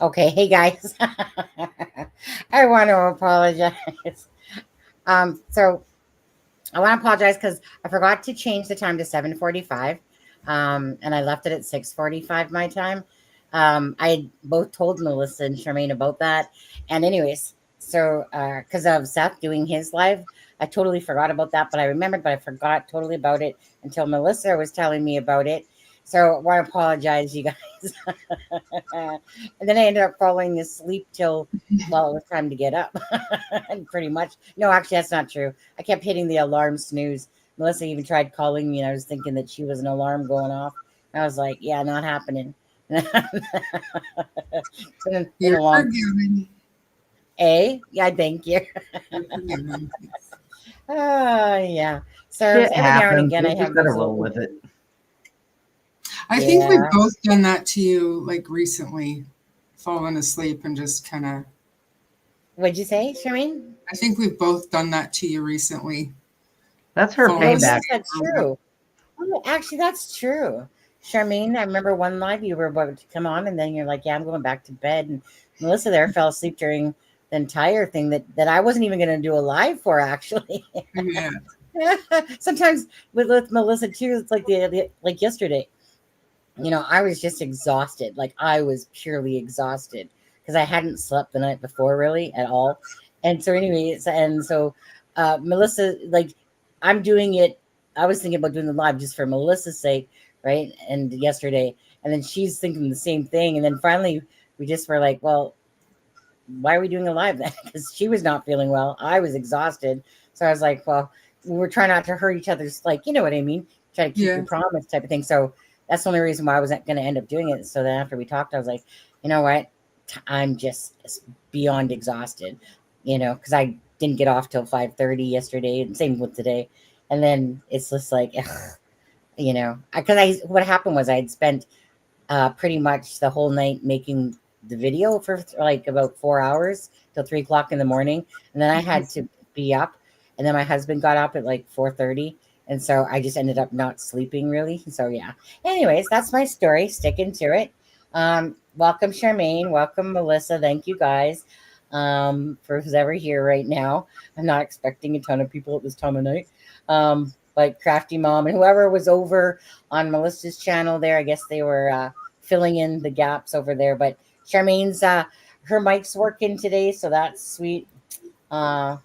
Okay, hey guys. I want to apologize. So I want to apologize because I forgot to change the time to 7:45. And I left it at 6:45 my time. I had both told Melissa and Charmaine about that. And anyways, so because of Seth doing his live, I totally forgot about that, but I remembered, but I forgot totally about it until Melissa was telling me about it. So I want to apologize, you guys. And then I ended up falling asleep till, well, it was time to get up. And pretty much. No, actually, that's not true. I kept hitting the alarm snooze. Melissa even tried calling me, and I was thinking that she was an alarm going off. I was like, yeah, not happening. It's been You're a long forgiven. A. Yeah, thank you. You're forgiven. Yeah. So Shit every now and happens. again, We I just have gotta those roll little. with it. I think we've Yeah. both done that to you, like recently, fallen asleep and just kind of. What'd you say, Shereen? I think we've both done that to you recently, That's her fallen Oh, payback. yes, asleep. that's true. Oh, actually, that's true. Charmaine, I remember one live you were about to come on, and then you're like, "Yeah, I'm going back to bed." And Melissa there fell asleep during the entire thing that I wasn't even going to do a live for. Actually, Yeah. sometimes with Melissa too, it's like like yesterday. I was just exhausted. Like I was purely exhausted because I hadn't slept the night before really at all. And so, anyways, and so Melissa, like I'm doing it. I was thinking about doing the live just for Melissa's sake, right? And yesterday, and then she's thinking the same thing. And then finally, we just were like, well, why are we doing a live then? Because she was not feeling well. I was exhausted. So I was like, well, we were trying not to hurt each other's, like, you know what I mean? Try to keep your Yeah. promise type of thing. So that's the only reason why I wasn't going to end up doing it. So then after we talked, I was like, you know what? I'm just beyond exhausted, because I didn't get off till 5:30 yesterday, and same with today. And then it's just like, ugh, because what happened was I had spent pretty much the whole night making the video for like about 4 hours till 3 o'clock in the morning, and then I had to be up, and then my husband got up at like 4:30, and so I just ended up not sleeping really. So yeah. Anyways, that's my story. Sticking to it. Welcome Charmaine. Welcome Melissa. Thank you guys. For who's ever here right now. I'm not expecting a ton of people at this time of night. Like Crafty Mom and whoever was over on Melissa's channel there. I guess they were filling in the gaps over there. But Charmaine's her mic's working today, so that's sweet. Hi,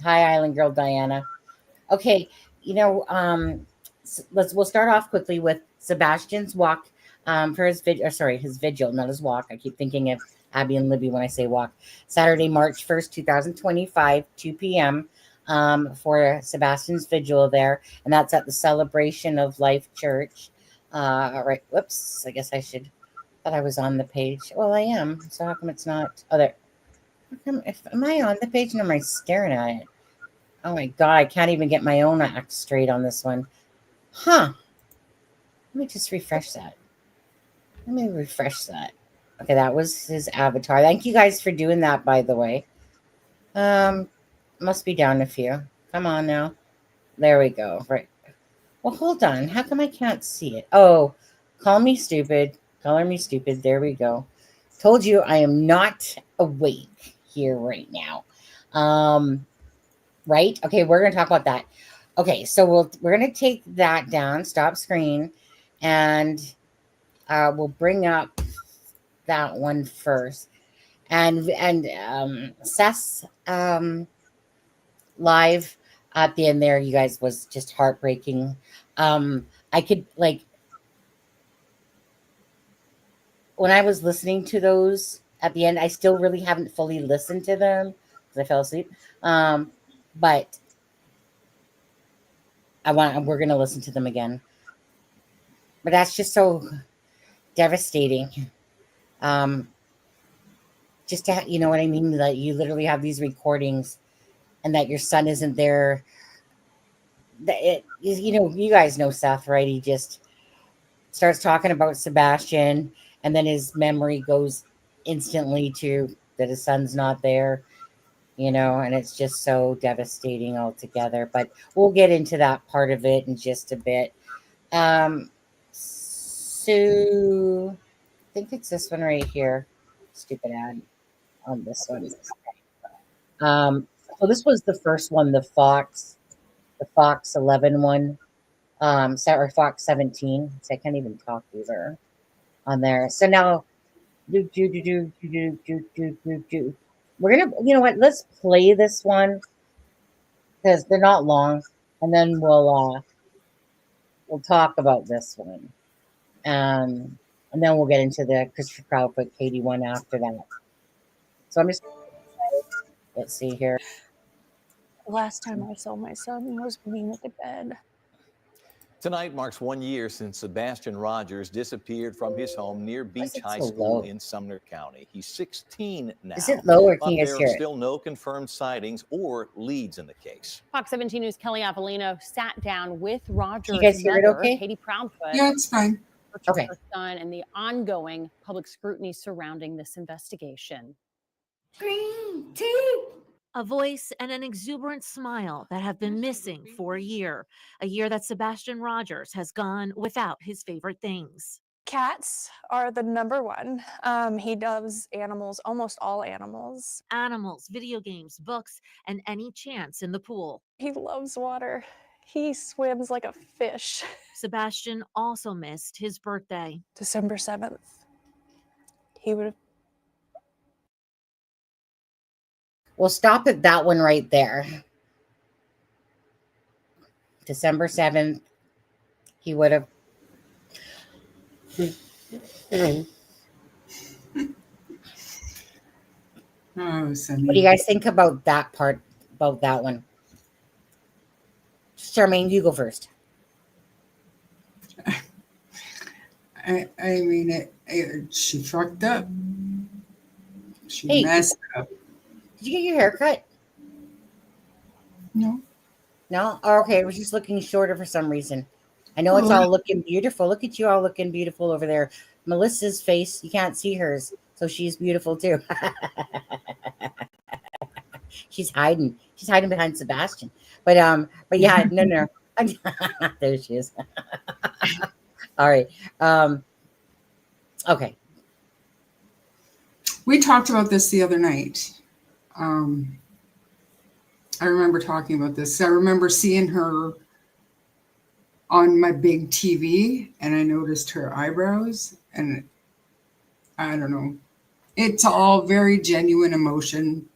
Island Girl Diana. Okay, you know, we'll start off quickly with Sebastian's walk for his his vigil, not his walk. I keep thinking of Abby and Libby when I say walk. Saturday, March 1st, 2025, 2 p.m. For Sebastian's vigil there, and that's at the Celebration of Life Church. All right, whoops. I guess I should. Thought I was on the page. Well, I am. So how come it's not? Oh, there. Am I on the page and am I staring at it? Oh my god, I can't even get my own act straight on this one. Huh. Let me just refresh that. Let me refresh that. Okay, that was his avatar. Thank you guys for doing that, by the way. Um, must be down a few. Come on now. There we go. Right. Well, hold on. How come I can't see it? Oh, call me stupid. Color me stupid. There we go. Told you I am not awake here right now. Right? Okay, we're gonna talk about that. Okay, so we're gonna take that down, stop screen, and we'll bring up that one first. And Seth's live at the end there, you guys, was just heartbreaking. I could like when I was listening to those at the end, I still really haven't fully listened to them because I fell asleep. But we're gonna listen to them again. But that's just so devastating. Um, just to you know what I mean? That you literally have these recordings, and that your son isn't there. You guys know Seth, right? He just starts talking about Sebastian, and then his memory goes instantly to that his son's not there. And it's just so devastating altogether. But we'll get into that part of it in just a bit. So I think it's this one right here. stupid ad on this one. So this was the first one, the Fox 11 one, or Fox 17. So I can't even talk either on there. So now, we're gonna, you know what? Let's play this one because they're not long, and then we'll talk about this one, and then we'll get into the Christopher Proudfoot Katie one after that. So I'm just, let's see here. Last time I saw my son was when he went to bed. Tonight marks 1 year since Sebastian Rogers disappeared from his home near Beach it High so School low? in Sumner County. He's 16 now. Is it low or but can you guys there hear are it? still no confirmed sightings or leads in the case. Fox 17 News' Kelly Avellino sat down with Rogers' you guys hear it mother, okay? Katie Proudfoot. Yeah, it's fine. Okay. Her son and the ongoing public scrutiny surrounding this investigation. Green tea. A voice and an exuberant smile that have been missing for a year that Sebastian Rogers has gone without his favorite things. Cats are the number one. He loves animals, almost all animals. Animals, video games, books, and any chance in the pool. He loves water. He swims like a fish. Sebastian also missed his birthday. December 7th. He would have. We'll stop at that one right there. December 7th, he would have. Oh, Sunny. What do you guys think about that part, about that one? Charmaine, you go first. I mean, she fucked up. She Hey. messed up. Did you get your hair cut? No. No? Oh, okay. I was just looking shorter for some reason. I know it's all looking beautiful. Look at you all looking beautiful over there. Melissa's face, you can't see hers, so she's beautiful too. She's hiding. She's hiding behind Sebastian. But yeah, no. There she is. All right. Okay. We talked about this the other night. I remember talking about this. I remember seeing her on my big TV, and I noticed her eyebrows, and I don't know. It's all very genuine emotion.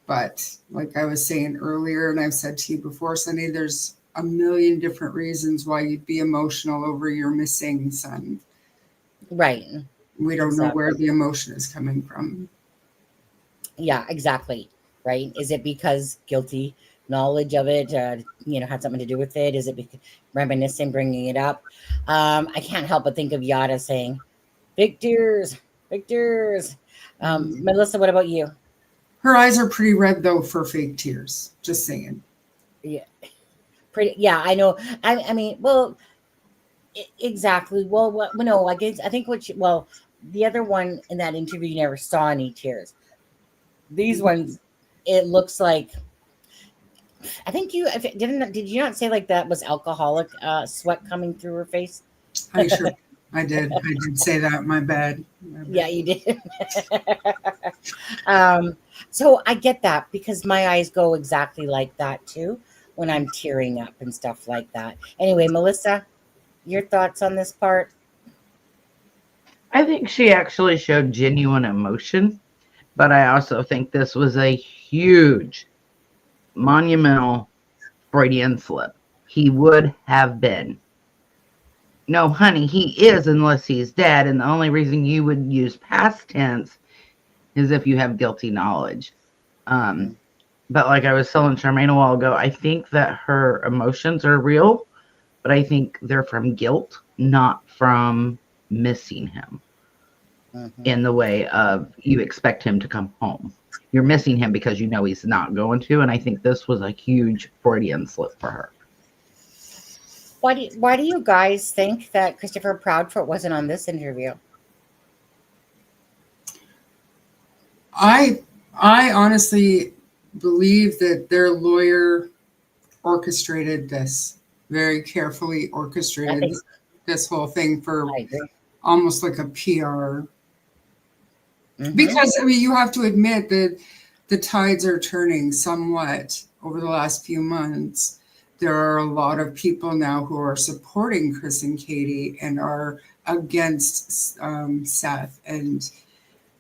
But like I was saying earlier, and I've said to you before, Sunny, there's a million different reasons why you'd be emotional over your missing son. Right. We don't know where the emotion is coming from. Yeah, exactly. Right. Is it because guilty knowledge of it, had something to do with it? Is it because reminiscing, bringing it up? I can't help but think of Yada saying, victors. Melissa, what about you? Her eyes are pretty red, though, for fake tears. Just saying. Yeah. Pretty. Yeah, I know. I mean, well, exactly. Well, no, I guess I think the other one in that interview, you never saw any tears. These ones, it looks like. I think did you not say like that was alcoholic sweat coming through her face? I did. I did say that. My bad. Yeah, you did. So I get that because my eyes go exactly like that too when I'm tearing up and stuff like that. Anyway, Melissa, your thoughts on this part? I think she actually showed genuine emotion, but I also think this was a huge, monumental Freudian slip. He would have been. No, honey, he is unless he's dead, and the only reason you would use past tense is if you have guilty knowledge. But like I was telling Charmaine a while ago, I think that her emotions are real, but I think they're from guilt, not from missing him in the way of you expect him to come home. You're missing him because you know he's not going to, and I think this was a huge Freudian slip for her. Why do you guys think that Christopher Proudfoot wasn't on this interview? I honestly believe that their lawyer orchestrated this, very carefully orchestrated this whole thing for almost like a PR Because, I mean, you have to admit that the tides are turning somewhat over the last few months. There are a lot of people now who are supporting Chris and Katie and are against Seth. And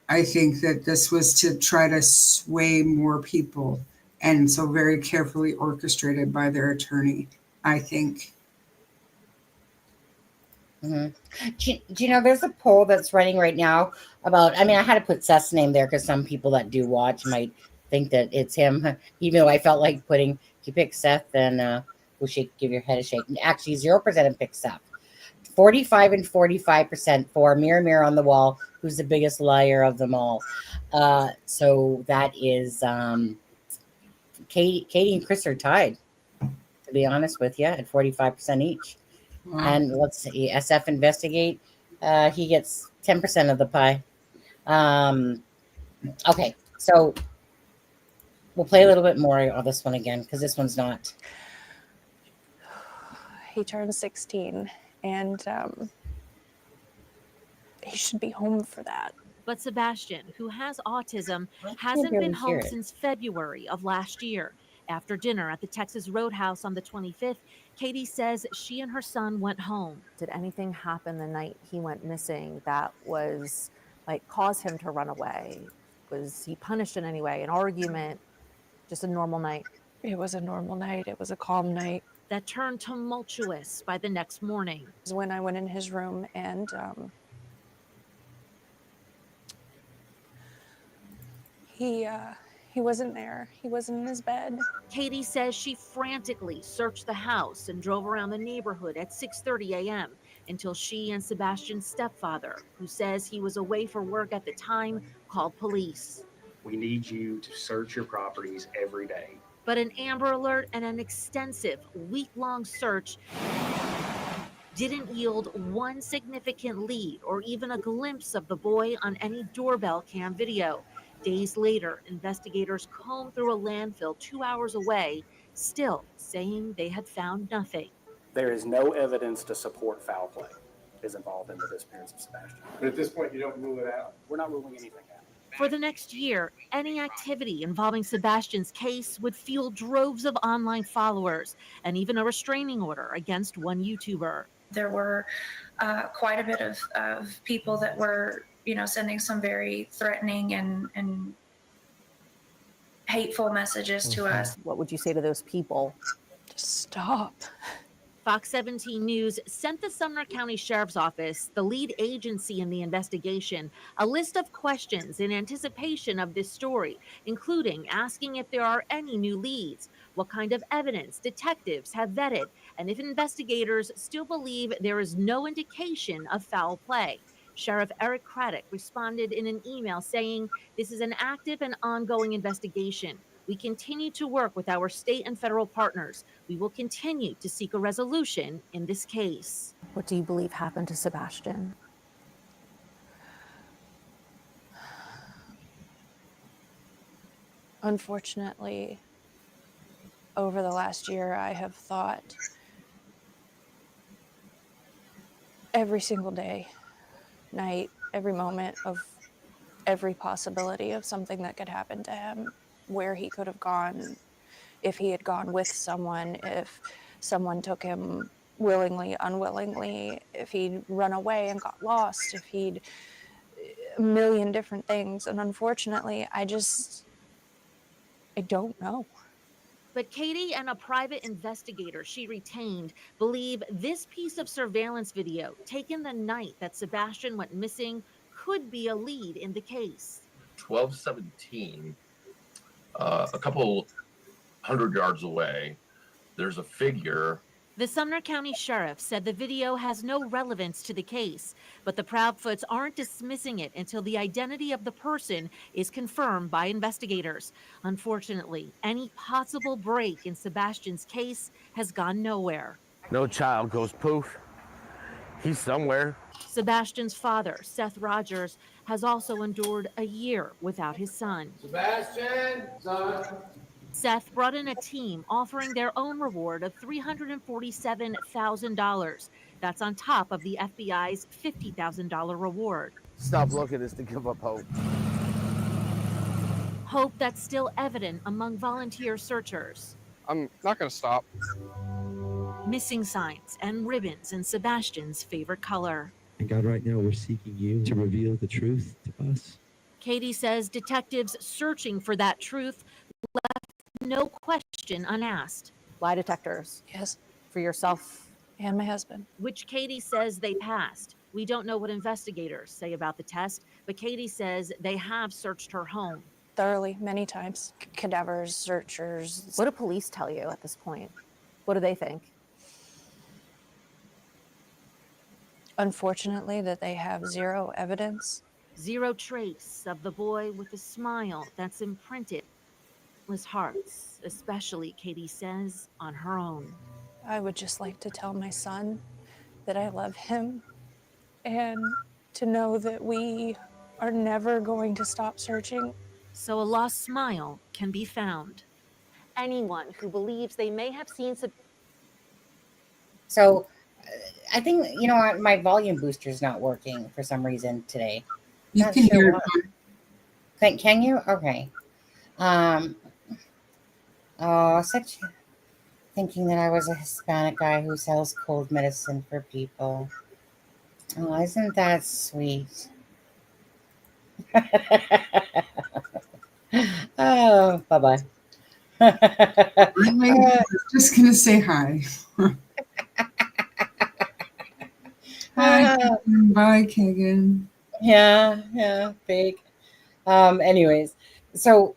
I think that this was to try to sway more people. And so very carefully orchestrated by their attorney, I think. Do you know, there's a poll that's running right now about, I mean, I had to put Seth's name there because some people that do watch might think that it's him, even though I felt like putting, if you pick Seth, then we'll shake, give your head a shake. Actually, 0% have picked Seth. 45 and 45% for Mirror, Mirror on the Wall, who's the biggest liar of them all. So that is Katie and Chris are tied, to be honest with you, at 45% each. Wow. And let's see, SF Investigate, he gets 10% of the pie. Okay, so we'll play a little bit more of this one again, because this one's not. He turned 16, and he should be home for that. But Sebastian, who has autism, can't hasn't really been hear home it. since February of last year. After dinner at the Texas Roadhouse on the 25th, Katie says she and her son went home. Did anything happen the night he went missing that was like caused him to run away? Was he punished in any way? An argument? Just a normal night? It was a normal night. It was a calm night. That turned tumultuous by the next morning. It was when I went in his room and he wasn't there. He wasn't in his bed. Katie says she frantically searched the house and drove around the neighborhood at 6:30 a.m. until she and Sebastian's stepfather, who says he was away for work at the time, called police. We need you to search your properties every day. But an Amber Alert and an extensive week-long search didn't yield one significant lead or even a glimpse of the boy on any doorbell cam video. Days later, investigators combed through a landfill 2 hours away, still saying they had found nothing. There is no evidence to support foul play is involved in the disappearance of Sebastian. But at this point, you don't rule it out? We're not ruling anything out. For the next year, any activity involving Sebastian's case would fuel droves of online followers and even a restraining order against one YouTuber. There were quite a bit of people that were, sending some very threatening and hateful messages to us. What would you say to those people? Just stop. Fox 17 News sent the Sumner County Sheriff's Office, the lead agency in the investigation, a list of questions in anticipation of this story, including asking if there are any new leads, what kind of evidence detectives have vetted, and if investigators still believe there is no indication of foul play. Sheriff Eric Craddock responded in an email saying, "This is an active and ongoing investigation. We continue to work with our state and federal partners. We will continue to seek a resolution in this case." What do you believe happened to Sebastian? Unfortunately, over the last year, I have thought every single day, night, every moment of every possibility of something that could happen to him, where he could have gone, if he had gone with someone, if someone took him willingly, unwillingly, if he'd run away and got lost, if he'd a million different things. And unfortunately, I don't know. But Katie and a private investigator she retained believe this piece of surveillance video taken the night that Sebastian went missing could be a lead in the case. 1217, a couple 100 yards away, there's a figure. The Sumner County Sheriff said the video has no relevance to the case, but the Proudfoots aren't dismissing it until the identity of the person is confirmed by investigators. Unfortunately, any possible break in Sebastian's case has gone nowhere. No child goes poof. He's somewhere. Sebastian's father, Seth Rogers, has also endured a year without his son. Sebastian, son. Seth brought in a team offering their own reward of $347,000. That's on top of the FBI's $50,000 reward. Stop looking is to give up hope. hope that's still evident among volunteer searchers. I'm not going to stop. Missing signs and ribbons in Sebastian's favorite color. And God, right now we're seeking you to reveal the truth to us. Katie says detectives searching for that truth left no question unasked. Lie detectors. Yes. For yourself and my husband. Which Katie says they passed. We don't know what investigators say about the test, but Katie says they have searched her home. Thoroughly, many times. Cadavers, searchers. What do police tell you at this point? What do they think? Unfortunately, that they have zero evidence. Zero trace of the boy with a smile that's imprinted on his hearts, especially, Katie says, on her own. I would just like to tell my son that I love him and to know that we are never going to stop searching. So a lost smile can be found. Anyone who believes they may have seen So I think, you know what, my volume booster's not working for some reason today. You Not can sure hear why. Can you? Okay. Such thinking that I was a Hispanic guy who sells cold medicine for people. Oh, isn't that sweet? Oh, bye-bye. I was just going to say hi. Hi, Kagan. Bye, Kagan. Yeah, big. Anyways, so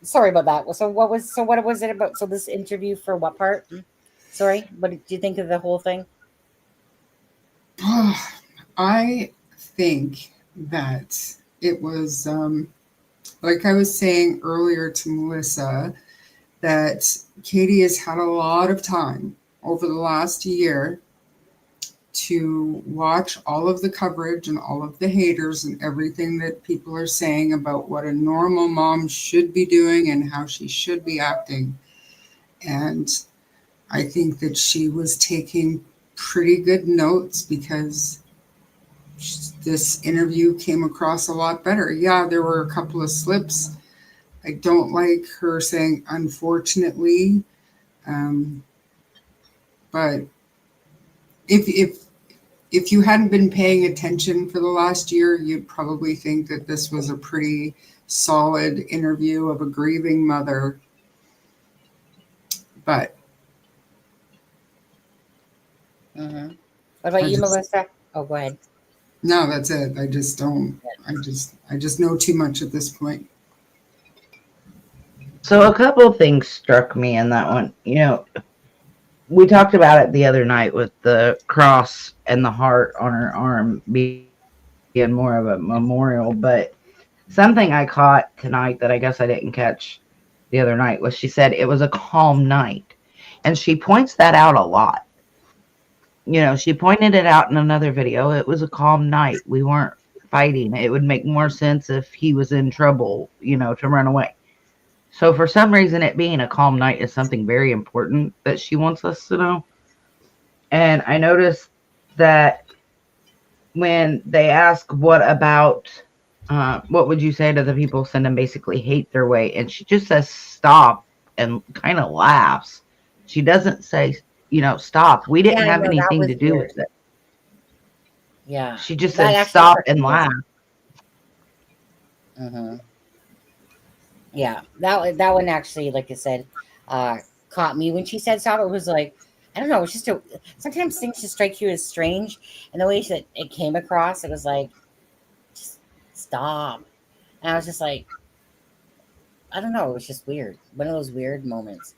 sorry about that. So what was it about? So this interview for what part? Sorry, what did you think of the whole thing? I think that it was, like I was saying earlier to Melissa, that Katie has had a lot of time over the last year to watch all of the coverage and all of the haters and everything that people are saying about what a normal mom should be doing and how she should be acting. And I think that she was taking pretty good notes because this interview came across a lot better. Yeah, there were a couple of slips. I don't like her saying unfortunately, but if you hadn't been paying attention for the last year, you'd probably think that this was a pretty solid interview of a grieving mother. But What about you, Melissa? Oh, go ahead. No, that's it. I just know too much at this point. So a couple of things struck me in that one. You know, we talked about it the other night with the cross and the heart on her arm being more of a memorial, but something I caught tonight that I guess I didn't catch the other night was she said it was a calm night. And she points that out a lot. You know, she pointed it out in another video. It was a calm night. We weren't fighting. It would make more sense if he was in trouble, you know, to run away. So for some reason, it being a calm night is something very important that she wants us to know. And I noticed that when they ask what about, what would you say to the people sending basically hate their way? And she just says stop and kind of laughs. She doesn't say, you know, stop. We didn't have anything to do with it. Yeah. She just said stop and laugh. Yeah, that one actually, like I said, caught me when she said stop. It was like, I don't know, it's just sometimes things just strike you as strange, and the way that it came across, it was like, just stop. And I was just like, I don't know, it was just weird. One of those weird moments,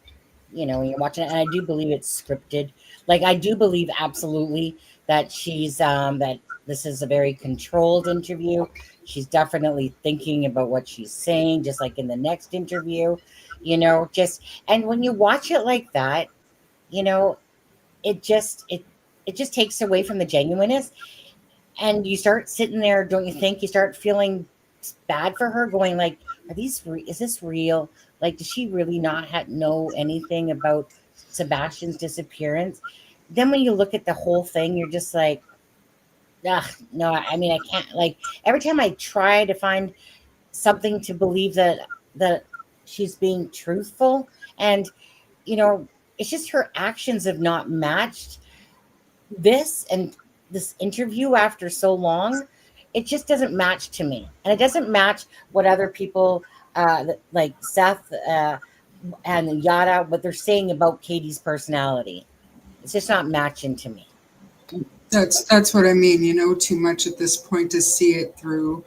you know, when you're watching it. And I do believe it's scripted. Like, I do believe absolutely that she's that this is a very controlled interview. She's definitely thinking about what she's saying, just like in the next interview, you know, and when you watch it like that, you know, it just takes away from the genuineness, and you start sitting there, don't you think? You start feeling bad for her, going like, is this real? Like, does she really not know anything about Sebastian's disappearance? Then when you look at the whole thing, you're just like, ugh, no, I mean, I can't. Like, every time I try to find something to believe that that she's being truthful. And, it's just her actions have not matched this and this interview after so long. It just doesn't match to me. And it doesn't match what other people like Seth and Yada, what they're saying about Katie's personality. It's just not matching to me. That's what I mean, too much at this point to see it through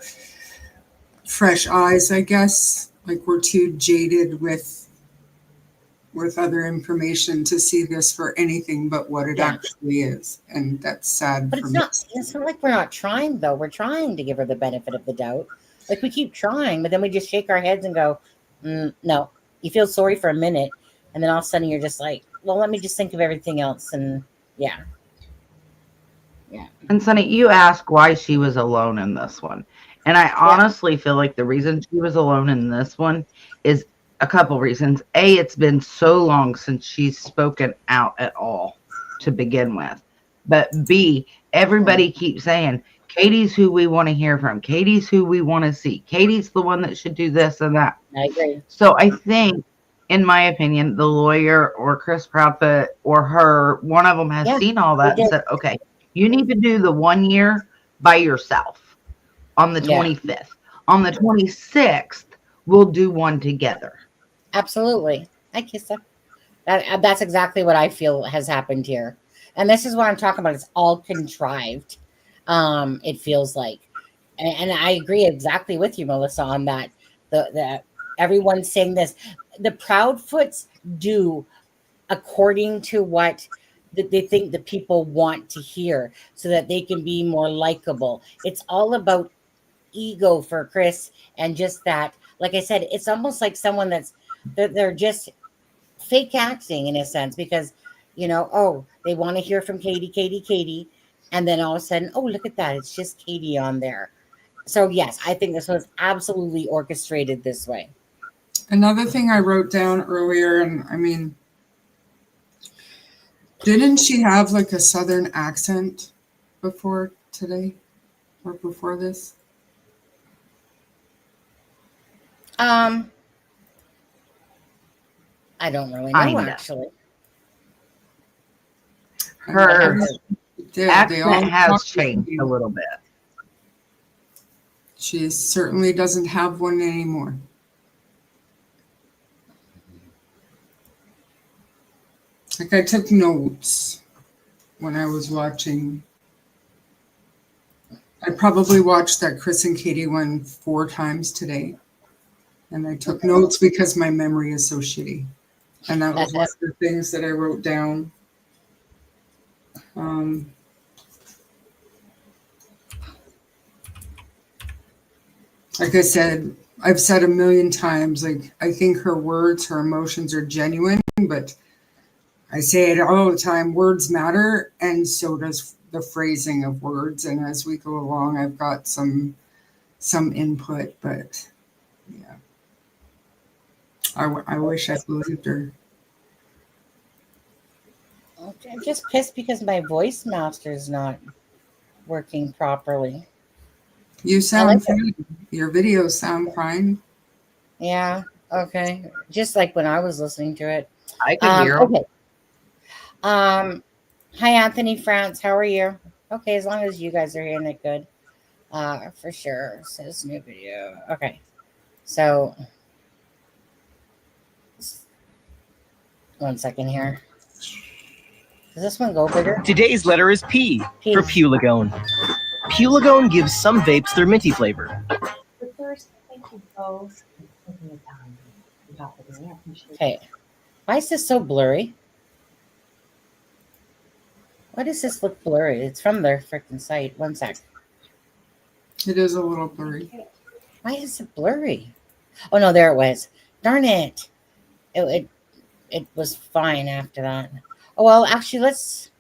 fresh eyes, I guess. Like we're too jaded with other information to see this for anything but what it actually is. And that's sad. But it's not like we're not trying, though. We're trying to give her the benefit of the doubt. Like we keep trying, but then we just shake our heads and go, no. You feel sorry for a minute, and then all of a sudden you're just like, well, let me just think of everything else. And yeah. And Sonny, you asked why she was alone in this one. And I honestly feel like the reason she was alone in this one is a couple reasons. A, it's been so long since she's spoken out at all to begin with. But B, everybody keeps saying, Katie's who we want to hear from. Katie's who we want to see. Katie's the one that should do this and that. I agree. So I think, in my opinion, the lawyer or Chris Proudfoot or her, one of them has seen all that and said, okay, you need to do the 1 year by yourself on the 25th. On the 26th, we'll do one together. Absolutely. Hi, Kissa. That's exactly what I feel has happened here. And this is what I'm talking about. It's all contrived. It feels like. And I agree exactly with you, Melissa, on that. The everyone's saying this. The Proudfoots do according to what they think the people want to hear so that they can be more likable. It's all about ego for Chris, and just that, like I said, it's almost like someone they're just fake acting in a sense, because they want to hear from Katie, and then all of a sudden, oh, look at that, it's just Katie on there. So yes, I think this was absolutely orchestrated this way. Another thing I wrote down earlier, and I mean, didn't she have like a Southern accent before today or before this? I don't really know, actually. Her accent has changed a little bit. She certainly doesn't have one anymore. Like I took notes when I was watching. I probably watched that Chris and Katie one 4 times today. And I took notes because my memory is so shitty. And that was one of the things that I wrote down. Like I said, I've said a million times, like, I think her words, her emotions are genuine, but I say it all the time, words matter, and so does the phrasing of words. And as we go along, I've got some input, but yeah. I wish I believed her. I'm just pissed because my voice master's not working properly. You sound fine. Your videos sound fine. Yeah. Okay. Just like when I was listening to it. I can hear. Okay. Hi, Anthony France. How are you? Okay, as long as you guys are hearing it good. For sure. Says new video. Okay. So 1 second here. Does this one go bigger? Today's letter is P for Pulegone. Pulegone gives some vapes their minty flavor. But first, thank you both for taking the time to talk with me. I appreciate it. Okay. Why is this so blurry? Why does this look blurry? It's from their freaking site. 1 sec. It is a little blurry. Why is it blurry? Oh no, there it was. Darn it. It was fine after that. Oh well, actually, let's.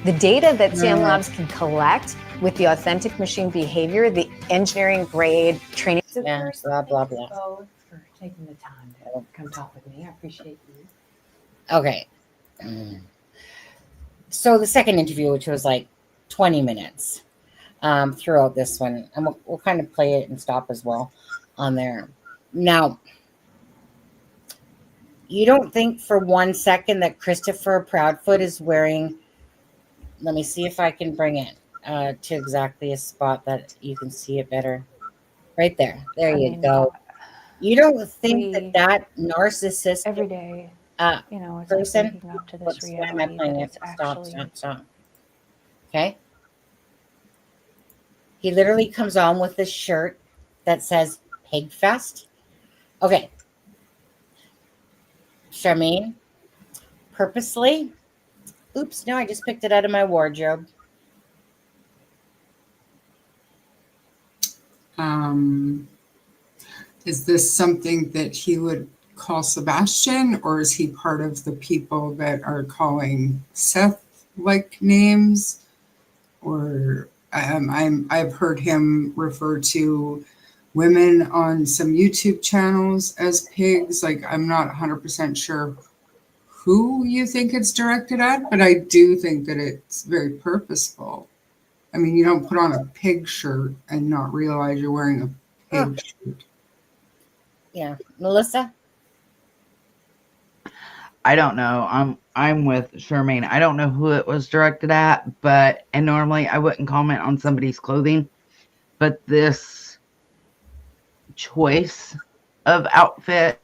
The data that SAM Labs can collect with the authentic machine behavior, the engineering grade training. So Yeah, first, blah, blah, thank you blah. both for taking the time to come talk with me. I appreciate you. Okay. So the second interview, which was like 20 minutes throughout this one, and we'll kind of play it and stop as well on there. Now, you don't think for 1 second that Christopher Proudfoot is wearing, let me see if I can bring it to exactly a spot that you can see it better. Right there. There you go. You don't think that narcissistic every day, you know, it's person, like waking up to this whoops, why am I reality playing that it? it's Stop. actually Okay. He literally comes on with this shirt that says Pig Fest. Okay. Charmaine, purposely, oops, no, I just picked it out of my wardrobe. Is this something that he would call Sebastian, or is he part of the people that are calling Seth like names? Or I've heard him refer to women on some YouTube channels as pigs. Like, I'm not 100% sure who you think it's directed at, but I do think that it's very purposeful. I mean, you don't put on a pig shirt and not realize you're wearing a pig shirt. Yeah. Melissa? I don't know. I'm with Charmaine. I don't know who it was directed at, and normally I wouldn't comment on somebody's clothing, but this choice of outfit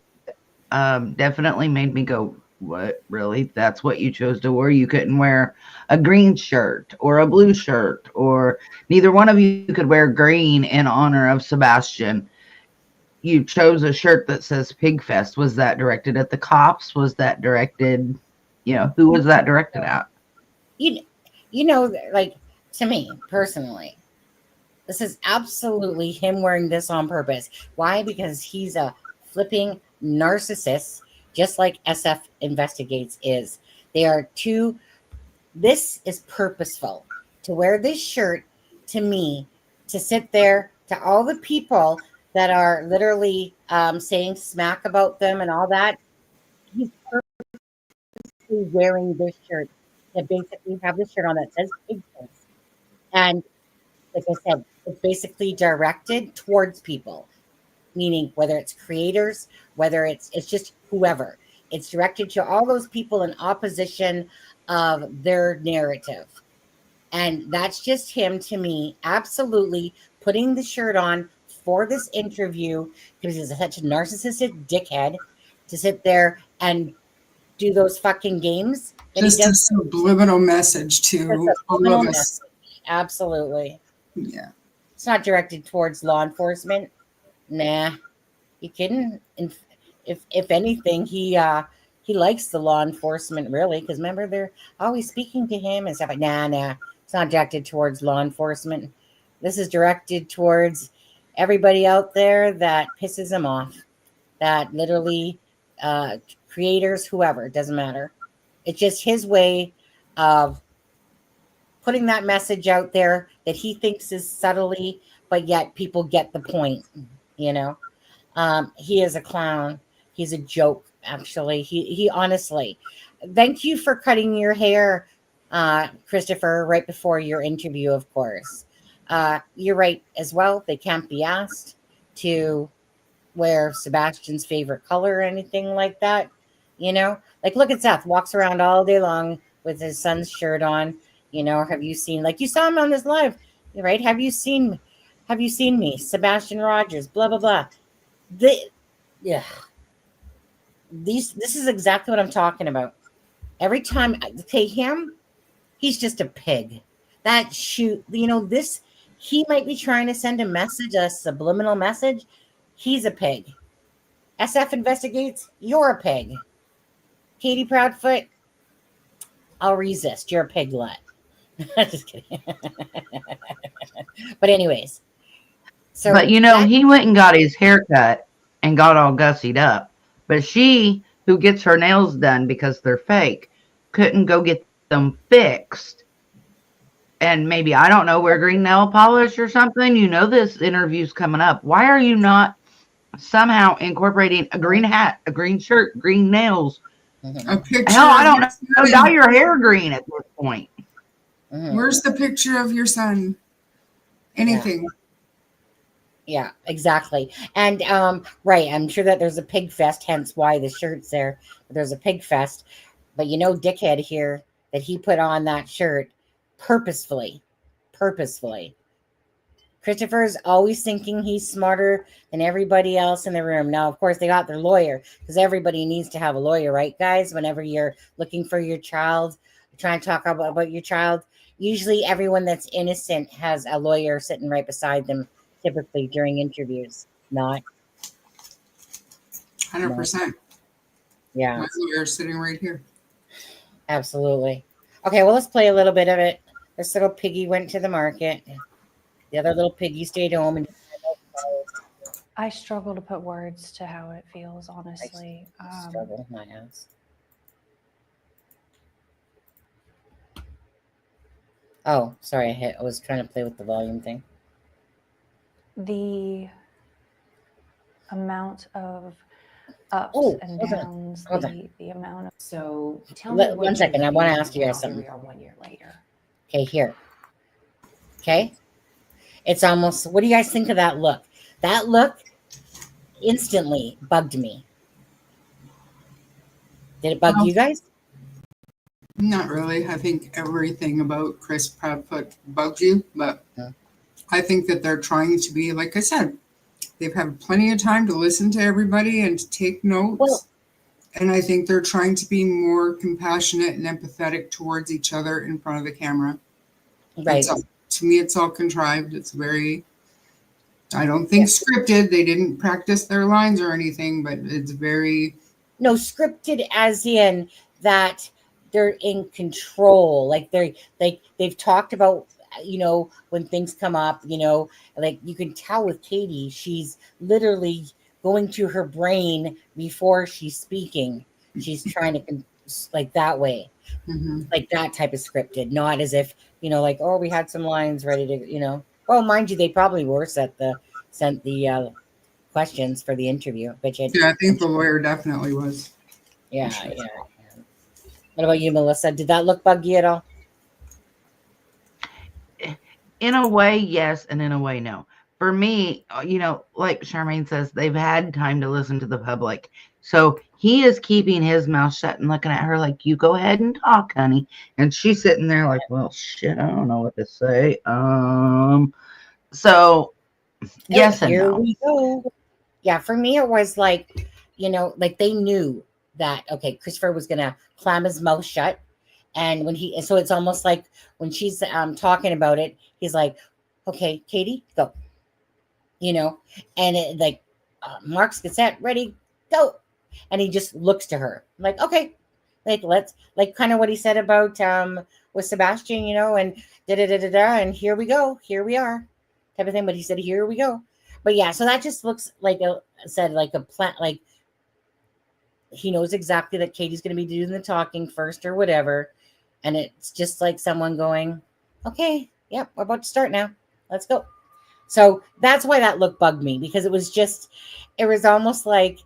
definitely made me go, what, really? That's what you chose to wear? You couldn't wear a green shirt or a blue shirt, or neither one of you could wear green in honor of Sebastian. You chose a shirt that says Pig Fest. Was that directed at the cops? Was that directed, who was that directed at? You know, like, to me personally, this is absolutely him wearing this on purpose. Why? Because he's a flipping narcissist, just like SF Investigates is. They are two. This is purposeful. To wear this shirt, to me, to sit there, to all the people that are literally saying smack about them and all that, he's purposely wearing this shirt that basically have this shirt on that says Pig Face. And like I said, it's basically directed towards people, meaning whether it's creators, whether it's just whoever. It's directed to all those people in opposition of their narrative. And that's just him, to me, absolutely putting the shirt on for this interview because he's such a narcissistic dickhead to sit there and do those fucking games. Just a subliminal message to all of us. Absolutely. Yeah. It's not directed towards law enforcement. Nah. You kidding? If anything, he likes the law enforcement, really, because remember, they're always speaking to him and stuff like, nah. It's not directed towards law enforcement. This is directed towards everybody out there that pisses him off. That literally, creators, whoever, it doesn't matter. It's just his way of putting that message out there that he thinks is subtly, but yet people get the point, you know? He is a clown. He's a joke, actually. He honestly, thank you for cutting your hair, Christopher, right before your interview, of course. You're right as well. They can't be asked to wear Sebastian's favorite color or anything like that. You know, like look at Seth, walks around all day long with his son's shirt on. You know, have you seen, like you saw him on this live, right? Have you seen me, Sebastian Rogers, blah, blah, blah. This is exactly what I'm talking about. Every time I take him, he's just a pig. That shoot, you know, this, he might be trying to send a message, a subliminal message. He's a pig. SF Investigates, you're a pig. Katie Proudfoot, I'll resist. You're a piglet. Just kidding. But anyways. So but he went and got his hair cut and got all gussied up. But she, who gets her nails done because they're fake, couldn't go get them fixed. And maybe, I don't know, wear green nail polish or something. You know this interview's coming up. Why are you not somehow incorporating a green hat, a green shirt, green nails? A picture. Hell, I don't know. Dye your hair green at this point. Where's the picture of your son? Anything. Yeah, exactly. And right, I'm sure that there's a pig fest, hence why the shirt's there. There's a pig fest. But dickhead here, that he put on that shirt purposefully. Purposefully. Christopher's always thinking he's smarter than everybody else in the room. Now, of course, they got their lawyer, because everybody needs to have a lawyer, right, guys? Whenever you're looking for your child, trying to talk about your child, usually everyone that's innocent has a lawyer sitting right beside them, typically during interviews. Not 100%. Yeah. My lawyer's sitting right here. Absolutely. Okay, well, let's play a little bit of it. This little piggy went to the market. The other little piggy stayed home and I struggle to put words to how it feels, honestly. struggle my ass. Oh, sorry, I was trying to play with the volume thing. The amount of ups and hold on, downs, hold on. the amount of... So tell me what 1 second, I want to ask you guys now. something. Here we are 1 year later. Okay, here. Okay. It's almost, what do you guys think of that look? That look instantly bugged me. Did it bug you guys? Not really. I think everything about Chris Proudfoot bugs you, but I think that they're trying to be, like I said, they've had plenty of time to listen to everybody and to take notes. And I think they're trying to be more compassionate and empathetic towards each other in front of the camera. Right. To me, it's all contrived. It's very, I don't think scripted. They didn't practice their lines or anything, but it's very... No, scripted as in that they're in control. Like they've talked about, when things come up, like you can tell with Katie, she's literally going to her brain before she's speaking. She's trying to like that way, like that type of scripted, not as if, like, oh, we had some lines ready to, well, mind you, they probably were sent the questions for the interview, but Yeah, I think the lawyer definitely was. Yeah. What about you, Melissa? Did that look buggy at all? In a way, yes, and in a way, no. For me, like Charmaine says, they've had time to listen to the public. So he is keeping his mouth shut and looking at her like, you go ahead and talk, honey. And she's sitting there like, well, shit, I don't know what to say. So yes and Here no. we go. Yeah, for me, it was like, like they knew that, okay, Christopher was going to clam his mouth shut. And so it's almost like when she's talking about it, he's like, okay, Katie, go. And it like, Mark's Gazette, ready, go. And he just looks to her like, okay, like, let's, like kind of what he said about with Sebastian, and da-da-da-da-da, and here we go, here we are, type of thing. But he said, here we go. But yeah, so that just looks like like a plan, like he knows exactly that Katie's going to be doing the talking first or whatever. And it's just like someone going, okay, yep, we're about to start now. Let's go. So that's why that look bugged me, because it was almost like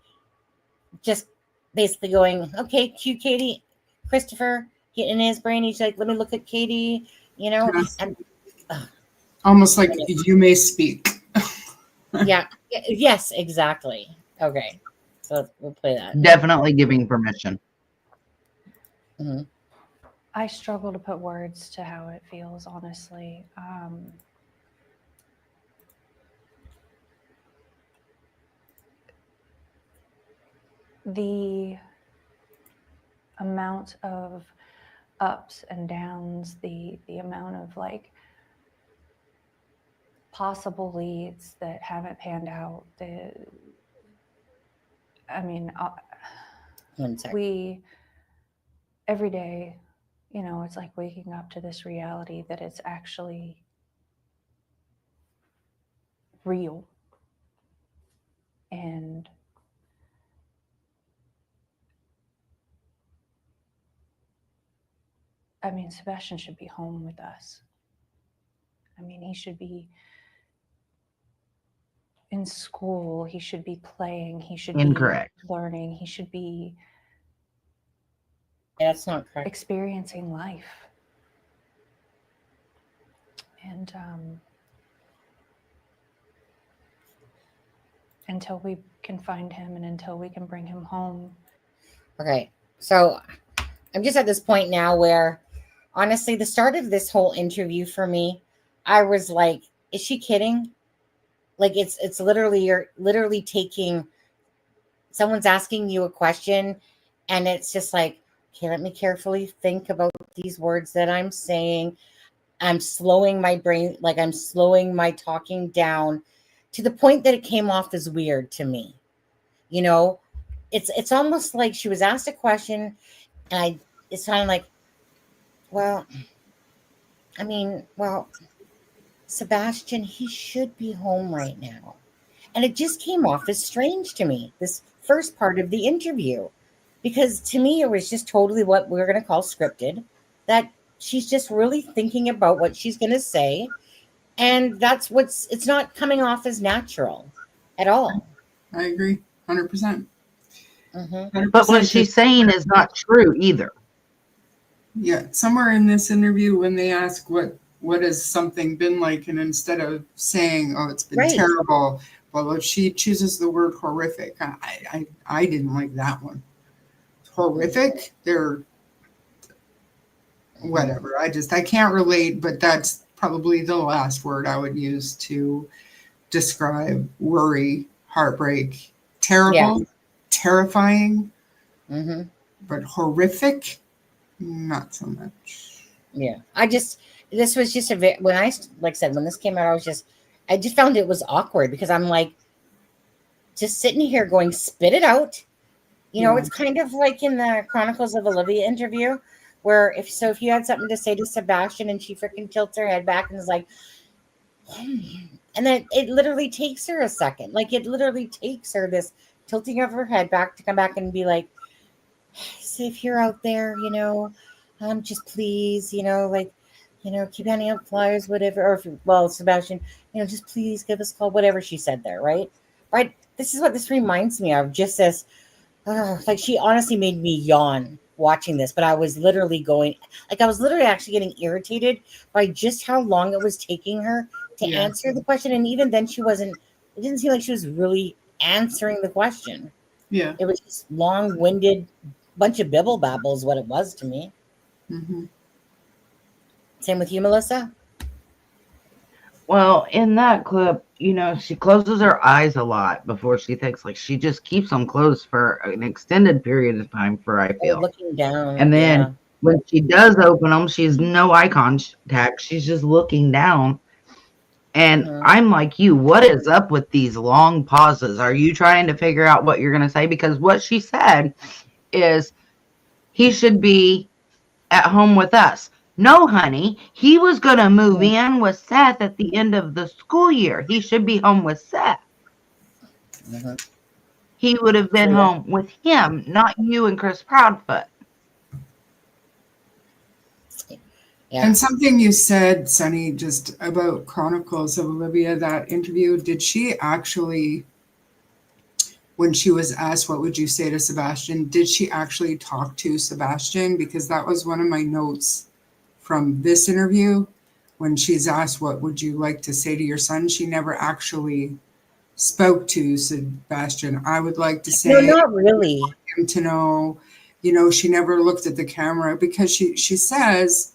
just basically going, okay, cue Katie, Christopher, get in his brain. He's like, let me look at Katie, Yes. and almost like you may speak. Yeah. Yes, exactly. Okay. So we'll play that. Definitely giving permission. Mm-hmm. I struggle to put words to how it feels, honestly. The amount of ups and downs, the amount of like possible leads that haven't panned out. We every day, it's like waking up to this reality that it's actually real. And Sebastian should be home with us. He should be in school. He should be playing. He should Incorrect. be learning. He should be that's not correct. Experiencing life. And until we can find him and until we can bring him home. Okay. So I'm just at this point now where, honestly, the start of this whole interview for me, I was like, is she kidding? Like, it's literally, you're literally taking, someone's asking you a question, and it's just like, okay, let me carefully think about these words that I'm saying. I'm slowing my brain, like I'm slowing my talking down to the point that it came off as weird to me. You know, it's almost like she was asked a question, and it's kind of like, well, I mean, well, Sebastian, he should be home right now. And it just came off as strange to me, this first part of the interview, because to me, it was just totally what we're going to call scripted, that she's just really thinking about what she's going to say. And that's it's not coming off as natural at all. I agree, 100%. But what she's saying is not true either. Yeah, somewhere in this interview, when they ask what has something been like, and instead of saying, "Oh, it's been terrible," well, if she chooses the word horrific, I didn't like that one. Horrific, they're whatever. I can't relate, but that's probably the last word I would use to describe worry, heartbreak, terrible, terrifying, but horrific. Not so much. Yeah. This was just when I, like I said, when this came out, I just found it was awkward because I'm like, just sitting here going, spit it out. You know, it's kind of like in the Chronicles of Olivia interview where if you had something to say to Sebastian and she freaking tilts her head back and is like, and then it literally takes her a second. Like it literally takes her this tilting of her head back to come back and be like, say if you're out there, you know, just please, you know, like, you know, keep handing out flyers, whatever. Or Sebastian, you know, just please give us a call, whatever she said there, right? Right. This is what this reminds me of. Just as, like, she honestly made me yawn watching this, but I was literally actually getting irritated by just how long it was taking her to answer the question. And even then, it didn't seem like she was really answering the question. Yeah. It was just long-winded bunch of bibble babble is what it was to me. Same with you, Melissa? Well, in that clip, you know, she closes her eyes a lot before she thinks. Like, she just keeps them closed for an extended period of time, I feel. Looking down. And then when she does open them, she's no eye contact. She's just looking down. And I'm like you, what is up with these long pauses? Are you trying to figure out what you're going to say? Because what she said is, he should be at home with us. No, honey, he was going to move in with Seth at the end of the school year. He should be home with Seth. He would have been home with him, not you and Chris Proudfoot. Yeah. And something you said, Sunny, just about Chronicles of Olivia, that interview, did she actually, when she was asked, what would you say to Sebastian, did she actually talk to Sebastian? Because that was one of my notes from this interview. When she's asked, what would you like to say to your son? She never actually spoke to Sebastian. I would like to say, no, not really. Him to know, you know, she never looked at the camera because she says,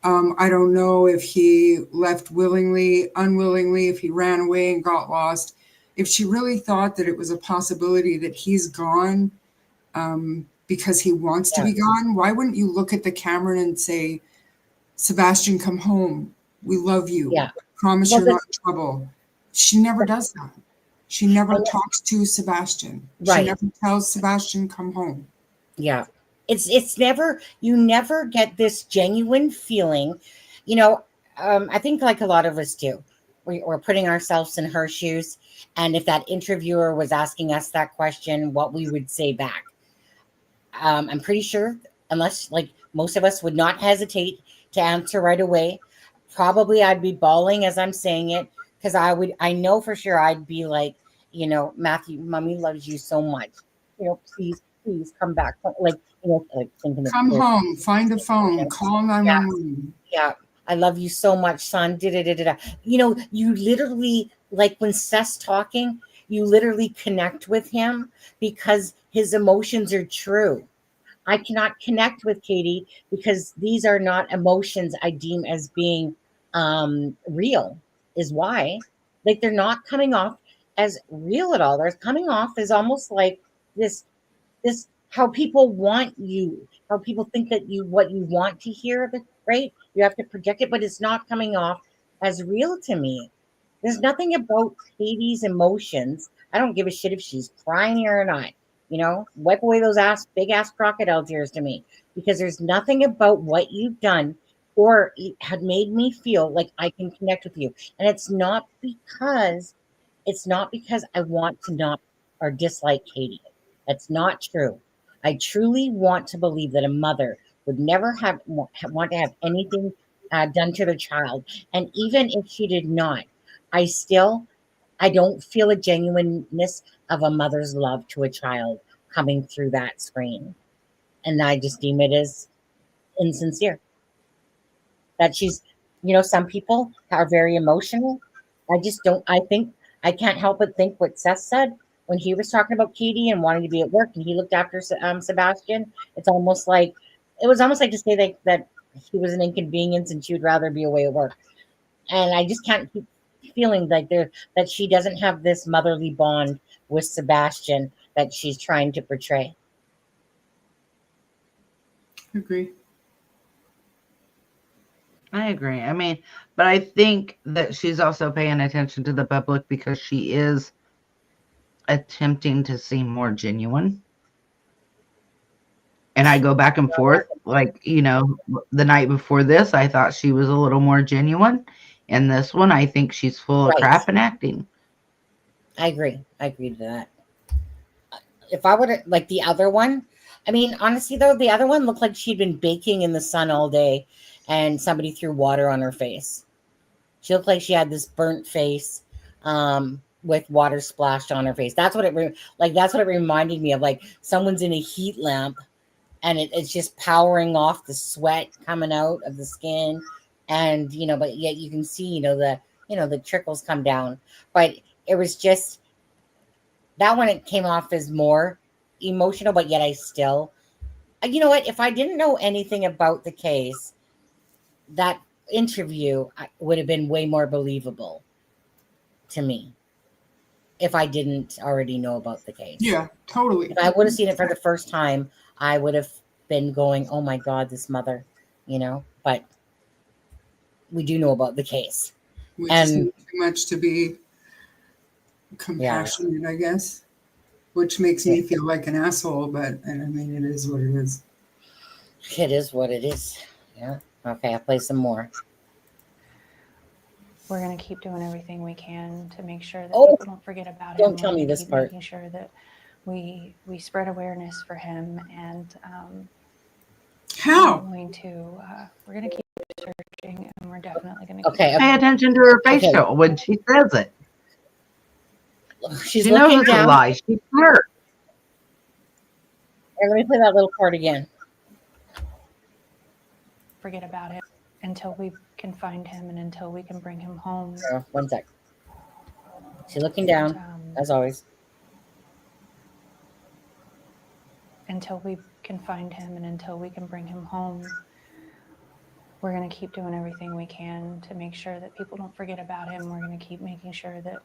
I don't know if he left willingly, unwillingly, if he ran away and got lost. If she really thought that it was a possibility that he's gone because he wants to be gone, why wouldn't you look at the camera and say, Sebastian, come home. We love you. Yeah. Promise you're not in trouble. She never does that. She never talks to Sebastian. Right. She never tells Sebastian, come home. Yeah. It's never, you never get this genuine feeling, you know. I think like a lot of us do, we're putting ourselves in her shoes. And if that interviewer was asking us that question, what we would say back. I'm pretty sure, unless like most of us would not hesitate to answer right away, probably I'd be bawling as I'm saying it. Cause I know for sure I'd be like, you know, Matthew, mommy loves you so much. You know, please come back. Like, you know, like thinking come home, find a phone, call 911. Yeah, I love you so much, son. You know, you literally, like when Seth's talking, you literally connect with him because his emotions are true. I cannot connect with Katie because these are not emotions I deem as being real, is why. Like, they're not coming off as real at all. They're coming off as almost like this how people want you, how people think that what you want to hear, right? You have to project it, but it's not coming off as real to me. There's nothing about Katie's emotions. I don't give a shit if she's crying here or not. Wipe away those big ass crocodile tears to me, because there's nothing about what you've done or it had made me feel like I can connect with you. And it's not because I want to not or dislike Katie. That's not true. I truly want to believe that a mother would never want to have anything done to their child. And even if she did not, I don't feel a genuineness of a mother's love to a child coming through that screen. And I just deem it as insincere. That she's, some people are very emotional. I can't help but think what Seth said when he was talking about Katie and wanting to be at work and he looked after Sebastian. It was almost like to say that he was an inconvenience and she would rather be away at work. And I just can't keep feeling like that she doesn't have this motherly bond with Sebastian that she's trying to portray. Agree. I agree. I mean, but I think that she's also paying attention to the public because she is attempting to seem more genuine. And I go back and forth. Like, the night before this, I thought she was a little more genuine. And this one, I think she's full of crap and acting. I agree. I agree to that. If I would like the other one, I mean, honestly, though, the other one looked like she'd been baking in the sun all day and somebody threw water on her face. She looked like she had this burnt face with water splashed on her face. That's what it reminded me of. Like someone's in a heat lamp and it's just powering off the sweat coming out of the skin. And, but yet you can see, the trickles come down. But it was just, that one, it came off as more emotional, but yet I still, you know what? If I didn't know anything about the case, that interview would have been way more believable to me if I didn't already know about the case. Yeah, totally. If I would have seen it for the first time, I would have been going, oh my God, this mother, but we do know about the case. We just need too much to be compassionate, I guess, which makes me feel like an asshole, and I mean, it is what it is. It is what it is. Yeah. Okay, I'll play some more. We're going to keep doing everything we can to make sure that people don't forget about him. Don't tell me this part. Making sure that we spread awareness for him, and how we're going to keep searching, and we're definitely going to pay attention to her facial when she says it. She knows it's a lie. She's smart. Let me play that little part again. Forget about him until we can find him and until we can bring him home. 1 sec. She's looking down, as always. Until we can find him and until we can bring him home, we're going to keep doing everything we can to make sure that people don't forget about him. We're going to keep making sure that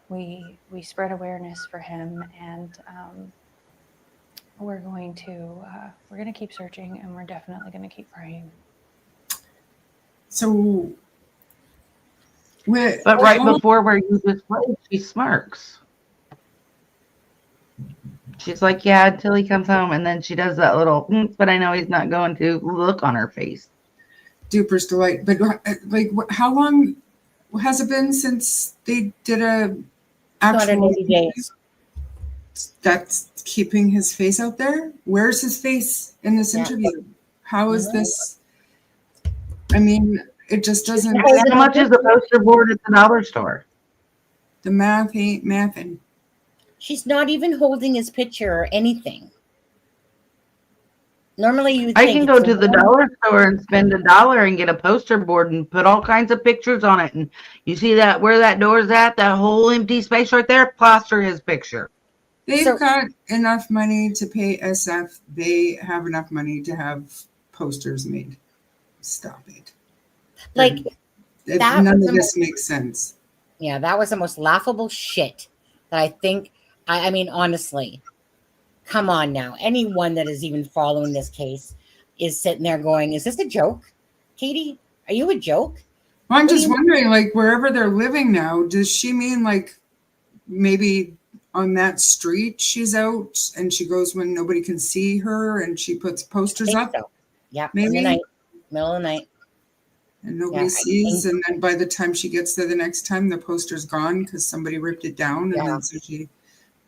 we spread awareness for him, and we're going to keep searching, and we're definitely going to keep praying. So, but right before where you just played, she smirks. She's like, yeah, until he comes home. And then she does that little, but I know he's not going to look on her face. Duper's delight. But like, how long has it been since they did a actual days? That's keeping his face out there? Where's his face in this interview? How is this? I mean, it just doesn't. How much is the poster board at the dollar store? The math ain't mathing. She's not even holding his picture or anything. Normally, you I think can it's go the to the woman. dollar store and spend $1 and get a poster board and put all kinds of pictures on it. And you see that where that door's at, that whole empty space right there, plaster his picture. They've got enough money to pay SF. They have enough money to have posters made. Stop it. Like, that None was of the this makes sense. Yeah, that was the most laughable shit that I think. I mean, honestly, come on now. Anyone that is even following this case is sitting there going, "Is this a joke, Katie? Are you a joke?" Well, I'm What do just you- wondering, like, wherever they're living now, does she mean like maybe on that street she's out and she goes when nobody can see her and she puts posters up? So. Yeah, maybe in the night, middle of the night. And nobody sees, and then by the time she gets there the next time, the poster's gone because somebody ripped it down, and then so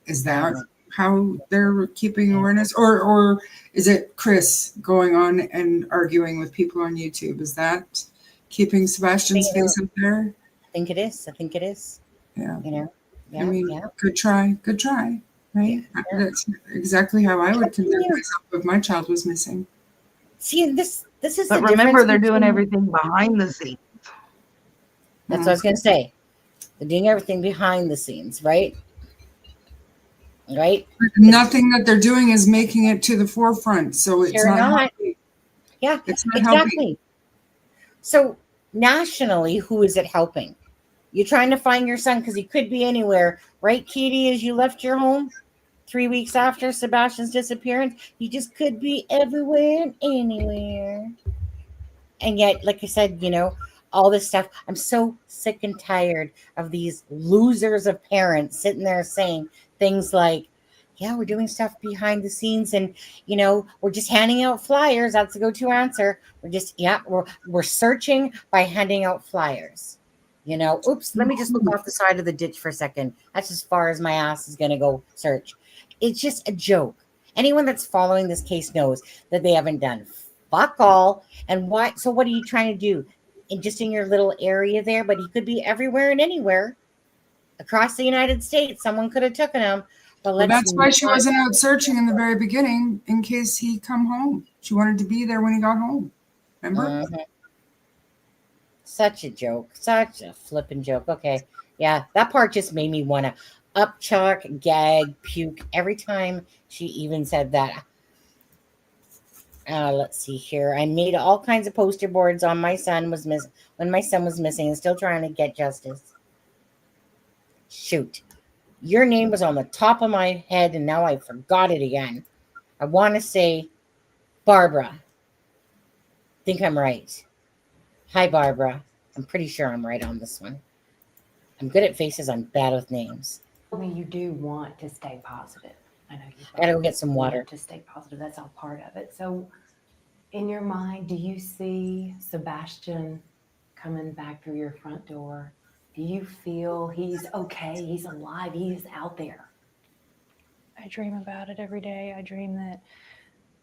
is that how they're keeping awareness, or is it Chris going on and arguing with people on YouTube? Is that keeping Sebastian's face up there? I think it is. Yeah. You know. Yeah, I mean, good try, right? That's exactly how I would conduct myself if my child was missing. See, this is. But the remember, difference they're doing between- everything behind the scenes. That's what I was going to say. They're doing everything behind the scenes, right? Right? Nothing that they're doing is making it to the forefront, so it's They're not. not. Yeah, It's not exactly. helping. So nationally, who is it helping? You're trying to find your son because he could be anywhere, right, Katie? As you left your home 3 weeks after Sebastian's disappearance, he just could be everywhere and anywhere. And yet, like I said, all this stuff. I'm so sick and tired of these losers of parents sitting there saying things like, yeah, we're doing stuff behind the scenes and, we're just handing out flyers. That's the go-to answer. We're searching by handing out flyers. Oops, let me just look off the side of the ditch for a second. That's as far as my ass is going to go search. It's just a joke. Anyone that's following this case knows that they haven't done fuck all. And why? So what are you trying to do? In your little area there, but he could be everywhere and anywhere across the United States. Someone could have taken him. But That's why she wasn't out searching in the very beginning, in case he come home. She wanted to be there when he got home. Remember? Such a joke. Such a flippin' joke. Okay. Yeah, that part just made me want to upchuck, gag, puke every time she even said that. Let's see here. I made all kinds of poster boards on when my son was missing and still trying to get justice. Shoot. Your name was on the top of my head and now I forgot it again. I want to say Barbara. Think I'm right. Hi, Barbara. I'm pretty sure I'm right on this one. I'm good at faces. I'm bad with names. You do want to stay positive. I know you gotta go get some water. want to stay positive. That's all part of it. So in your mind, do you see Sebastian coming back through your front door? Do you feel he's okay? He's alive. He's out there. I dream about it every day. I dream that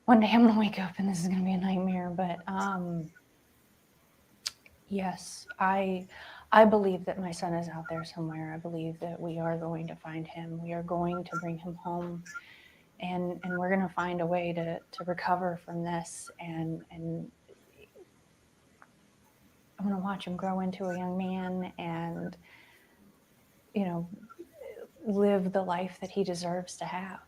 one day I'm going to wake up and this is going to be a nightmare. But yes, I believe that my son is out there somewhere. I believe that we are going to find him. We are going to bring him home. And we're going to find a way to recover from this. And I'm going to watch him grow into a young man and, live the life that he deserves to have.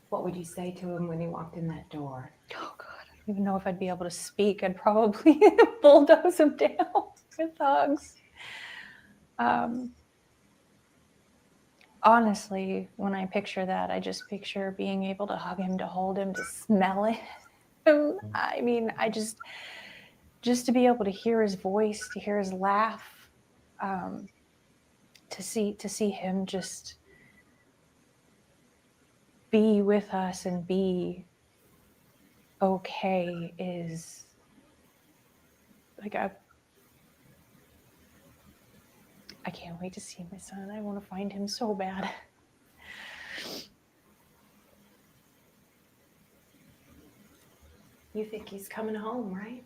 What would you say to him when he walked in that door? Oh, God, I don't even know if I'd be able to speak. I'd probably bulldoze him down with hugs. Honestly, when I picture that, I just picture being able to hug him, to hold him, to smell it. I mean, just to be able to hear his voice, to hear his laugh, to see him just be with us and be okay is like I can't wait to see my son. I want to find him so bad. You think he's coming home, right?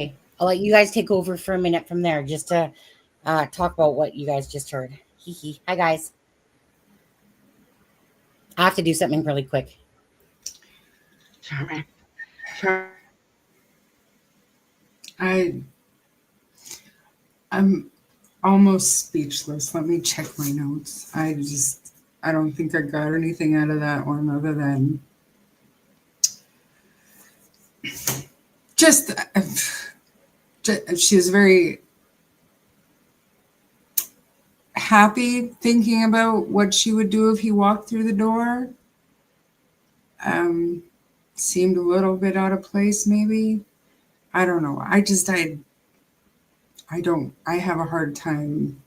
Okay. I'll let you guys take over for a minute from there just to talk about what you guys just heard. Hee hee. Hi, guys. I have to do something really quick. Charmaine. I'm almost speechless. Let me check my notes. I don't think I got anything out of that one other than just she was very happy thinking about what she would do if he walked through the door. Seemed a little bit out of place, maybe. I don't know. I have a hard time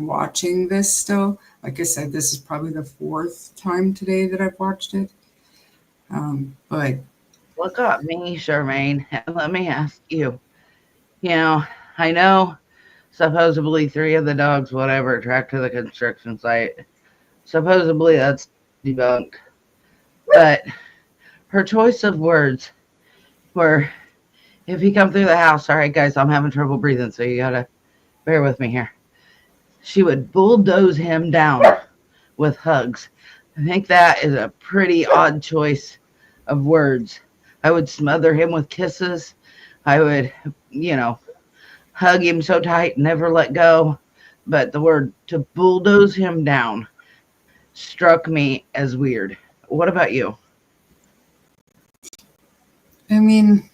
watching this still. Like I said, this is probably the 4th time today that I've watched it. But look at me, Charmaine, and let me ask you. I know supposedly 3 of the dogs, whatever, tracked to the construction site. Supposedly that's debunked. But her choice of words were, if you come through the house, all right, guys, I'm having trouble breathing, so you gotta bear with me here. She would bulldoze him down with hugs. I think that is a pretty odd choice of words. I would smother him with kisses. I would, hug him so tight, never let go. But the word to bulldoze him down struck me as weird. What about you? I mean,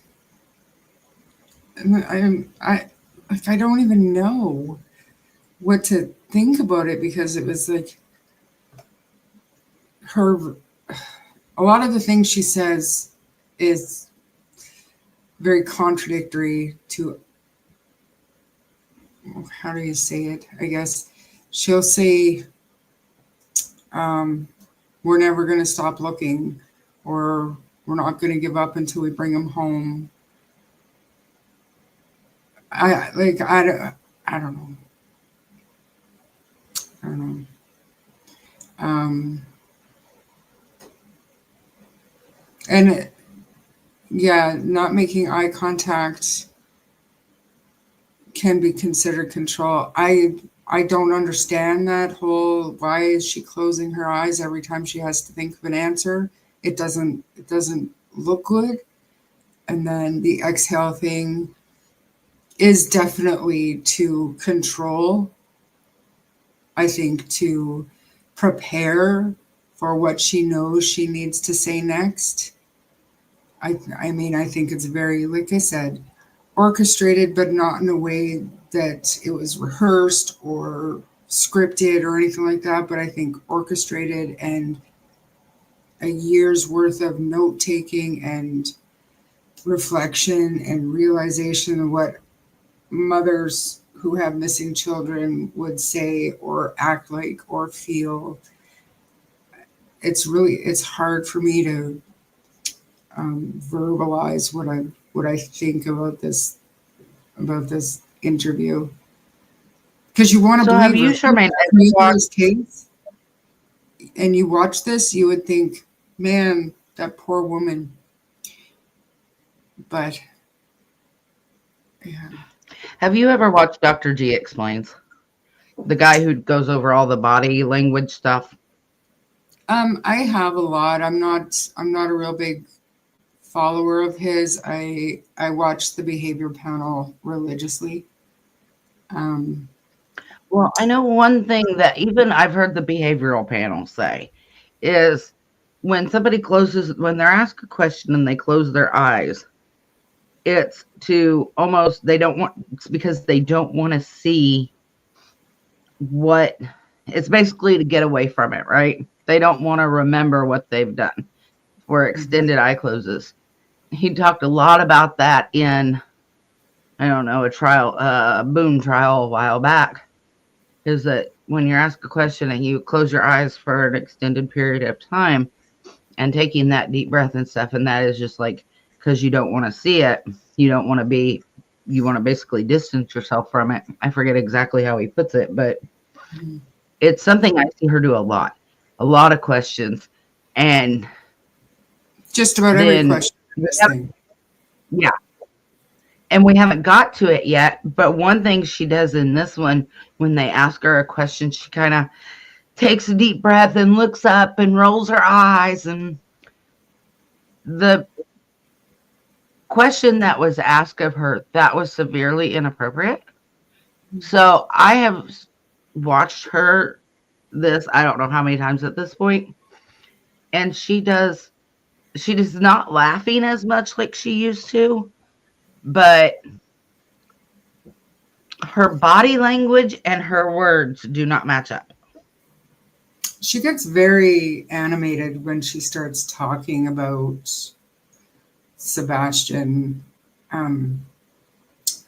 I don't even know what to think about it, because it was like a lot of the things she says is very contradictory to, how do you say it? I guess she'll say, we're never going to stop looking, or we're not going to give up until we bring him home. I don't know. I don't know. Not making eye contact can be considered control. I don't understand that whole, why is she closing her eyes every time she has to think of an answer? It doesn't look good. And then the exhale thing is definitely to control. I think to prepare for what she knows she needs to say next. I think it's very, like I said, orchestrated, but not in a way that it was rehearsed or scripted or anything like that. But I think orchestrated, and a year's worth of note taking and reflection and realization of what mothers who have missing children would say or act like or feel. It's hard for me to verbalize what I think about this interview, because you want to believe have you, Charmaine, his case, and you watch this, you would think, man, that poor woman. But yeah. Have you ever watched Dr. G Explains? The guy who goes over all the body language stuff? I have a lot. I'm not a real big follower of his. I watch the behavior panel religiously. Well, I know one thing that even I've heard the behavioral panel say is when they're asked a question and they close their eyes, it's because they don't want to see it's basically to get away from it, right? They don't want to remember what they've done for extended eye closes. He talked a lot about that in, I don't know, a Boone trial a while back, is that when you're asked a question and you close your eyes for an extended period of time and taking that deep breath and stuff, and that is just like, because you don't want to see it, you want to basically distance yourself from it. I forget exactly how he puts it, but it's something I see her do a lot of questions, and just about every question. Yeah. And we haven't got to it yet, but one thing she does in this one, when they ask her a question, she kind of takes a deep breath and looks up and rolls her eyes. And the question that was asked of her, that was severely inappropriate. So I have watched her this, I don't know how many times at this point, and she is not laughing as much like she used to, but her body language and her words do not match up. She gets very animated when she starts talking about Sebastian,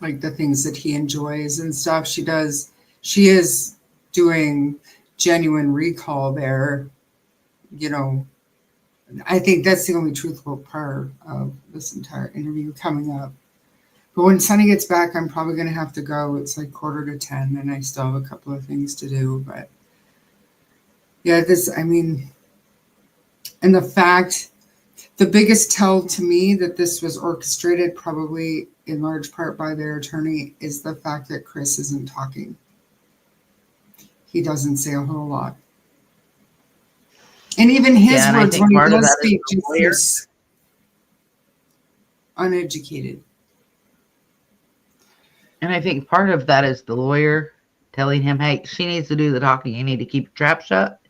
like the things that he enjoys and stuff. She is doing genuine recall there. You know, I think that's the only truthful part of this entire interview coming up. But when Sunny gets back, I'm probably going to have to go. It's like 9:45, and I still have a couple of things to do. But yeah, and the biggest tell to me that this was orchestrated, probably in large part by their attorney, is the fact that Chris isn't talking. He doesn't say a whole lot. And even his words when he does speak just seems uneducated. And I think part of that is the lawyer telling him, hey, she needs to do the talking. You need to keep your trap shut.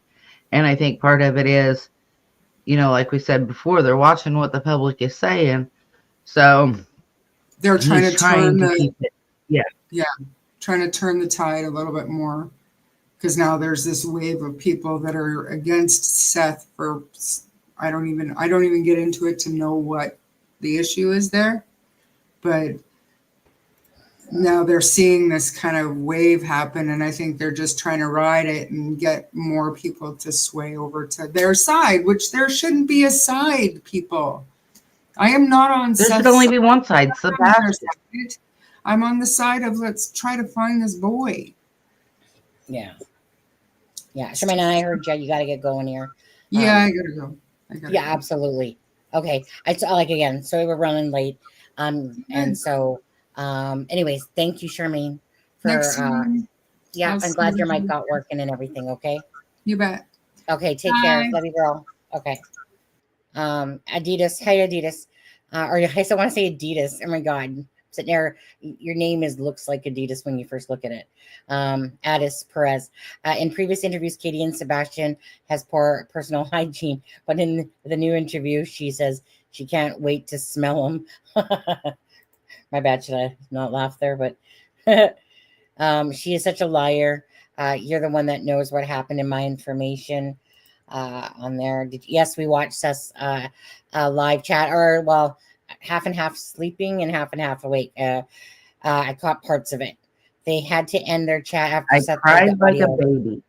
And I think part of it is, you know, like we said before, they're watching what the public is saying. So they're trying to turn trying to turn the tide a little bit more. Because now there's this wave of people that are against Seth for, I don't even get into it to know what the issue is there. But now they're seeing this kind of wave happen, and I think they're just trying to ride it and get more people to sway over to their side, which there shouldn't be a side, people. I am not on There Seth's should only side. be one side, Sebastian. I'm on the side of let's try to find this boy. Yeah. Yeah. Sherman, I heard you got to get going here. Yeah, I gotta go. Yeah, absolutely. Okay. Again, sorry we're running late. And so anyways, thank you, Charmaine, for I'll I'm glad your see mic you. got working and everything. Okay. You bet. Okay, take care. Bye. Love you, girl. Okay. Adidas. Hi, Adidas. Or I still want to say Adidas. Oh my God. I'm sitting there. Your name looks like Adidas when you first look at it. Addis Perez. In previous interviews, Katie and Sebastian has poor personal hygiene, but in the new interview, she says she can't wait to smell them. My bad. Should I not laugh there? But she is such a liar. You're the one that knows what happened in my information on there. Yes, we watched Seth's live chat, or well, half and half sleeping and half awake. I caught parts of it. They had to end their chat after Seth played the like a audio. baby.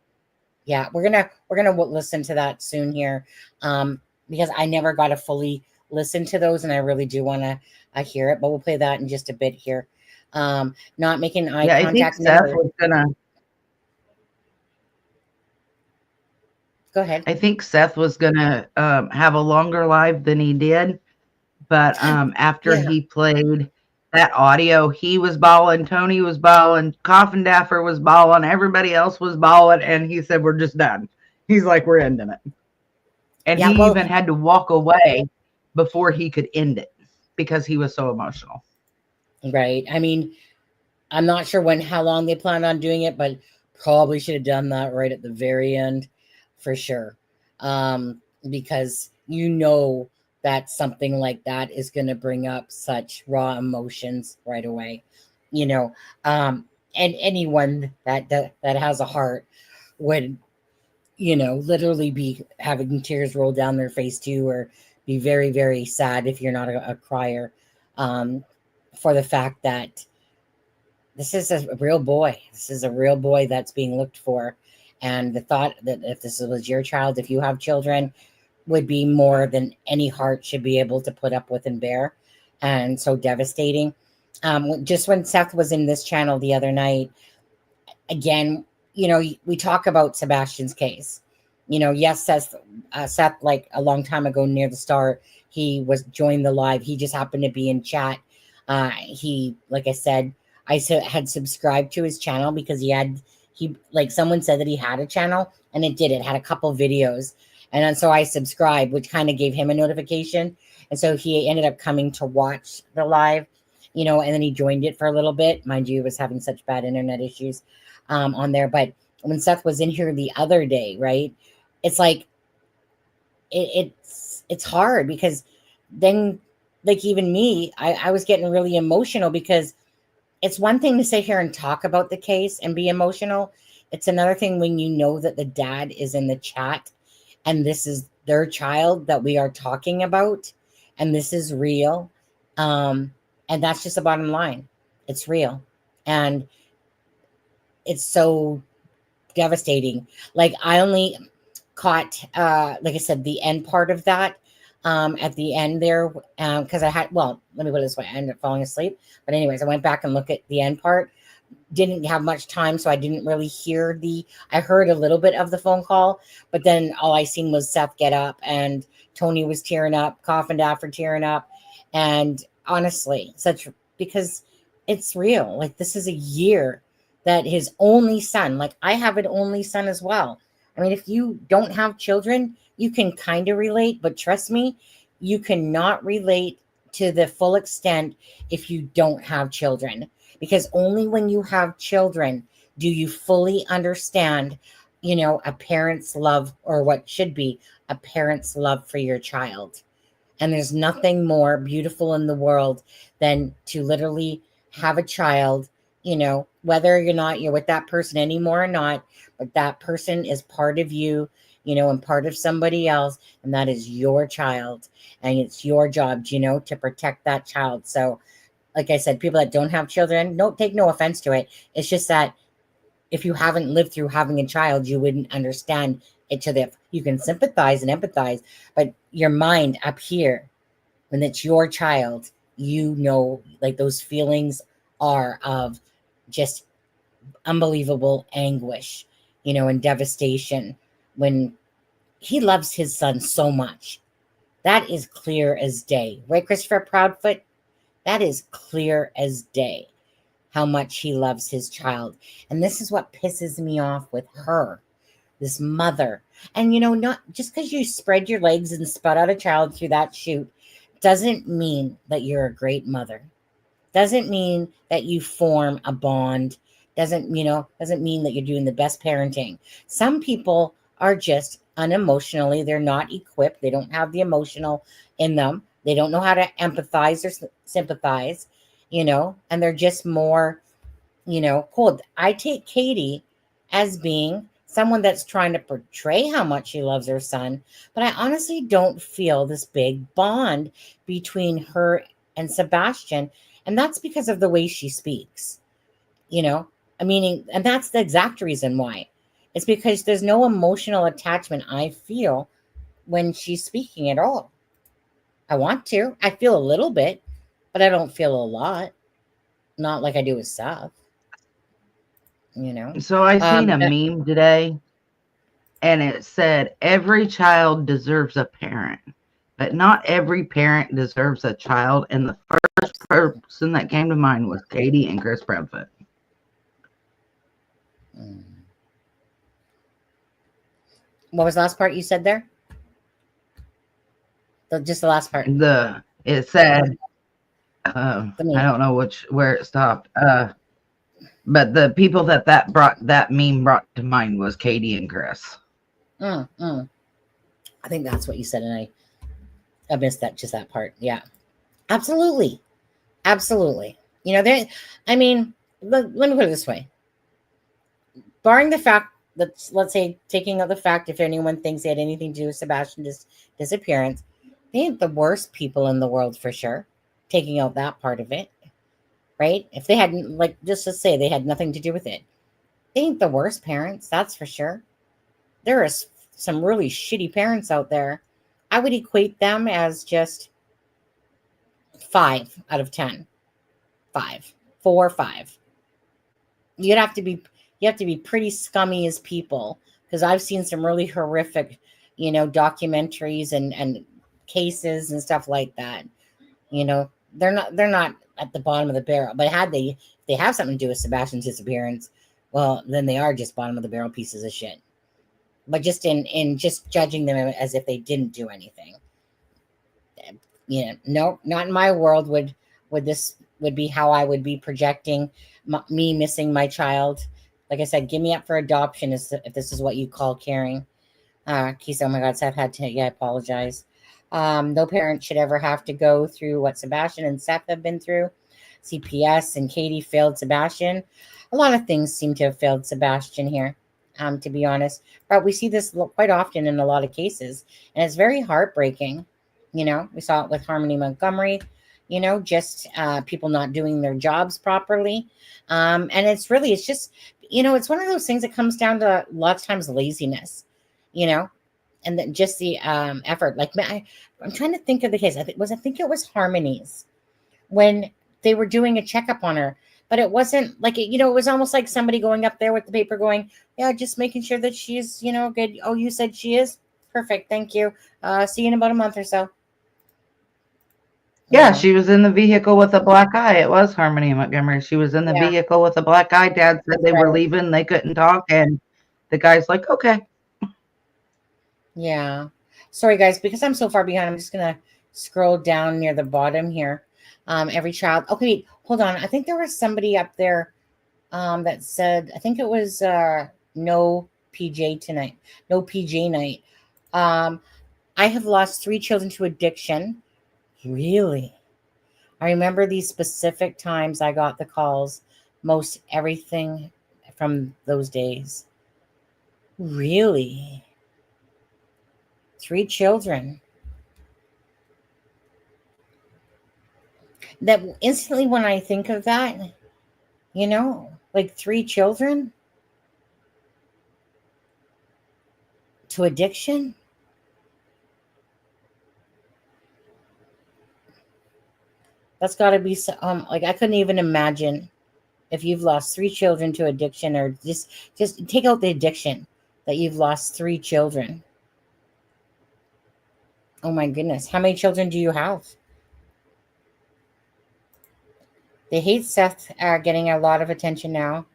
Yeah, we're gonna listen to that soon here, because I never got to fully listen to those, and I really do want to hear it. But we'll play that in just a bit here. Not making eye I think contact. Seth was gonna. Go ahead. I think Seth was gonna have a longer live than he did, but after he played that audio, he was bawling, Tony was bawling, Coffin Daffer was bawling, everybody else was bawling, and he said, "We're just done." He's like, "We're ending it," and he even had to walk away before he could end it because he was so emotional. Right. I mean, I'm not sure how long they planned on doing it, but probably should have done that right at the very end for sure. Because that something like that is going to bring up such raw emotions right away, and anyone that has a heart would, literally be having tears roll down their face too, or be very, very sad if you're not a crier, for the fact that this is a real boy. This is a real boy that's being looked for. And the thought that if this was your child, if you have children, would be more than any heart should be able to put up with and bear. And so devastating. Just when Seth was in this channel the other night, again, we talk about Sebastian's case. Yes, Seth, like a long time ago near the start, he was joined the live. He just happened to be in chat. He, like I said, I had subscribed to his channel because he he, like, someone said that he had a channel, and it had a couple videos. And then so I subscribed, which kind of gave him a notification. And so he ended up coming to watch the live, and then he joined it for a little bit. Mind you, he was having such bad internet issues on there. But when Seth was in here the other day, right, it's like, it's hard, because then, like, even me, I was getting really emotional, because it's one thing to sit here and talk about the case and be emotional. It's another thing when you know that the dad is in the chat and this is their child that we are talking about, and this is real. And that's just the bottom line. It's real. And it's so devastating. Like, I only caught, like I said, the end part of that at the end there, because let me put it this way, I ended up falling asleep. But anyways, I went back and looked at the end part. Didn't have much time, so I didn't really hear I heard a little bit of the phone call, but then all I seen was Seth get up, and Tony was tearing up, coughing after tearing up. And honestly, because it's real. Like, this is a year that his only son, like, I have an only son as well. I mean, if you don't have children, you can kind of relate, but trust me, you cannot relate to the full extent if you don't have children, because only when you have children do you fully understand, a parent's love, or what should be a parent's love for your child. And there's nothing more beautiful in the world than to literally have a child, whether you're with that person anymore or not, but that person is part of you, and part of somebody else, and that is your child. And it's your job, to protect that child. So, like I said, people that don't have children, take no offense to it. It's just that if you haven't lived through having a child, you wouldn't understand it you can sympathize and empathize, but your mind up here, when it's your child, like, those feelings are of just unbelievable anguish, and devastation, when he loves his son so much. That is clear as day. Right, Christopher Proudfoot? That is clear as day, how much he loves his child. And this is what pisses me off with her, this mother. And, not just because you spread your legs and spat out a child through that chute doesn't mean that you're a great mother. Doesn't mean that you form a bond. Doesn't mean that you're doing the best parenting. Some people are just unemotionally, they're not equipped. They don't have the emotional in them. They don't know how to empathize or sympathize, and they're just more, cold. I take Katie as being someone that's trying to portray how much she loves her son, but I honestly don't feel this big bond between her and Sebastian. And that's because of the way she speaks, and that's the exact reason why. It's because there's no emotional attachment I feel when she's speaking at all. I want to. I feel a little bit, but I don't feel a lot. Not like I do with Seth. So I seen a meme today, and it said, every child deserves a parent, but not every parent deserves a child. And the first person that came to mind was Katie and Chris Proudfoot. What was the last part you said there? Just the last part. It said, I don't know where it stopped. But the people that meme brought to mind was Katie and Chris. I think that's what you said, and I missed that part. Yeah, absolutely. Let me put it this way. Barring the fact that, let's say, taking out the fact, if anyone thinks they had anything to do with Sebastian's disappearance, they ain't the worst people in the world, for sure. Taking out that part of it, right? If they hadn't, like, just to say they had nothing to do with it, they ain't the worst parents, that's for sure. There are some really shitty parents out there. I would equate them as just 5 out of 10. 4 or 5. You have to be pretty scummy as people, because I've seen some really horrific, documentaries and cases and stuff like that. They're not at the bottom of the barrel. But if they have something to do with Sebastian's disappearance, well, then they are just bottom of the barrel pieces of shit. But just in just judging them as if they didn't do anything. No, not in my world would be how I would be projecting me missing my child. Like I said, give me up for adoption if this is what you call caring. Keith, oh my God, Seth had to, I apologize. No parent should ever have to go through what Sebastian and Seth have been through. CPS and Katie failed Sebastian. A lot of things seem to have failed Sebastian here, to be honest. But we see this quite often in a lot of cases, and it's very heartbreaking. We saw it with Harmony Montgomery, just people not doing their jobs properly. And it's just, it's one of those things that comes down to lots of times laziness, and then just the effort. Like, I'm trying to think of the case. I think it was Harmony's when they were doing a checkup on her, but it wasn't like it was almost like somebody going up there with the paper going, yeah, just making sure that she's, good. Oh, you said she is? Perfect. Thank you. See you in about a month or so. Yeah, she was in the vehicle with a black eye. It was Harmony Montgomery. She was in the vehicle with a black eye. Dad said they were leaving. They couldn't talk. And the guy's like, okay. Yeah. Sorry, guys, because I'm so far behind, I'm just going to scroll down near the bottom here. Every child. Okay, hold on. I think there was somebody up there that said, I think it was no PJ tonight. No PJ night. I have lost 3 children to addiction. Really? I remember these specific times I got the calls, most everything from those days. Really? 3 children. That instantly when I think of that, like 3 children to addiction. That's got to be like I couldn't even imagine if you've lost 3 children to addiction, or just take out the addiction, that you've lost 3 children. Oh my goodness. How many children do you have? They hate Seth getting a lot of attention now,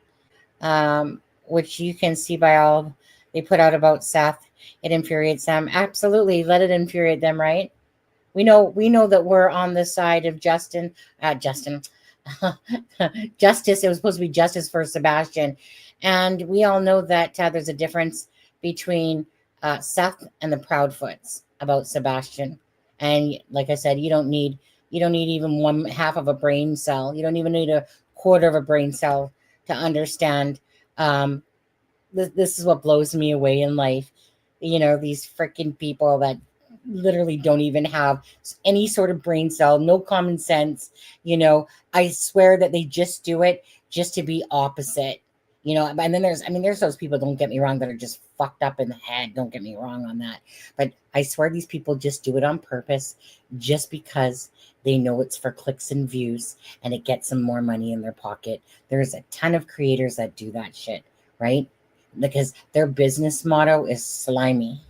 which you can see by all they put out about Seth. It infuriates them. Absolutely. Let it infuriate them, right? We know that we're on the side of Justin. Justice. It was supposed to be justice for Sebastian. And we all know that there's a difference between Seth and the Proudfoots about Sebastian. And like I said, you don't need even 1/2 of a brain cell. You don't even need 1/4 of a brain cell to understand. This is what blows me away in life. These freaking people that literally don't even have any sort of brain cell, no common sense. I swear that they just do it just to be opposite. And then there's those people, don't get me wrong, that are just fucked up in the head. Don't get me wrong on that. But I swear these people just do it on purpose, just because they know it's for clicks and views and it gets them more money in their pocket. There's a ton of creators that do that shit, right? Because their business motto is slimy.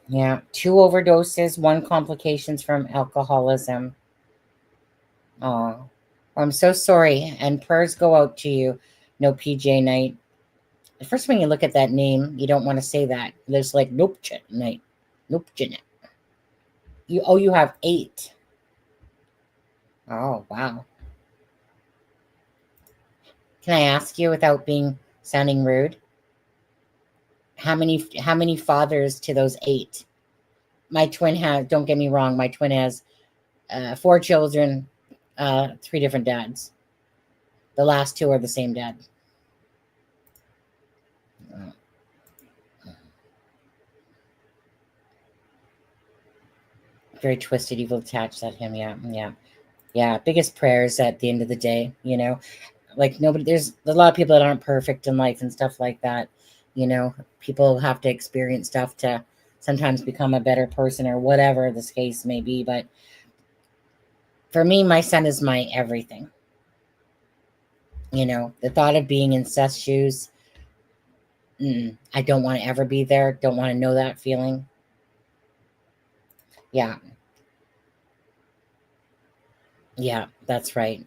Yeah, 2 overdoses, 1 complications from alcoholism. Oh, I'm so sorry. And prayers go out to you. No PJ night. At first, when you look at that name, you don't want to say that. There's like nope night. Nope night. You have 8. Oh, wow. Can I ask you, without sounding rude, how many fathers to those 8? My twin has, don't get me wrong, my twin has 4 children, 3 different dads. The last 2 are the same dad. Very twisted, evil, attached. That him, yeah. Biggest prayers at the end of the day, like nobody. There's a lot of people that aren't perfect in life and stuff like that. People have to experience stuff to sometimes become a better person, or whatever this case may be. But for me, my son is my everything. The thought of being in Seth's shoes, I don't want to ever be there. Don't want to know that feeling. Yeah. Yeah, that's right.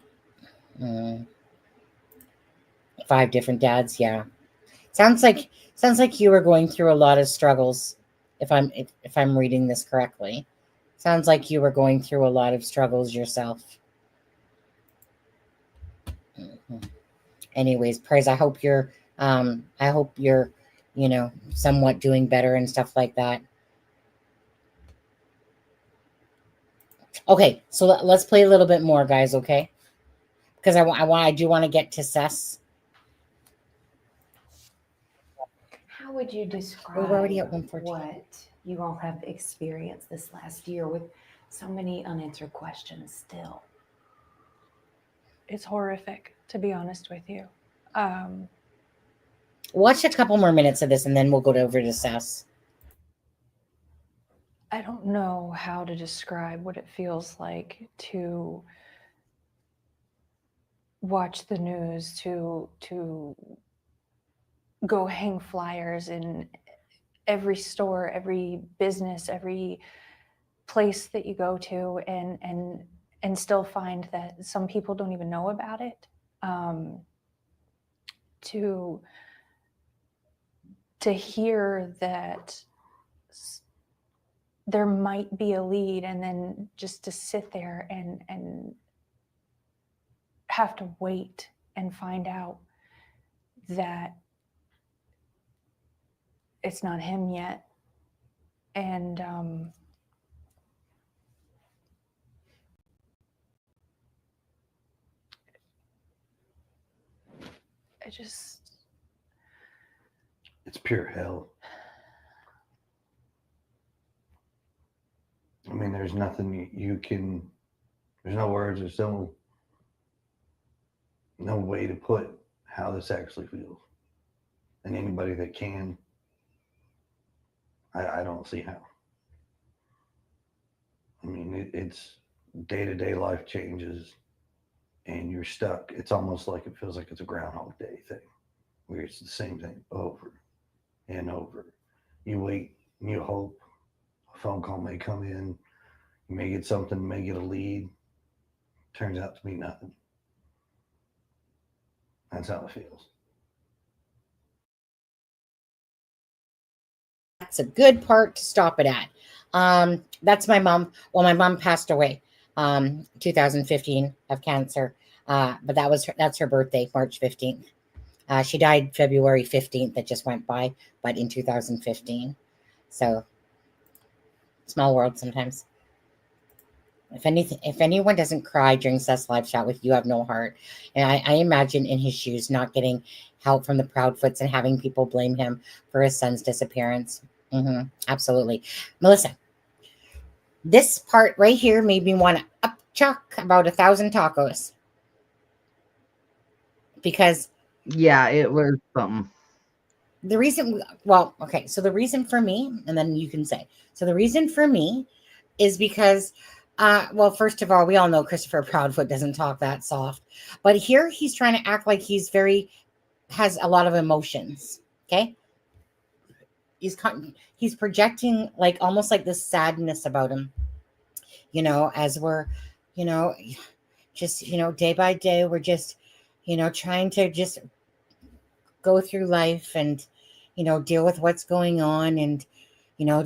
5 different dads. Yeah. Sounds like you were going through a lot of struggles. If I'm reading this correctly, sounds like you were going through a lot of struggles yourself. Anyways, prayers. I hope you're somewhat doing better and stuff like that. Okay, so let's play a little bit more, guys. Okay, because I do want to get to Sess. How would you describe We're already at 1:14. what you all have experienced this last year with so many unanswered questions still? It's horrific, to be honest with you. Watch a couple more minutes of this, and then we'll go over to Sess. I don't know how to describe what it feels like to watch the news, to go hang flyers in every store, every business, every place that you go to, and still find that some people don't even know about it. To hear that there might be a lead, and then just to sit there and have to wait and find out that it's not him yet. And it's pure hell. I mean, there's nothing you can, there's no words, there's no way to put how this actually feels. And anybody that can, I don't see how. I mean, it's day-to-day life changes and you're stuck. It's almost like it feels like it's a Groundhog Day thing where it's the same thing over and over. You wait and you hope a phone call may come in. You may get something, may get a lead. Turns out to be nothing. That's how it feels. That's a good part to stop it at. That's my mom. Well, my mom passed away 2015 of cancer. But that's her birthday, March 15th. She died February 15th. That just went by, but in 2015. So small world sometimes. If anyone doesn't cry during Seth's live chat with you, have no heart. And I imagine in his shoes, not getting help from the Proudfoots and having people blame him for his son's disappearance. Absolutely. Melissa, this part right here made me want to upchuck about 1,000 tacos. Because yeah, it was something. The reason for me, and then you can say, so the reason for me is because, well, first of all, we all know Christopher Proudfoot doesn't talk that soft, but here he's trying to act like has a lot of emotions. Okay. He's projecting like almost like this sadness about him, as we're, just, day by day, we're just, trying to just go through life and, deal with what's going on. And,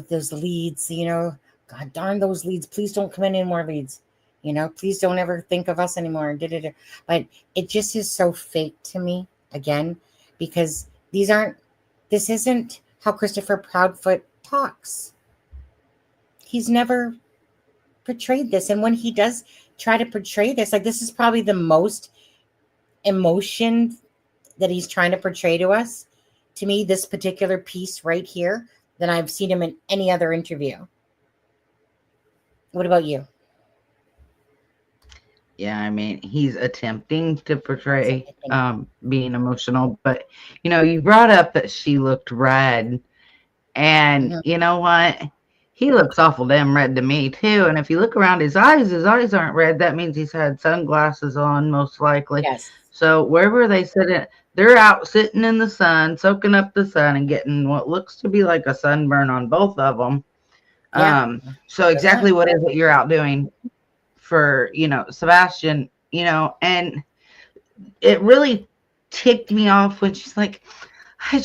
those leads, God darn those leads. Please don't come in any more leads. Please don't ever think of us anymore. But it just is so fake to me again, because this isn't how Christopher Proudfoot talks. He's never portrayed this. And when he does try to portray this, like this is probably the most emotion that he's trying to portray to us, to me, this particular piece right here, than I've seen him in any other interview. What about you? Yeah, I mean, he's attempting to portray being emotional, but you brought up that she looked red, and you know what? He looks awful damn red to me too. And if you look around his eyes aren't red. That means he's had sunglasses on, most likely. Yes. So wherever they sit, they're out sitting in the sun, soaking up the sun, and getting what looks to be like a sunburn on both of them. Yeah. So exactly what is it you're out doing for, Sebastian, and it really ticked me off when she's like, I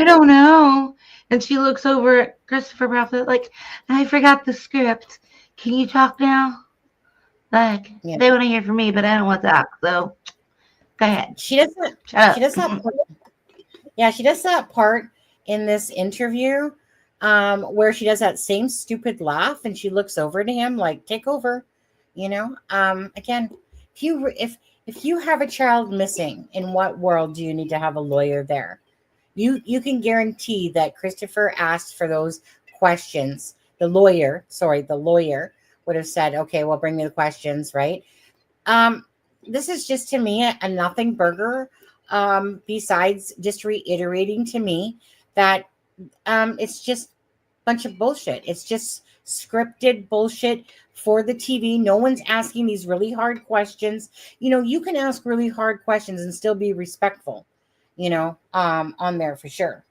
don't know. And she looks over at Christopher Prophet like, I forgot the script. Can you talk now? Like, they want to hear from me, but I don't want to talk. So go ahead. She does that. Shut up. She does that. Yeah, she does that part in this interview where she does that same stupid laugh, and she looks over to him like, "Take over," you know. Again, if you have a child missing, in what world do you need to have a lawyer there? You can guarantee that Christopher asked for those questions. The lawyer would have said, "Okay, well, bring me the questions," right? This is just, to me, a nothing burger. Besides just reiterating to me that it's just a bunch of bullshit. It's just scripted bullshit for the TV. No one's asking these really hard questions. You know, you can ask really hard questions and still be respectful, you know, on there for sure.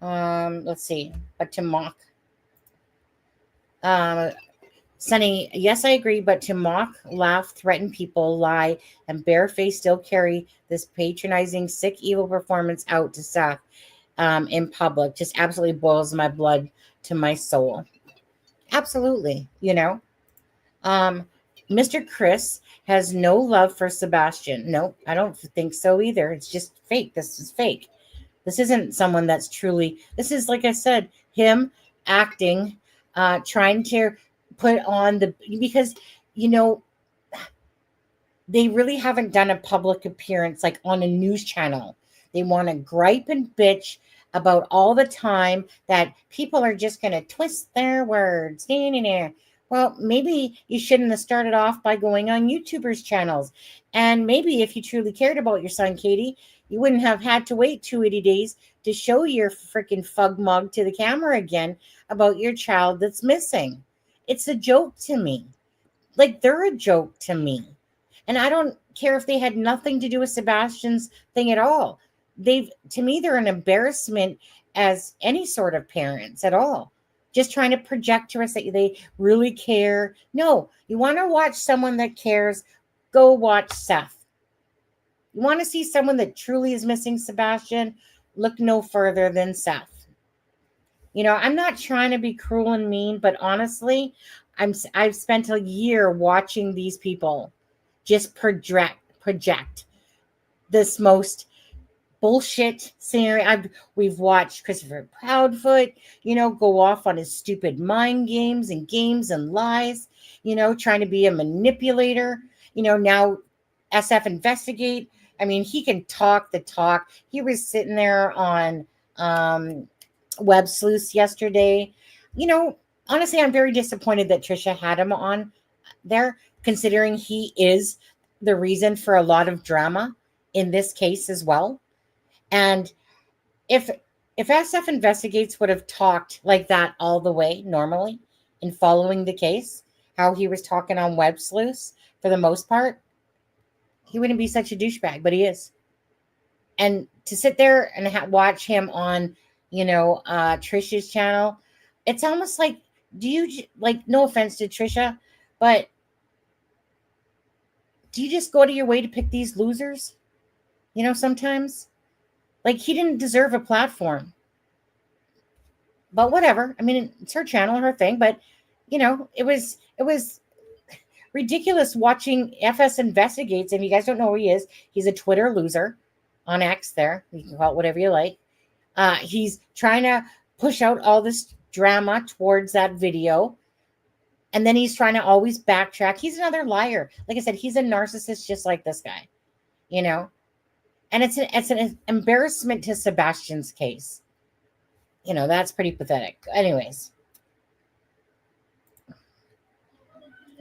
Let's see. But to mock. Sunny, yes, I agree, but to mock, laugh, threaten people, lie, and barefaced still carry this patronizing, sick, evil performance out to Seth in public just absolutely boils my blood to my soul. Absolutely, you know. Mr. Chris has no love for Sebastian. No, I don't think so either. It's just fake. This is fake. This isn't someone that's truly, this is, like I said, him acting, trying to put on because, you know, they really haven't done a public appearance like on a news channel. They want to gripe and bitch about all the time that people are just going to twist their words. Well, maybe you shouldn't have started off by going on YouTubers' channels. And maybe if you truly cared about your son, Katie, you wouldn't have had to wait 280 days to show your freaking fug mug to the camera again about your child that's missing. It's a joke to me. Like, they're a joke to me. And I don't care if they had nothing to do with Sebastian's thing at all. To me, they're an embarrassment as any sort of parents at all. Just trying to project to us that they really care. No, you want to watch someone that cares, go watch Seth. You want to see someone that truly is missing Sebastian, look no further than Seth. You know, I'm not trying to be cruel and mean, but honestly, I've spent a year watching these people just project this most bullshit scenario. We've watched Christopher Proudfoot, you know, go off on his stupid mind games and lies, you know, trying to be a manipulator. You know, now SF Investigate. I mean, he can talk the talk. He was sitting there on Web Sleuth yesterday. You know, honestly, I'm very disappointed that Trisha had him on there, considering he is the reason for a lot of drama in this case as well. And if SF Investigates would have talked like that all the way normally in following the case, how he was talking on Web Sleuth for the most part, he wouldn't be such a douchebag, but he is. And to sit there and watch him on, you know, Trisha's channel, it's almost like, no offense to Trisha, but do you just go to your way to pick these losers? You know, sometimes, like, he didn't deserve a platform, but whatever. I mean, it's her channel, her thing, but you know, it was ridiculous watching FS Investigates. And if you guys don't know who he is, he's a Twitter loser on X there. You can call it whatever you like. He's trying to push out all this drama towards that video. And then he's trying to always backtrack. He's another liar. Like I said, he's a narcissist just like this guy, you know? And it's an embarrassment to Sebastian's case. You know, that's pretty pathetic. Anyways.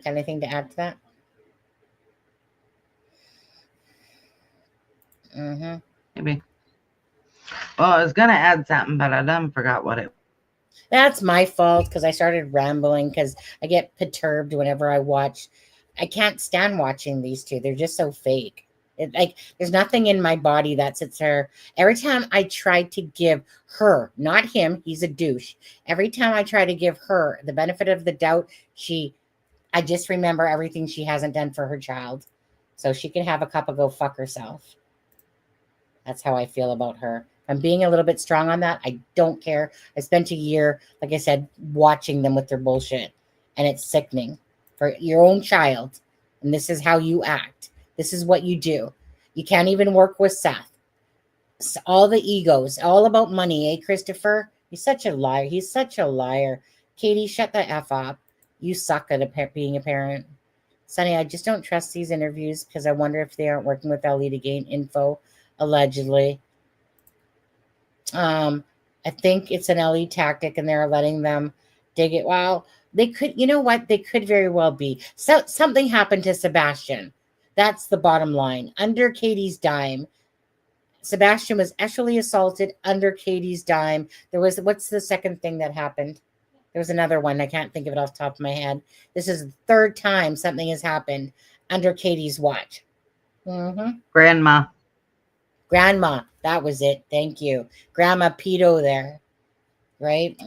Anything to add to that? Mm-hmm. Maybe. Well, I was going to add something, but I done forgot what it. That's my fault because I started rambling because I get perturbed whenever I watch. I can't stand watching these two. They're just so fake. Like, there's nothing in my body that sits there. Every time I try to give her, not him, he's a douche. Every time I try to give her the benefit of the doubt, I just remember everything she hasn't done for her child. So she can have a cup of go fuck herself. That's how I feel about her. I'm being a little bit strong on that. I don't care. I spent a year, like I said, watching them with their bullshit, and it's sickening for your own child. And this is how you act. This is what you do. You can't even work with Seth. All the egos, all about money, eh, Christopher? He's such a liar. He's such a liar. Katie, shut the F up. You suck at being a parent. Sonny, I just don't trust these interviews because I wonder if they aren't working with LE to gain info, allegedly. I think it's an LE tactic and they're letting them dig it. Well, they could, you know what? They could very well be. So something happened to Sebastian. That's the bottom line. Under Katie's dime, Sebastian was actually assaulted under Katie's dime. There was, what's the second thing that happened? There was another one. I can't think of it off the top of my head. This is the third time something has happened under Katie's watch. Grandma. Grandma. That was it. Thank you. Grandma Pecoe there. Right?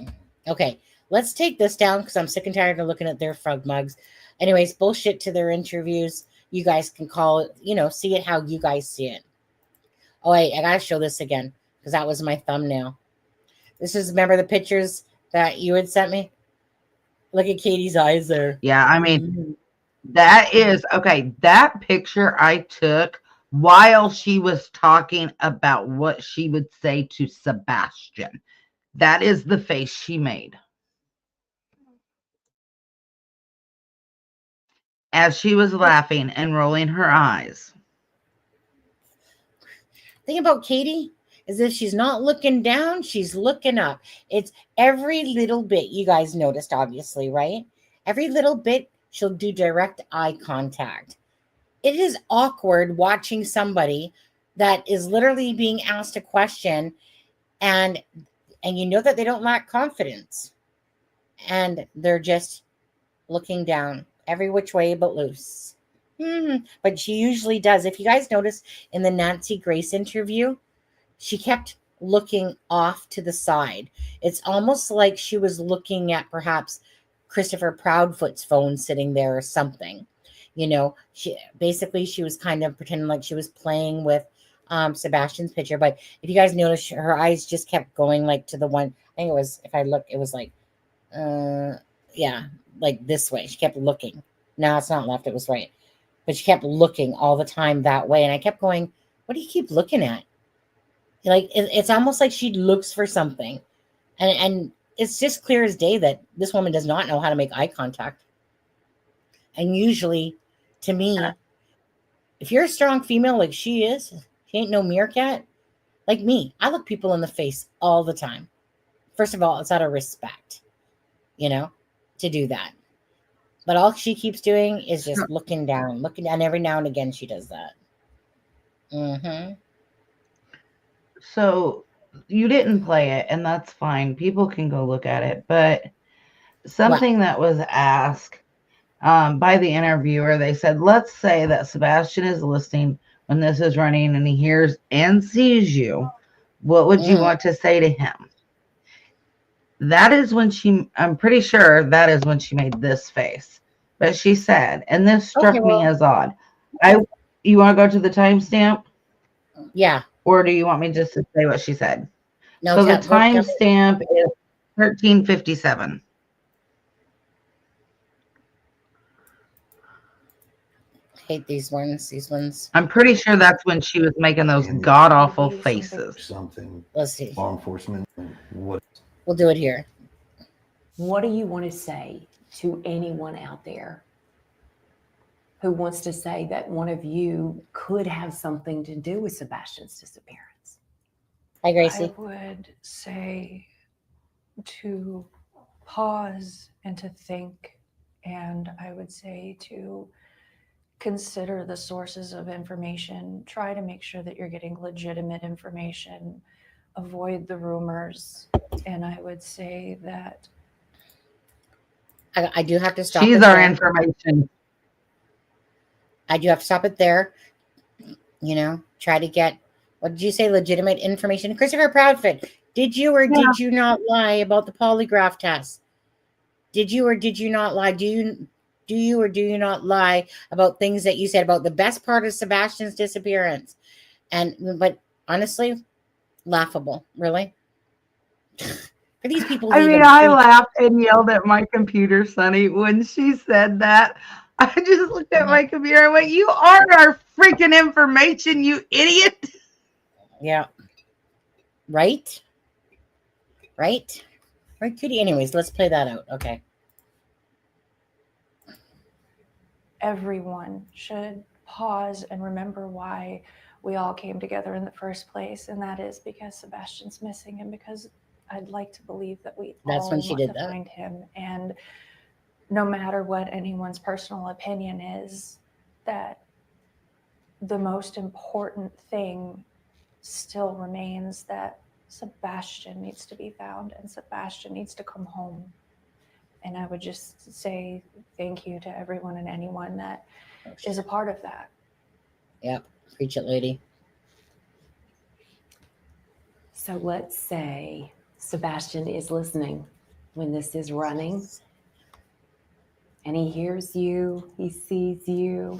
Okay. Let's take this down because I'm sick and tired of looking at their frog mugs. Anyways, bullshit to their interviews. You guys can call it, you know, see it how you guys see it. Oh, wait, I gotta show this again because that was my thumbnail. This is, remember the pictures that you had sent me? Look at Katie's eyes there. Yeah, I mean, that is, okay, that picture I took while she was talking about what she would say to Sebastian. That is the face she made. As she was laughing and rolling her eyes. Thing about Katie is if she's not looking down, she's looking up. It's every little bit. You guys noticed, obviously, right? Every little bit, she'll do direct eye contact. It is awkward watching somebody that is literally being asked a question and you know that they don't lack confidence. And they're just looking down every which way but loose. But she usually does. If you guys notice in the Nancy Grace interview, she kept looking off to the side. It's almost like she was looking at perhaps Christopher Proudfoot's phone sitting there or something. You know, she was kind of pretending like she was playing with Sebastian's picture. But if you guys notice, her eyes just kept going like to the one. I think it was, if I look, it was like, yeah, like this way. She kept looking. No, it's not left. It was right. But she kept looking all the time that way. And I kept going, what do you keep looking at? Like, it's almost like she looks for something. And it's just clear as day that this woman does not know how to make eye contact. And usually, to me, if you're a strong female like she is, she ain't no meerkat. Like me, I look people in the face all the time. First of all, it's out of respect, you know, to do that. But all she keeps doing is just looking down, and every now and again she does that. So you didn't play it, and that's fine. People can go look at it. But something that was asked by the interviewer, they said, let's say that Sebastian is listening when this is running and he hears and sees you. What would you want to say to him? That is when I'm pretty sure that is when she made this face. But she said, and this struck me as odd. You want to go to the timestamp? Yeah. Or do you want me just to say what she said? No, so the timestamp is 13:57. Hate these ones. I'm pretty sure that's when she was making those god awful faces. Something. Let's see. Law enforcement. What? We'll do it here. What do you want to say to anyone out there who wants to say that one of you could have something to do with Sebastian's disappearance? Hi, Gracie. I would say to pause and to think, and I would say to consider the sources of information. Try to make sure that you're getting legitimate information. Avoid the rumors. And I would say that I do have to stop. She's our information. I do have to stop it there. You know, try to get, what did you say, legitimate information? Christopher Proudfoot, did you or did you not lie about the polygraph test? Did you or did you not lie? Do you or do you not lie about things that you said about the best part of Sebastian's disappearance? But Honestly, laughable. Really. For these people I mean, leaving I free. laughed and yelled at my computer, Sonny, when she said that. I just looked at my computer and went, "You are our freaking information, you idiot." Yeah. Right? Right? Right, Cootie? Anyways, let's play that out. Okay. Everyone should pause and remember why we all came together in the first place, and that is because Sebastian's missing, and because I'd like to believe that we That's all when she want did to that. find him. And no matter what anyone's personal opinion is, that the most important thing still remains that Sebastian needs to be found and Sebastian needs to come home. And I would just say thank you to everyone and anyone that is a part of that. Yep. Preach it, lady. So let's say Sebastian is listening when this is running, and he hears you, he sees you.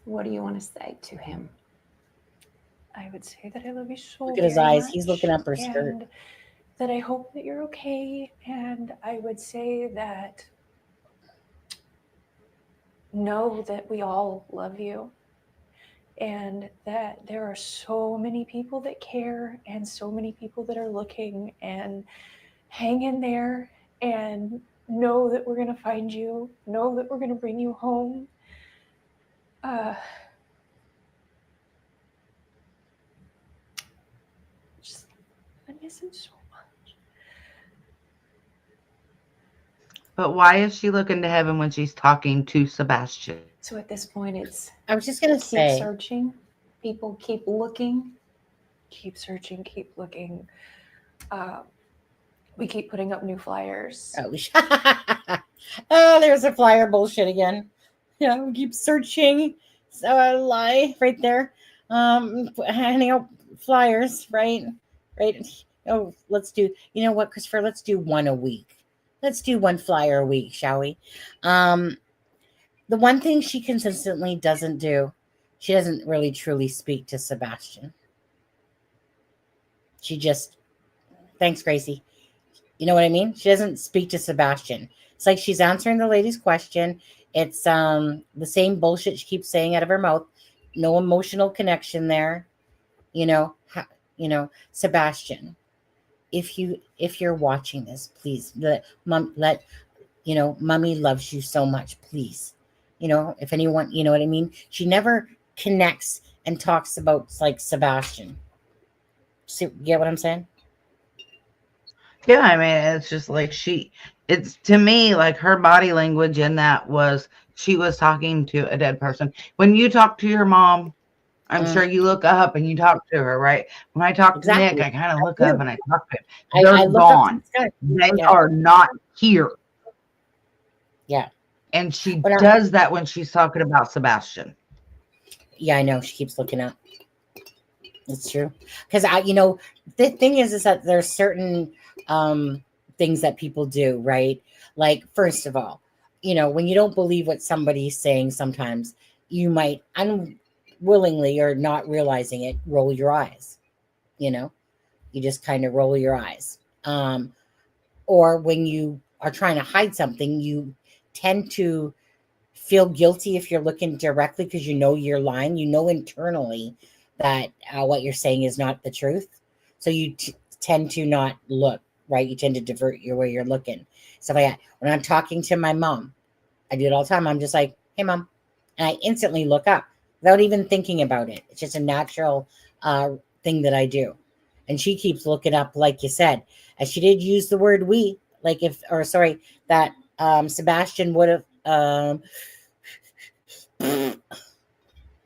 What do you want to say to him? I would say that I love you so Look at his very eyes. much, He's looking up her skirt. and that I hope that you're okay. And I would say that know that we all love you, and that there are so many people that care and so many people that are looking, and hang in there and know that we're going to find you, know that we're going to bring you home. Just, I miss him so much. But why is she looking to heaven when she's talking to Sebastian? So at this point, it's I was just gonna keep say, searching. People keep looking. Keep searching, keep looking. We keep putting up new flyers. Oh, there's a flyer bullshit again. Yeah, we keep searching. So I lie right there. Handing out flyers, right? Right. Oh, let's do. You know what, Christopher? Let's do one a week. Let's do one flyer a week, shall we? The one thing she consistently doesn't do, she doesn't really truly speak to Sebastian. She just, thanks, Gracie. You know what I mean? She doesn't speak to Sebastian. It's like she's answering the lady's question. It's the same bullshit she keeps saying out of her mouth. No emotional connection there. You know, Sebastian. If you're watching this, please let Mommy loves you so much. Please, if anyone, you know what I mean. She never connects and talks about like Sebastian. See, get what I'm saying? Yeah, I mean, it's just like it's to me like her body language in that was she was talking to a dead person. When you talk to your mom, I'm sure you look up and you talk to her, right? When I talk to Nick, I kind of look up and I talk to him. They're I look gone. up to the sky. They are not here. Yeah. And she does that when she's talking about Sebastian. Yeah, I know. She keeps looking up. It's true. Because the thing is that there's certain things that people do, right? Like, first of all, when you don't believe what somebody's saying, sometimes you might unwillingly or not realizing it, roll your eyes. You just kind of roll your eyes. Or when you are trying to hide something, you tend to feel guilty if you're looking directly because you're lying. Internally that what you're saying is not the truth. So you tend to not look, right? You tend to divert your way you're looking. So when I'm talking to my mom, I do it all the time. I'm just like, hey, Mom. And I instantly look up without even thinking about it. It's just a natural thing that I do. And she keeps looking up, like you said. And she did use the word we, that Sebastian would have,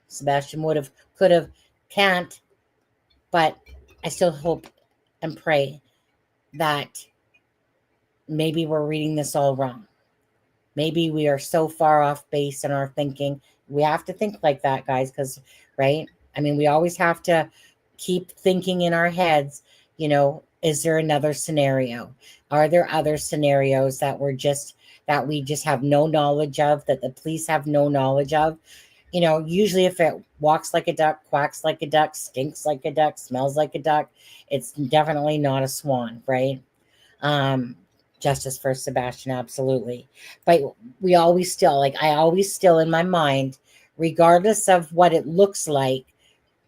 Sebastian would have, could have, can't. But I still hope and pray that maybe we're reading this all wrong. Maybe we are so far off base in our thinking. We have to think like that, guys, because, right? I mean, we always have to keep thinking in our heads, is there another scenario? Are there other scenarios that we just have no knowledge of, that the police have no knowledge of? You know, usually if it walks like a duck, quacks like a duck, stinks like a duck, smells like a duck, it's definitely not a swan, right? Justice for Sebastian, absolutely. But we always still, like, I always still in my mind, regardless of what it looks like,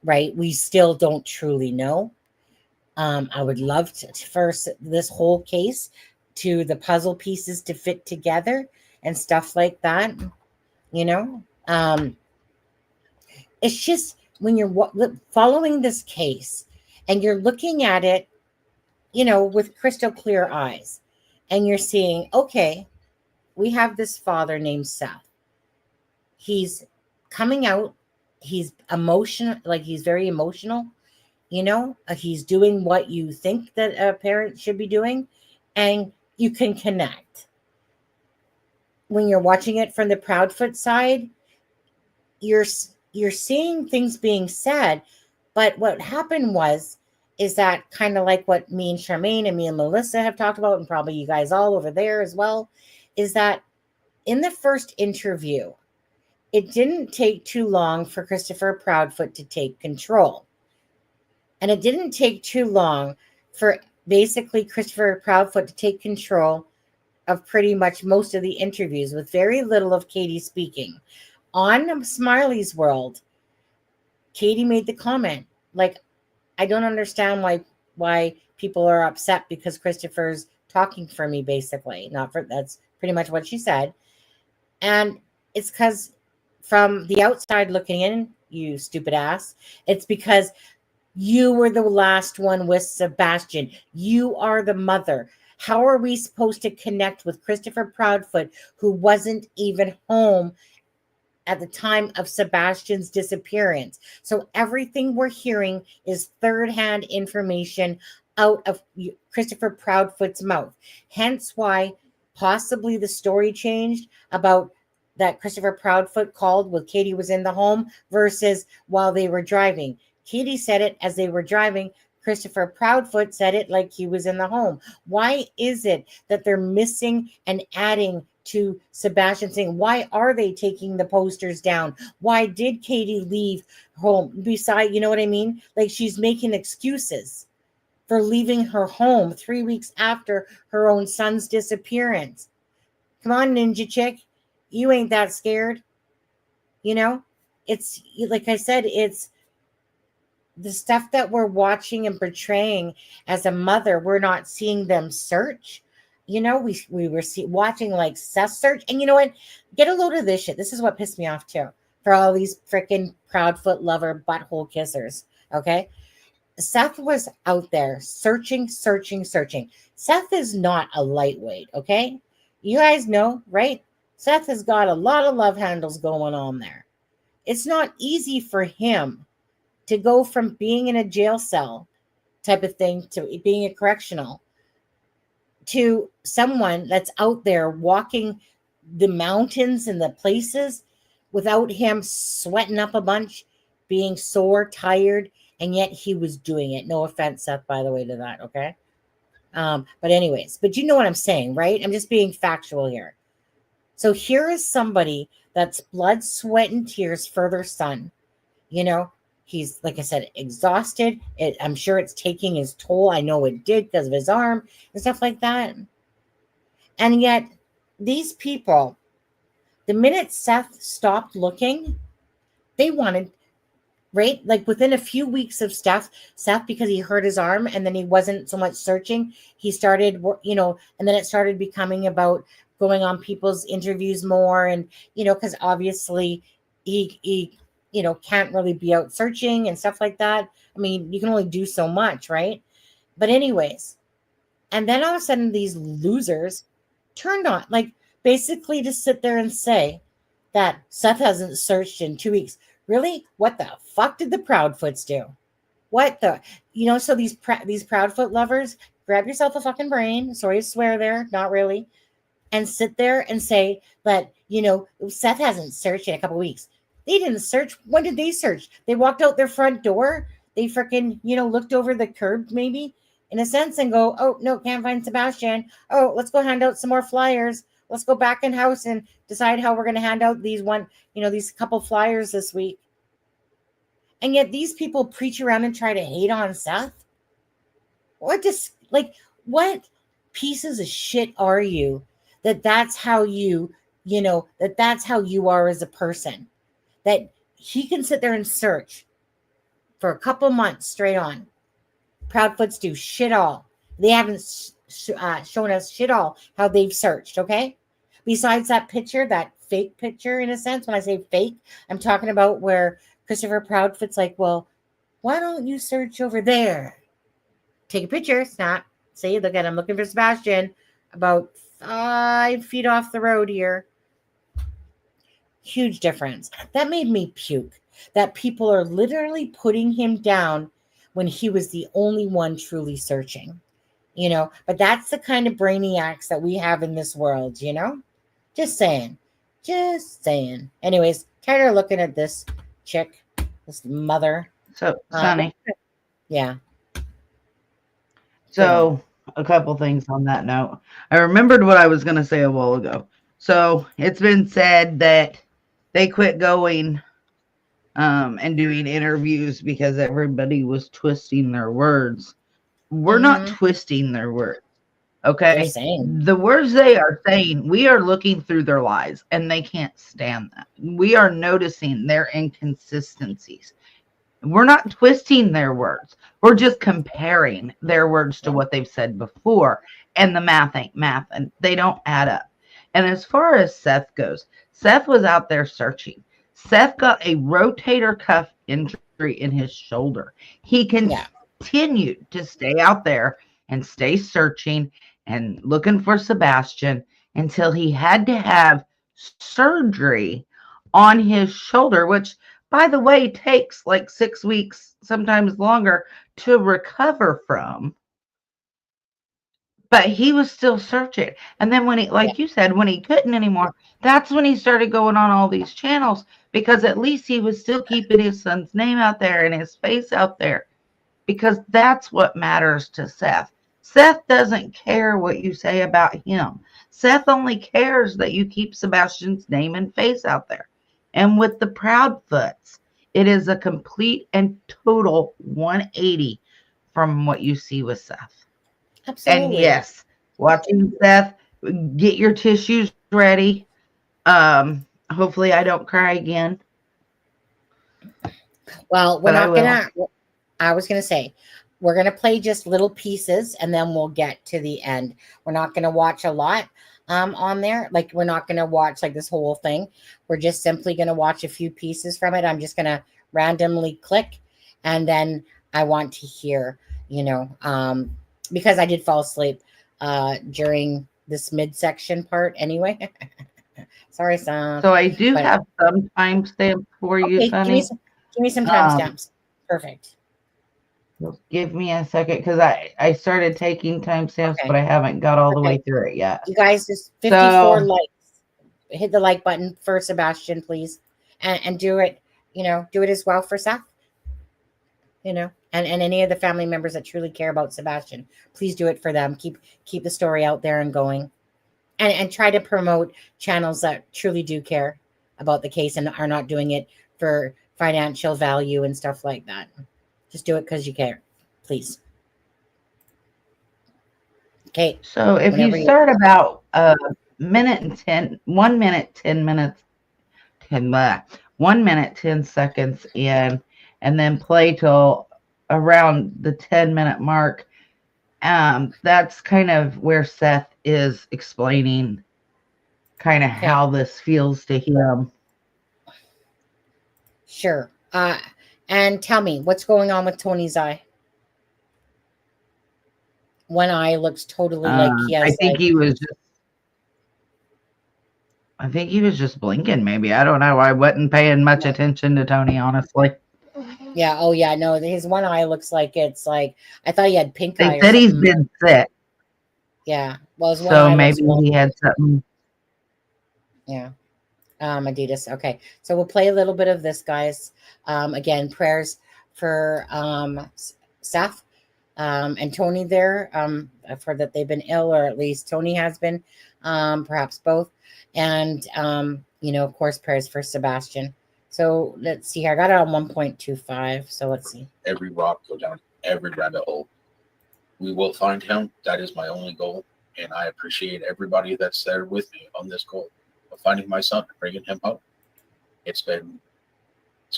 right, we still don't truly know. I would love to, for this whole case, to the puzzle pieces to fit together and stuff like that, you know. It's just when you're following this case and you're looking at it, you know, with crystal clear eyes, and you're seeing, okay, we have this father named Seth. He's coming out. He's emotional, like he's very emotional, you know. He's doing what you think that a parent should be doing, and you can connect. When you're watching it from the Proudfoot side, you're seeing things being said, but what happened is that kind of like what me and Charmaine and me and Melissa have talked about, and probably you guys all over there as well, is that in the first interview, it didn't take too long for Christopher Proudfoot to take control. And it didn't take too long for basically Christopher Proudfoot to take control of pretty much most of the interviews, with very little of Katie speaking. On Smiley's World, Katie made the comment, like, I don't understand why people are upset because Christopher's talking for me, basically. That's pretty much what she said. And it's because from the outside looking in, you stupid ass, it's because you were the last one with Sebastian. You are the mother. How are we supposed to connect with Christopher Proudfoot, who wasn't even home at the time of Sebastian's disappearance? So everything we're hearing is third-hand information out of Christopher Proudfoot's mouth. Hence why possibly the story changed about that Christopher Proudfoot called when Katie was in the home versus while they were driving. Katie said it as they were driving. Christopher Proudfoot said it like he was in the home. Why is it that they're missing and adding to Sebastian, saying, why are they taking the posters down? Why did Katie leave home? Beside, you know what I mean? Like, she's making excuses for leaving her home 3 weeks after her own son's disappearance. Come on, Ninja Chick. You ain't that scared. You know, it's like I said, it's the stuff that we're watching and portraying as a mother. We're not seeing them search. You know, we were watching like Seth search. And you know what? Get a load of this shit. This is what pissed me off too, for all these freaking Proudfoot lover butthole kissers. Okay. Seth was out there searching. Seth is not a lightweight. Okay. You guys know, right? Seth has got a lot of love handles going on there. It's not easy for him to go from being in a jail cell type of thing to being a correctional to someone that's out there walking the mountains and the places without him sweating up a bunch, being sore, tired, and yet he was doing it. No offense, Seth, by the way, to that, okay? But anyways, but you know what I'm saying, right? I'm just being factual here. So here is somebody that's blood, sweat, and tears for their son. You know, he's, like I said, exhausted. I'm sure it's taking his toll. I know it did because of his arm and stuff like that. And yet, these people, the minute Seth stopped looking, they wanted, right? Like within a few weeks of Seth, because he hurt his arm and then he wasn't so much searching, he started, you know, and then it started becoming about going on people's interviews more. And, you know, because obviously he you know, can't really be out searching and stuff like that. I mean, you can only do so much, right? But anyways, and then all of a sudden these losers turned on, like basically to sit there and say that Seth hasn't searched in 2 weeks. Really? What the fuck did the Proudfoots do? What the, you know, so these Proudfoot lovers, grab yourself a fucking brain. Sorry to swear there, not really. And sit there and say that, you know, Seth hasn't searched in a couple weeks. They didn't search. When did they search? They walked out their front door. They freaking, you know, looked over the curb maybe in a sense and go, oh, no, can't find Sebastian. Oh, let's go hand out some more flyers. let's go back in house and decide how we're going to hand out these these couple flyers this week. And yet these people preach around and try to hate on Seth. What pieces of shit are you that's how that's how you are as a person, that he can sit there and search for a couple months straight on. Proudfoots do shit all. They haven't shown us shit all how they've searched, okay? Besides that picture, that fake picture in a sense. When I say fake, I'm talking about where Christopher Proudfoot's like, well, why don't you search over there? Take a picture, snap. See, look at him looking for Sebastian about 5 feet off the road here. Huge difference. That made me puke. That people are literally putting him down when he was the only one truly searching. But that's the kind of brainiacs that we have in this world, Just saying. Anyways, tired of looking at this chick, this mother. So, Sonny. Yeah. So, a couple things on that note. I remembered what I was going to say a while ago. So, it's been said that they quit going and doing interviews because everybody was twisting their words. We're not twisting their words. Okay? The words they are saying, we are looking through their lies, and they can't stand that. We are noticing their inconsistencies. We're not twisting their words. We're just comparing their words to what they've said before. And the math ain't math, and they don't add up. And as far as Seth goes, Seth was out there searching. Seth got a rotator cuff injury in his shoulder. He continued to stay out there and stay searching and looking for Sebastian until he had to have surgery on his shoulder, which, by the way, takes like 6 weeks, sometimes longer, to recover from. But he was still searching. And then when he, like you said, when he couldn't anymore, that's when he started going on all these channels, because at least he was still keeping his son's name out there and his face out there, because that's what matters to Seth. Seth doesn't care what you say about him. Seth only cares that you keep Sebastian's name and face out there. And with the Proudfoots, it is a complete and total 180 from what you see with Seth. Absolutely. And yes, watching Seth, get your tissues ready. Hopefully I don't cry again. Well, I was going to say, we're going to play just little pieces and then we'll get to the end. We're not going to watch a lot on there. Like, we're not going to watch like this whole thing. We're just simply going to watch a few pieces from it. I'm just going to randomly click, and then I want to hear, because I did fall asleep during this midsection part anyway. Sorry, Sam. So I do have some timestamps for you, Sonny. Give me some timestamps. Perfect. Give me a second, because I started taking timestamps, but I haven't got all the way through it yet. You guys, just 54 likes. Hit the like button for Sebastian, please, and do it. Do it as well for Seth. And any of the family members that truly care about Sebastian, please do it for them. Keep the story out there and going, and try to promote channels that truly do care about the case and are not doing it for financial value and stuff like that. Just do it because you care, please. Okay. So if you start about 1 minute 10 seconds in, and then play till around the 10-minute mark, that's kind of where Seth is explaining kind of how this feels to him. Sure. And tell me, what's going on with Tony's eye? One eye looks totally like he has. I think he was just blinking, maybe. I don't know. I wasn't paying much attention to Tony, honestly. Yeah. Oh, yeah. No, his one eye looks like it's like, I thought he had pink eye. They said he's been sick. Yeah. Well, his one eye maybe he had something. Yeah. Adidas. Okay. So we'll play a little bit of this, guys. Again, prayers for Seth and Tony there, for that they've been ill, or at least Tony has been. perhaps both. And, of course, prayers for Sebastian. So let's see here. I got it on 1.25. So let's see. Every rock, go down every rabbit hole. We will find him. That is my only goal. And I appreciate everybody that's there with me on this goal of finding my son and bringing him home. It's been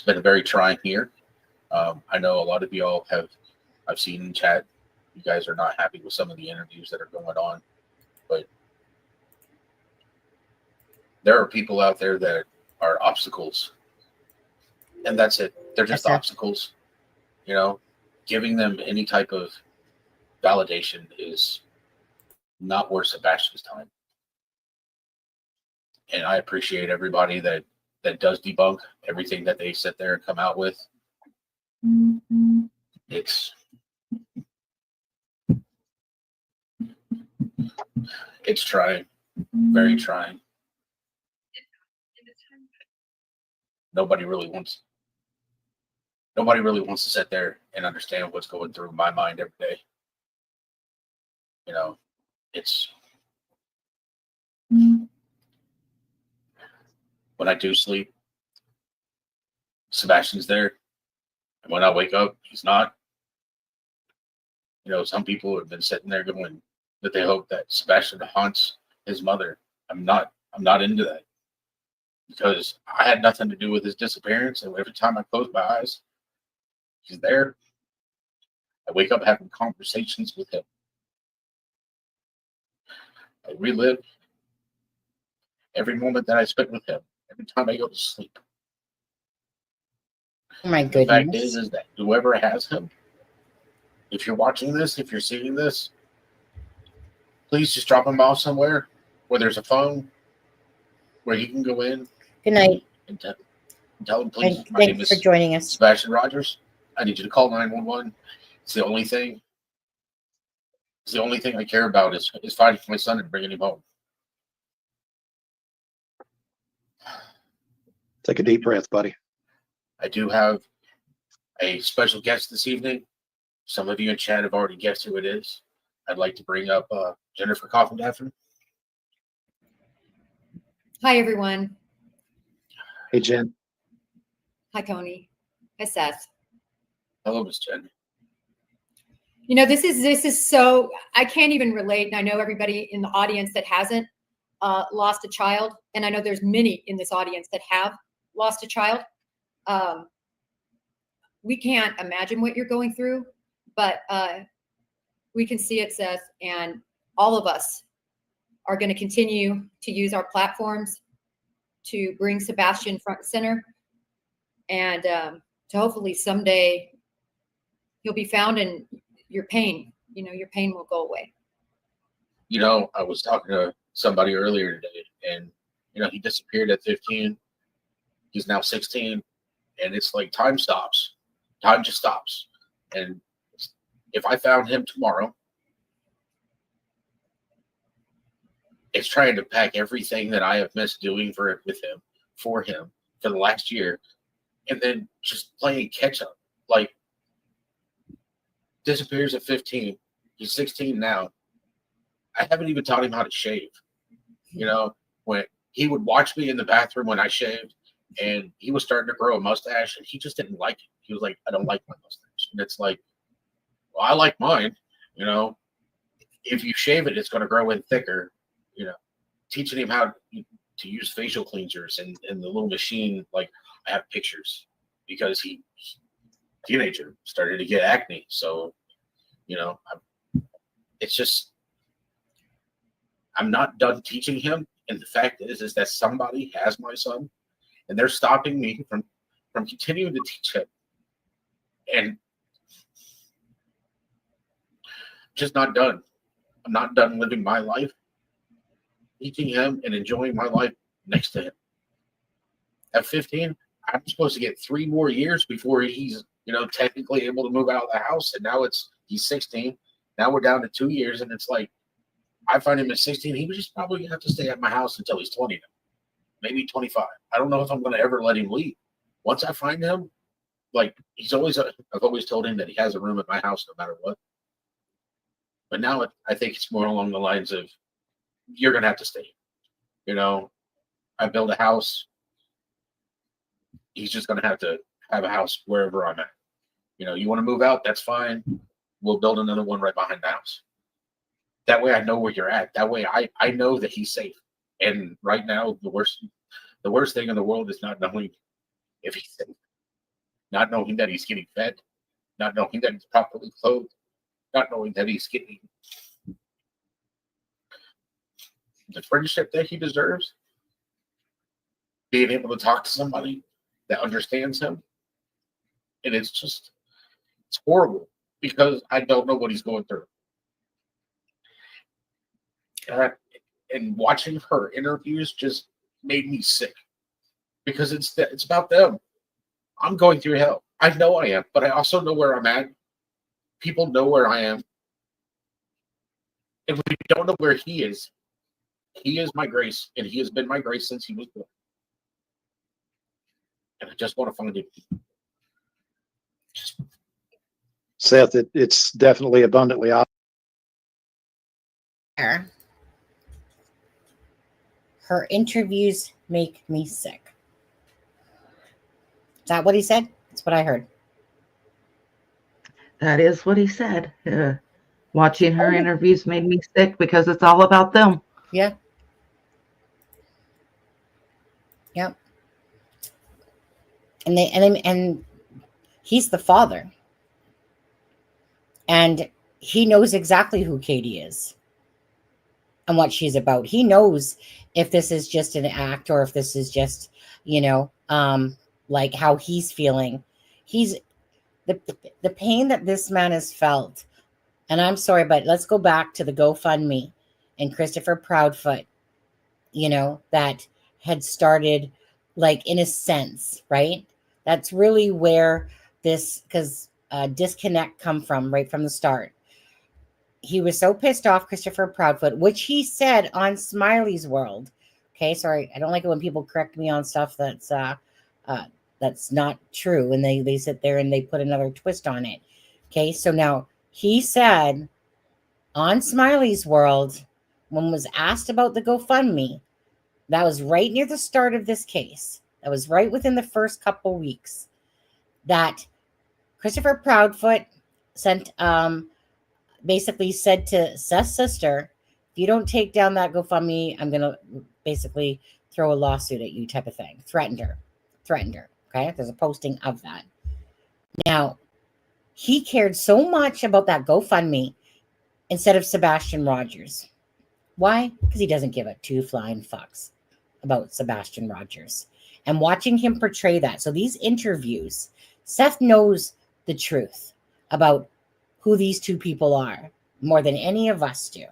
a very trying year. I know a lot of y'all I've seen in chat, you guys are not happy with some of the interviews that are going on, but there are people out there that are obstacles, and that's it. They're just obstacles. Giving them any type of validation is not worth Sebastian's time. And I appreciate everybody that does debunk everything that they sit there and come out with. It's trying, very trying. Nobody really wants to sit there and understand what's going through my mind every day. It's when I do sleep, Sebastian's there. And when I wake up, he's not. Some people have been sitting there going that they hope that Sebastian haunts his mother. I'm not into that, because I had nothing to do with his disappearance. And every time I close my eyes, he's there. I wake up having conversations with him. I relive every moment that I spent with him every time I go to sleep. Oh my The goodness. fact is that whoever has him, if you're watching this, if you're seeing this, please just drop him off somewhere where there's a phone where he can go in. Good night. And tell him, please, my Thanks name is for joining us. Sebastian Rogers. I need you to call 911. It's the only thing. It's the only thing I care about is fighting for my son and bringing him home. Take a deep breath, buddy. I do have a special guest this evening. Some of you in chat have already guessed who it is. I'd like to bring up Jennifer Coffin-Daffin. Hi, everyone. Hey, Jen. Hi, Tony. Hi, Seth. Hello, Miss Jen. This is so, I can't even relate. And I know everybody in the audience that hasn't lost a child. And I know there's many in this audience that have lost a child. We can't imagine what you're going through, but we can see it, Seth, and all of us are going to continue to use our platforms to bring Sebastian front and center, and to hopefully someday he'll be found, and your pain will go away. I was talking to somebody earlier today, and he disappeared at 15. He's now 16, and it's like time stops. Time just stops. And if I found him tomorrow, it's trying to pack everything that I have missed doing for him for the last year, and then just playing catch up. Like, disappears at 15. He's 16 now. I haven't even taught him how to shave. When he would watch me in the bathroom when I shaved, and he was starting to grow a mustache, and he just didn't like it. He was like, I don't like my mustache. And it's like, well, I like mine. If you shave it, it's going to grow in thicker. Teaching him how to use facial cleansers and the little machine. Like, I have pictures because teenager started to get acne. So, it's just, I'm not done teaching him. And the fact is that somebody has my son, and they're stopping me from continuing to teach him. And just not done. I'm not done living my life, teaching him and enjoying my life next to him. At 15, I'm supposed to get 3 more years before he's, technically able to move out of the house. And now he's 16. Now we're down to 2 years. And it's like, I find him at 16. He would just probably have to stay at my house until he's 20 now, maybe 25. I don't know if I'm going to ever let him leave. Once I find him, like, I've always told him that he has a room at my house no matter what. But now I think it's more along the lines of, you're going to have to stay. You know, I build a house. He's just going to have a house wherever I'm at. You know, you want to move out? That's fine. We'll build another one right behind the house. That way I know where you're at. That way I know that he's safe. And right now, the worst thing in the world is not knowing if he's safe, not knowing that he's getting fed, not knowing that he's properly clothed, not knowing that he's getting the friendship that he deserves, being able to talk to somebody that understands him. And it's horrible because I don't know what he's going through. And watching her interviews just made me sick because it's about them. I'm going through hell. I know I am, but I also know where I'm at. People know where I am. If we don't know where he is my grace, and he has been my grace since he was born. And I just want to find him. Seth, it's definitely abundantly obvious. Her interviews make me sick. Is that what he said? That's what I heard. That is what he said. Watching her interviews made me sick because it's all about them. Yeah. Yep. And he's the father. And he knows exactly who Katie is and what she's about. He knows if this is just an act or if this is just, like how he's feeling. He's the pain that this man has felt. And I'm sorry, but let's go back to the GoFundMe and Christopher Proudfoot, that had started, like, in a sense, right? That's really where this, because disconnect come from right from the start. He was so pissed off, Christopher Proudfoot, which he said on Smiley's World. Okay, sorry, I don't like it when people correct me on stuff that's not true, and they sit there and they put another twist on it. Okay, so now he said on Smiley's World, when was asked about the GoFundMe, that was right near the start of this case. That was right within the first couple weeks, that Christopher Proudfoot sent basically said to Seth's sister, if you don't take down that GoFundMe, I'm going to basically throw a lawsuit at you, type of thing. Threatened her. Okay. There's a posting of that. Now, he cared so much about that GoFundMe instead of Sebastian Rogers. Why? Because he doesn't give a two flying fucks about Sebastian Rogers. And watching him portray that. So these interviews, Seth knows the truth about who these two people are more than any of us do.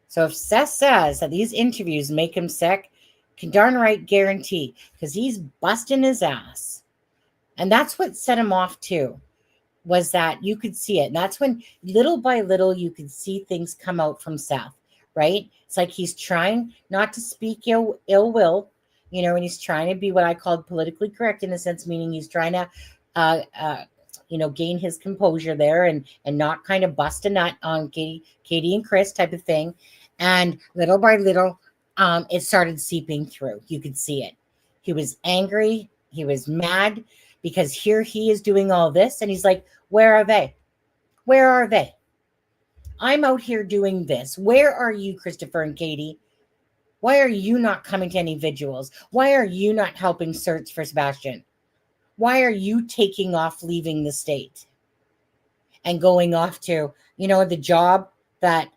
So if Seth says that these interviews make him sick, can darn right guarantee, because he's busting his ass. And that's what set him off too, was that you could see it. And that's when little by little you could see things come out from Seth, right? It's like he's trying not to speak ill will, and he's trying to be what I called politically correct, in a sense, meaning he's trying to gain his composure there and not kind of bust a nut on Katie and Chris type of thing. And little by little, it started seeping through. You could see it. He was angry. He was mad because here he is doing all this. And he's like, where are they? Where are they? I'm out here doing this. Where are you, Christopher and Katie? Why are you not coming to any vigils? Why are you not helping search for Sebastian? Why are you taking off, leaving the state and going off to, the job that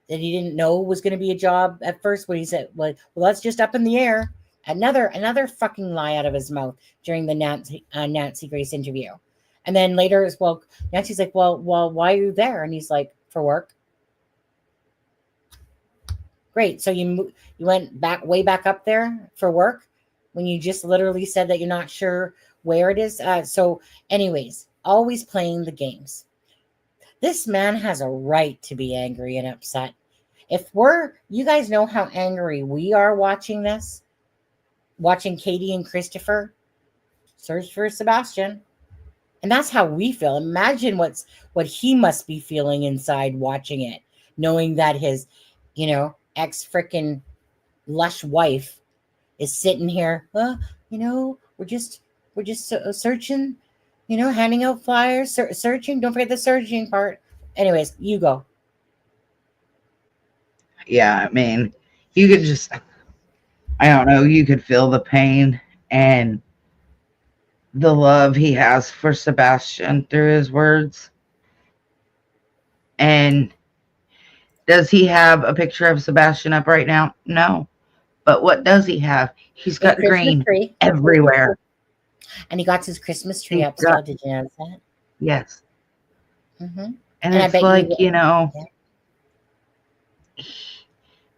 he didn't know was going to be a job at first, when he said, well, that's just up in the air. Another fucking lie out of his mouth during the Nancy Grace interview. And then later as well, Nancy's like, well, why are you there? And he's like, for work. Great. So you went way back up there for work when you just literally said that you're not sure where it is. So anyways, always playing the games. This man has a right to be angry and upset. You guys know how angry we are watching Katie and Christopher search for Sebastian. And that's how we feel. Imagine what he must be feeling inside watching it, knowing that his you know, ex frickin' lush wife is sitting here, you know, we're just searching, you know, handing out flyers, searching. Don't forget the searching part. Anyways, you go. Yeah, I mean, you could just, I don't know, you could feel the pain and the love he has for Sebastian through his words. And does he have a picture of Sebastian up right now? No. But what does he have? He's got green tree everywhere. And he got his Christmas tree up still. Did you notice that? Yes. Mm-hmm. And it's like, you know,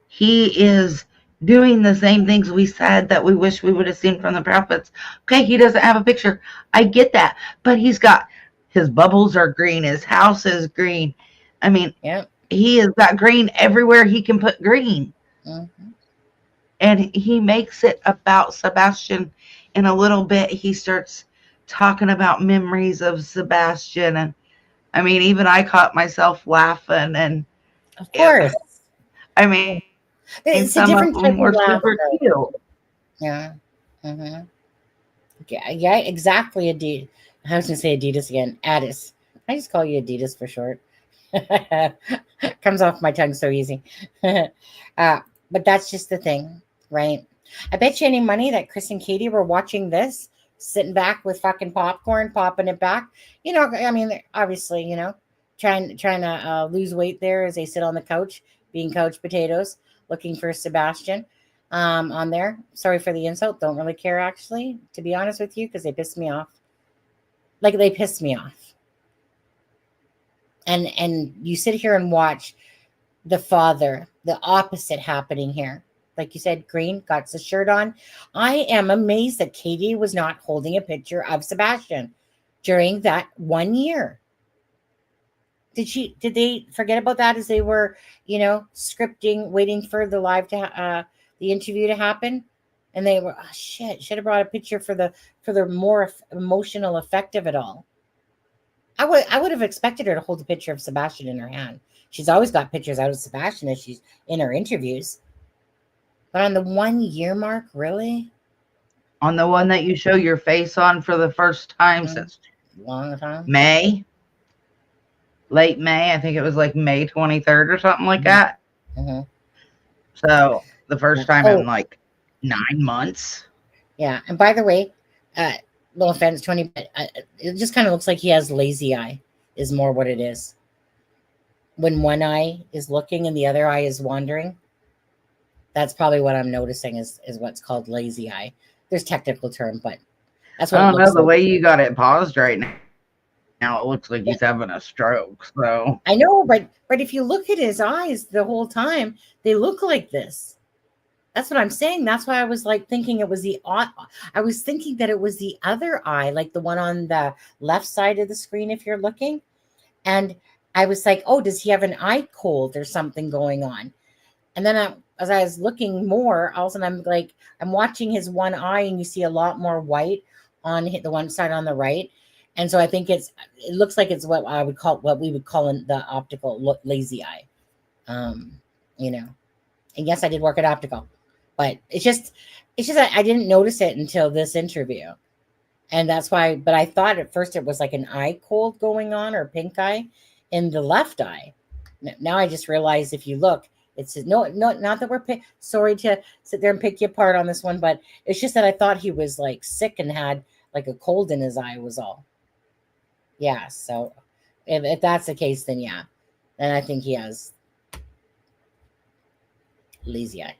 he is doing the same things we said that we wish we would have seen from the prophets. Okay, he doesn't have a picture. I get that. But he's got, his bubbles are green. His house is green. I mean, he has got green everywhere he can put green. Mm-hmm. And he makes it about Sebastian. In a little bit, he starts talking about memories of Sebastian. And I mean, even I caught myself laughing. And of course, I mean, it's a different type of laughter. Cute. Yeah. Mm-hmm. Yeah, exactly. Adidas. I was gonna say Adidas again. Addis. I just call you Adidas for short. Comes off my tongue so easy. But that's just the thing, right? I bet you any money that Chris and Katie were watching this, sitting back with fucking popcorn, popping it back. You know, I mean, obviously, you know, trying to lose weight there as they sit on the couch, being couch potatoes, looking for Sebastian on there. Sorry for the insult. Don't really care, actually, to be honest with you, because they pissed me off. Like, they pissed me off. And you sit here and watch the father, the opposite happening here. Like you said, green, got the shirt on. I am amazed that Katie was not holding a picture of Sebastian during that 1 year. Did they forget about that as they were, you know, scripting, waiting for the live to the interview to happen? And they were, oh, shit, should have brought a picture for the more emotional effect of it all. I would have expected her to hold a picture of Sebastian in her hand. She's always got pictures out of Sebastian as she's in her interviews. But on the 1 year mark, really? On the one that you show your face on for the first time since long time. Late May. I think it was like May 23rd or something like that. Mm-hmm. So the first time in like 9 months. Yeah. And by the way, little offense, Tony, but it just kind of looks like he has lazy eye is more what it is. When one eye is looking and the other eye is wandering. That's probably what I'm noticing is what's called lazy eye. There's technical term, but that's what I don't know. The like. way you got it paused right now, it looks like he's having a stroke. So I know, but if you look at his eyes the whole time, they look like this. That's what I'm saying. That's why I was like thinking it was I was thinking that it was the other eye, like the one on the left side of the screen, if you're looking. And I was like, oh, does he have an eye cold or something going on? And then as I was looking more, all of a sudden I'm watching his one eye, and you see a lot more white on the one side on the right. And so I think it looks like it's what we would call in the optical lazy eye. You know, and yes, I did work at optical, but it's just that I didn't notice it until this interview. And that's why, but I thought at first it was like an eye cold going on or pink eye in the left eye. Now I just realized if you look, it's no, not that we're sorry to sit there and pick you apart on this one, but it's just that I thought he was like sick and had like a cold in his eye was all. Yeah. So if that's the case, then yeah, then I think he has lazy eye.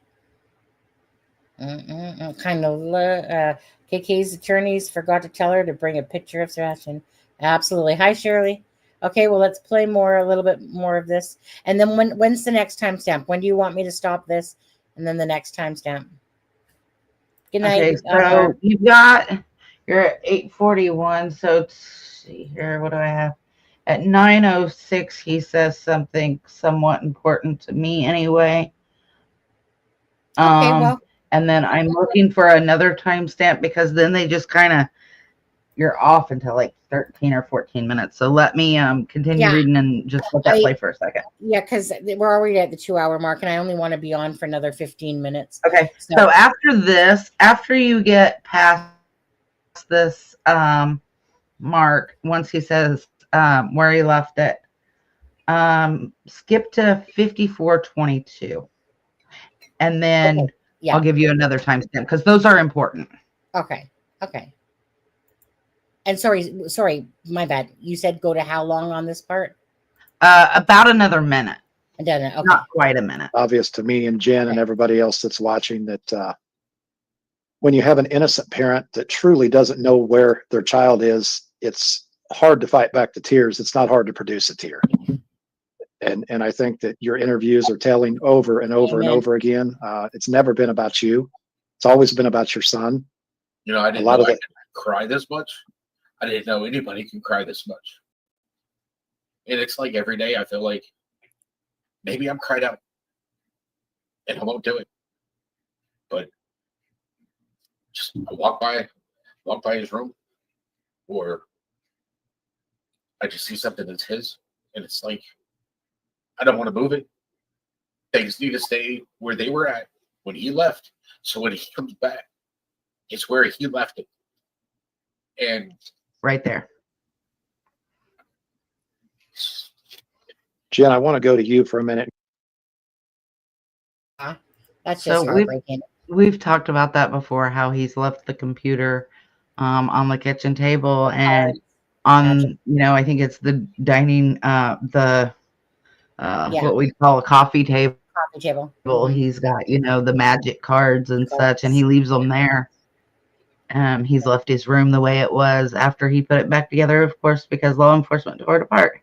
Kind of. KK's attorneys forgot to tell her to bring a picture of Sebastian. Absolutely. Hi, Shirley. Okay, well, let's play a little bit more of this. And then when's the next timestamp? When do you want me to stop this? And then the next timestamp. Good night. Okay, so you're at 8:41. So let's see here. What do I have? At 9:06, he says something somewhat important to me anyway. Okay, well. And then I'm looking for another timestamp because then they just kind of you're off until like 13 or 14 minutes. So let me continue Yeah. reading and just let that play for a second. Yeah, because we're already at the 2-hour mark, and I only want to be on for another 15 minutes. Okay. So after this, after you get past this mark, once he says where he left it, skip to 54:22, and then Okay. Yeah. I'll give you another timestamp because those are important. Okay. Okay. And sorry, my bad. You said go to how long on this part? About another minute. Okay. Not quite a minute. Obvious to me and Jen and everybody else that's watching that when you have an innocent parent that truly doesn't know where their child is, it's hard to fight back the tears. It's not hard to produce a tear. And I think that your interviews are telling over and over and over again. It's never been about you. It's always been about your son. You know, I didn't know I could cry this much. I didn't know anybody could cry this much. And it's like every day I feel like maybe I'm cried out and I won't do it. But just I walk by his room, or I just see something that's his, and it's like I don't want to move it. Things need to stay where they were at when he left. So when he comes back, it's where he left it. And right there. Jen, I want to go to you for a minute. That's just heartbreaking. We've talked about that before, how he's left the computer on the kitchen table and on, I think it's the dining, what we call a coffee table. Coffee table. He's got, the magic cards and such, and he leaves them there. He's left his room the way it was after he put it back together, of course, because law enforcement tore it apart.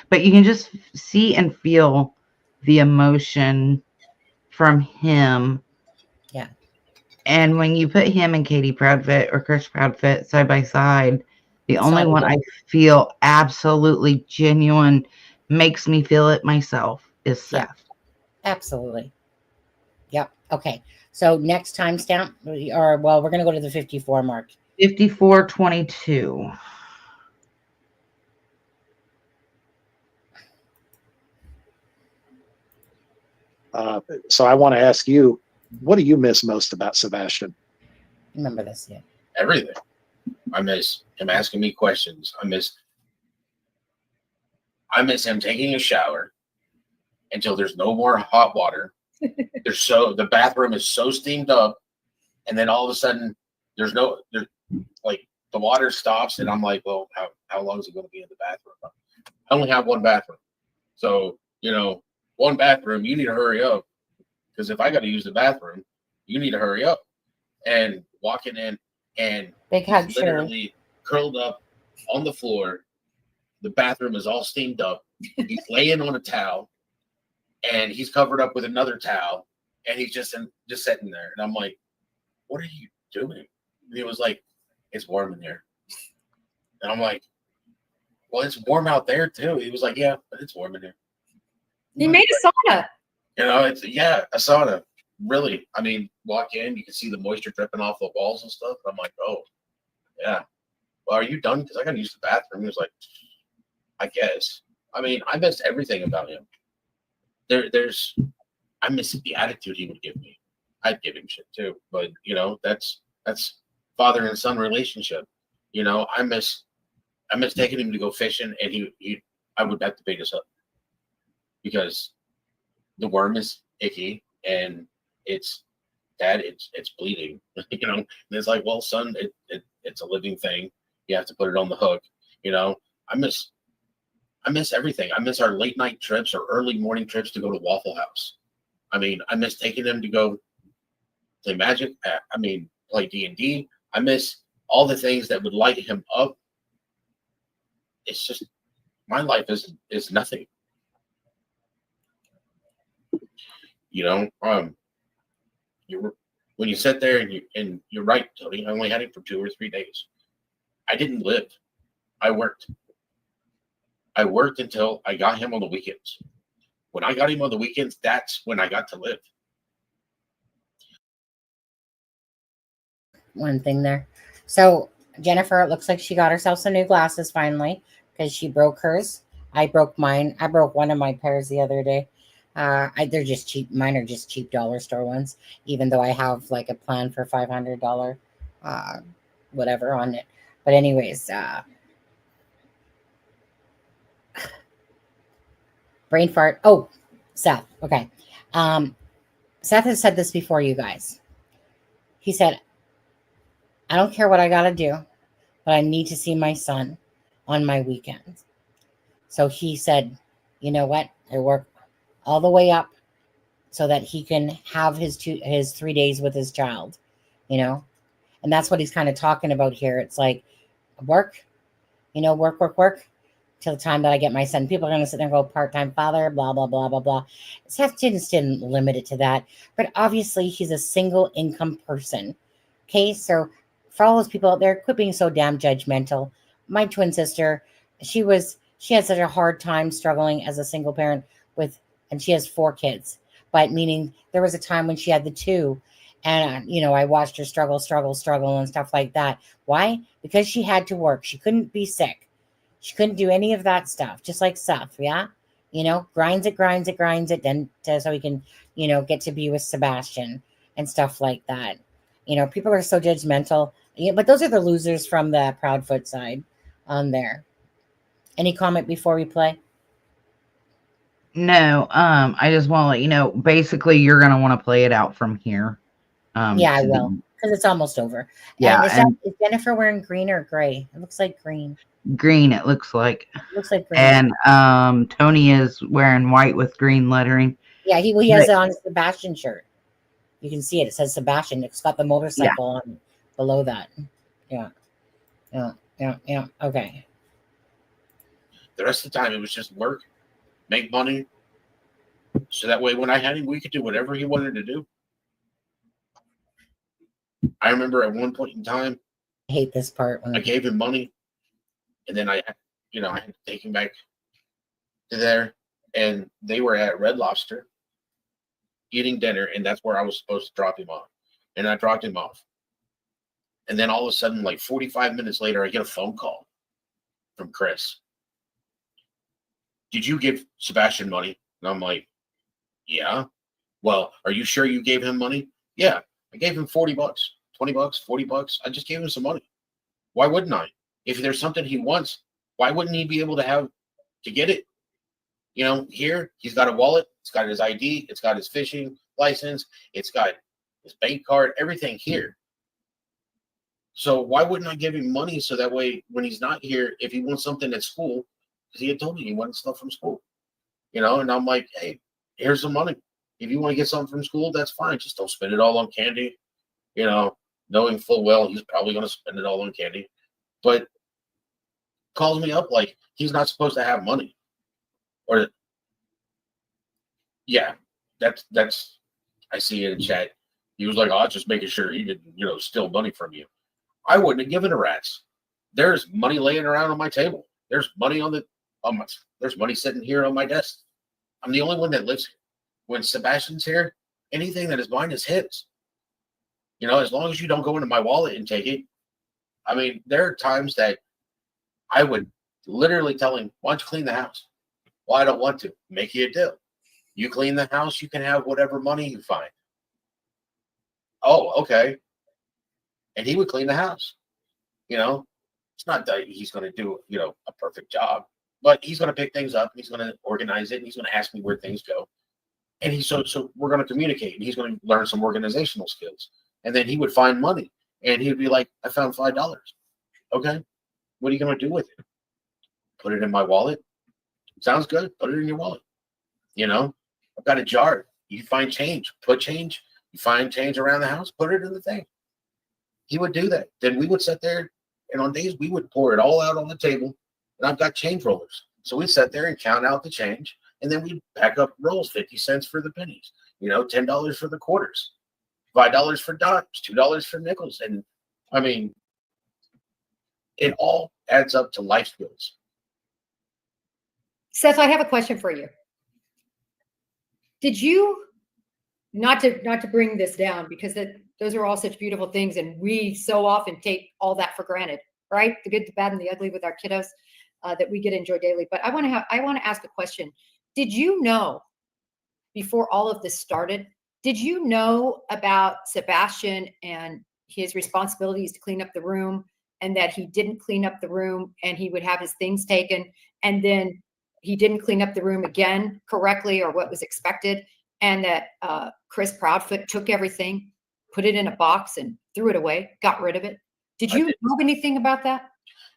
But you can just see and feel the emotion from him. Yeah. And when you put him and Katie Proudfit or Chris Proudfit side by side, the only one I feel absolutely genuine, makes me feel it myself, is Seth. Absolutely. Yep. Okay. So next timestamp, we're going to go to the 54 mark. 54:22. So I want to ask you, what do you miss most about Sebastian? Remember this, yeah. Everything. I miss him asking me questions. I miss him taking a shower until there's no more hot water. The bathroom is so steamed up, and then all of a sudden the water stops, and I'm like, well, how long is it going to be in the bathroom? I only have one bathroom. So, one bathroom, you need to hurry up. Because if I got to use the bathroom, you need to hurry up. And walking in, and he's literally curled up on the floor. The bathroom is all steamed up. He's laying on a towel, and he's covered up with another towel, and he's just sitting there. And I'm like, what are you doing? And he was like, it's warm in here. And I'm like, well, it's warm out there too. He was like, yeah, but it's warm in here. He made a sauna. It's a sauna. Really. I mean, walk in, you can see the moisture dripping off the walls and stuff. I'm like, oh, yeah. Well, are you done? Because I got to use the bathroom. He was like, I guess. I mean, I missed everything about him. I miss the attitude he would give me. I'd give him shit too, but that's father and son relationship. I miss taking him to go fishing, and I would have to pick us up because the worm is icky and it's bleeding. And it's like, well, son, it's a living thing. You have to put it on the hook. I miss everything. I miss our late night trips or early morning trips to go to Waffle House. I mean, I miss taking them to go play Magic. Play D&D. I miss all the things that would light him up. It's just my life is nothing. When you sit there and you're right, Tony. I only had him for 2 or 3 days. I didn't live. I worked. I worked until I got him on the weekends. When I got him on the weekends, that's when I got to live. One thing there. So Jennifer, it looks like she got herself some new glasses finally because she broke hers. I broke mine. I broke one of my pairs the other day. They're just cheap. Mine are just cheap dollar store ones, even though I have like a plan for $500 whatever on it. But anyways, brain fart. Oh, Seth. Okay. Seth has said this before, you guys. He said, I don't care what I got to do, but I need to see my son on my weekends. So he said, you know what? I work all the way up so that he can have his 3 days with his child, you know? And that's what he's kind of talking about here. It's like work, work till the time that I get my son. People are going to sit there and go part-time father, blah, blah, blah, blah, blah. Seth didn't limit it to that. But obviously he's a single income person. Okay, so for all those people out there, quit being so damn judgmental. My twin sister, she had such a hard time struggling as a single parent and she has 4 kids. But meaning there was a time when she had the 2, and I watched her struggle and stuff like that. Why? Because she had to work. She couldn't be sick. She couldn't do any of that stuff. Just like Seth, yeah. Grinds it, then so he can, get to be with Sebastian and stuff like that. People are so judgmental. Yeah, but those are the losers from the Proudfoot side on there. Any comment before we play? No, I just want to let you know, basically you're going to want to play it out from here. Yeah, I will, because it's almost over. Yeah, and is Jennifer wearing green or gray? It looks like green. Green, it looks like. Looks like green. And Tony is wearing white with green lettering. Yeah, he has it on his Sebastian shirt. You can see it. It says Sebastian. It's got the motorcycle on below that. Yeah. Okay. The rest of the time, it was just work, make money. So that way, when I had him, we could do whatever he wanted to do. I remember at one point in time, I hate this part. I gave him money, and then I had to take him back to there, and they were at Red Lobster eating dinner, and that's where I was supposed to drop him off. And I dropped him off. And then all of a sudden, like 45 minutes later, I get a phone call from Chris. Did you give Sebastian money? And I'm like, yeah. Well, are you sure you gave him money? Yeah. I gave him $40, $20, $40. I just gave him some money. Why wouldn't I? If there's something he wants, why wouldn't he be able to get it? Here, he's got a wallet. It's got his ID. It's got his fishing license. It's got his bank card, everything here. So why wouldn't I give him money so that way when he's not here, if he wants something at school, because he had told me he wanted stuff from school, and I'm like, hey, here's some money. If you want to get something from school, that's fine. Just don't spend it all on candy, knowing full well he's probably going to spend it all on candy. But calls me up like he's not supposed to have money. Or, yeah, that's I see it in chat. He was like, oh, just making sure he didn't, steal money from you. I wouldn't have given a rat's. There's money laying around on my table. There's money there's money sitting here on my desk. I'm the only one that lives here. When Sebastian's here, anything that is mine is his. As long as you don't go into my wallet and take it. I mean, there are times that I would literally tell him, why don't you clean the house? Well, I don't want to. Make you a deal. You clean the house, you can have whatever money you find. Oh, okay. And he would clean the house. It's not that he's going to do, a perfect job, but he's going to pick things up. And he's going to organize it. And he's going to ask me where things go. And so we're going to communicate. And he's going to learn some organizational skills. And then he would find money. And he'd be like, I found $5. Okay. What are you going to do with it? Put it in my wallet. Sounds good. Put it in your wallet. I've got a jar. You find change. Put change. You find change around the house. Put it in the thing. He would do that. Then we would sit there, and on days we would pour it all out on the table. And I've got change rollers. So we'd sit there and count out the change. And then we'd pack up rolls, 50 cents for the pennies, $10 for the quarters, $5 for dimes, $2 for nickels. And I mean, it all adds up to life skills. Seth, I have a question for you. Did you, not to bring this down, because Those are all such beautiful things. And we so often take all that for granted, right? The good, the bad, and the ugly with our kiddos that we get to enjoy daily. But I want to ask a question. Did you know, before all of this started, did you know about Sebastian and his responsibilities to clean up the room, and that he didn't clean up the room and he would have his things taken, and then he didn't clean up the room again correctly or what was expected, and that Chris Proudfoot took everything, put it in a box and threw it away, got rid of it? Did you know anything about that?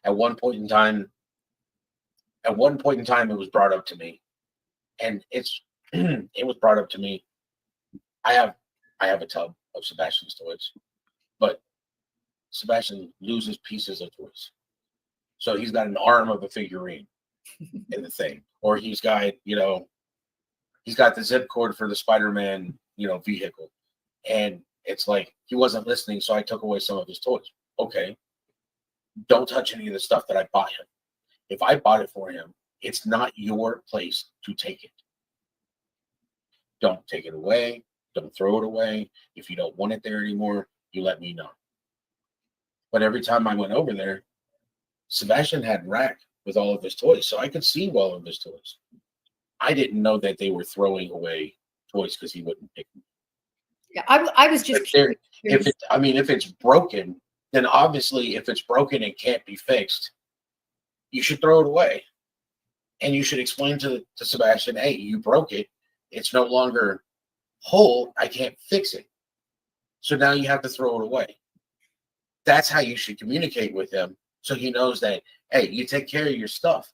At one point in time, it was brought up to me, and it was brought up to me. I have a tub of Sebastian's toys, but Sebastian loses pieces of toys. So he's got an arm of a figurine in the thing, or he's got the zip cord for the Spider-Man, vehicle. And it's like, he wasn't listening, so I took away some of his toys. Okay. Don't touch any of the stuff that I bought him. If I bought it for him, it's not your place to take it. Don't take it away. Don't throw it away. If you don't want it there anymore, you let me know. But every time I went over there, Sebastian had a rack with all of his toys, so I could see all of his toys. I didn't know that they were throwing away toys because he wouldn't pick them. Yeah, I was just curious. If it's broken, then obviously if it's broken and can't be fixed, you should throw it away. And you should explain to Sebastian, hey, you broke it. It's no longer whole. I can't fix it. So now you have to throw it away. That's how you should communicate with him, so he knows that, hey, you take care of your stuff,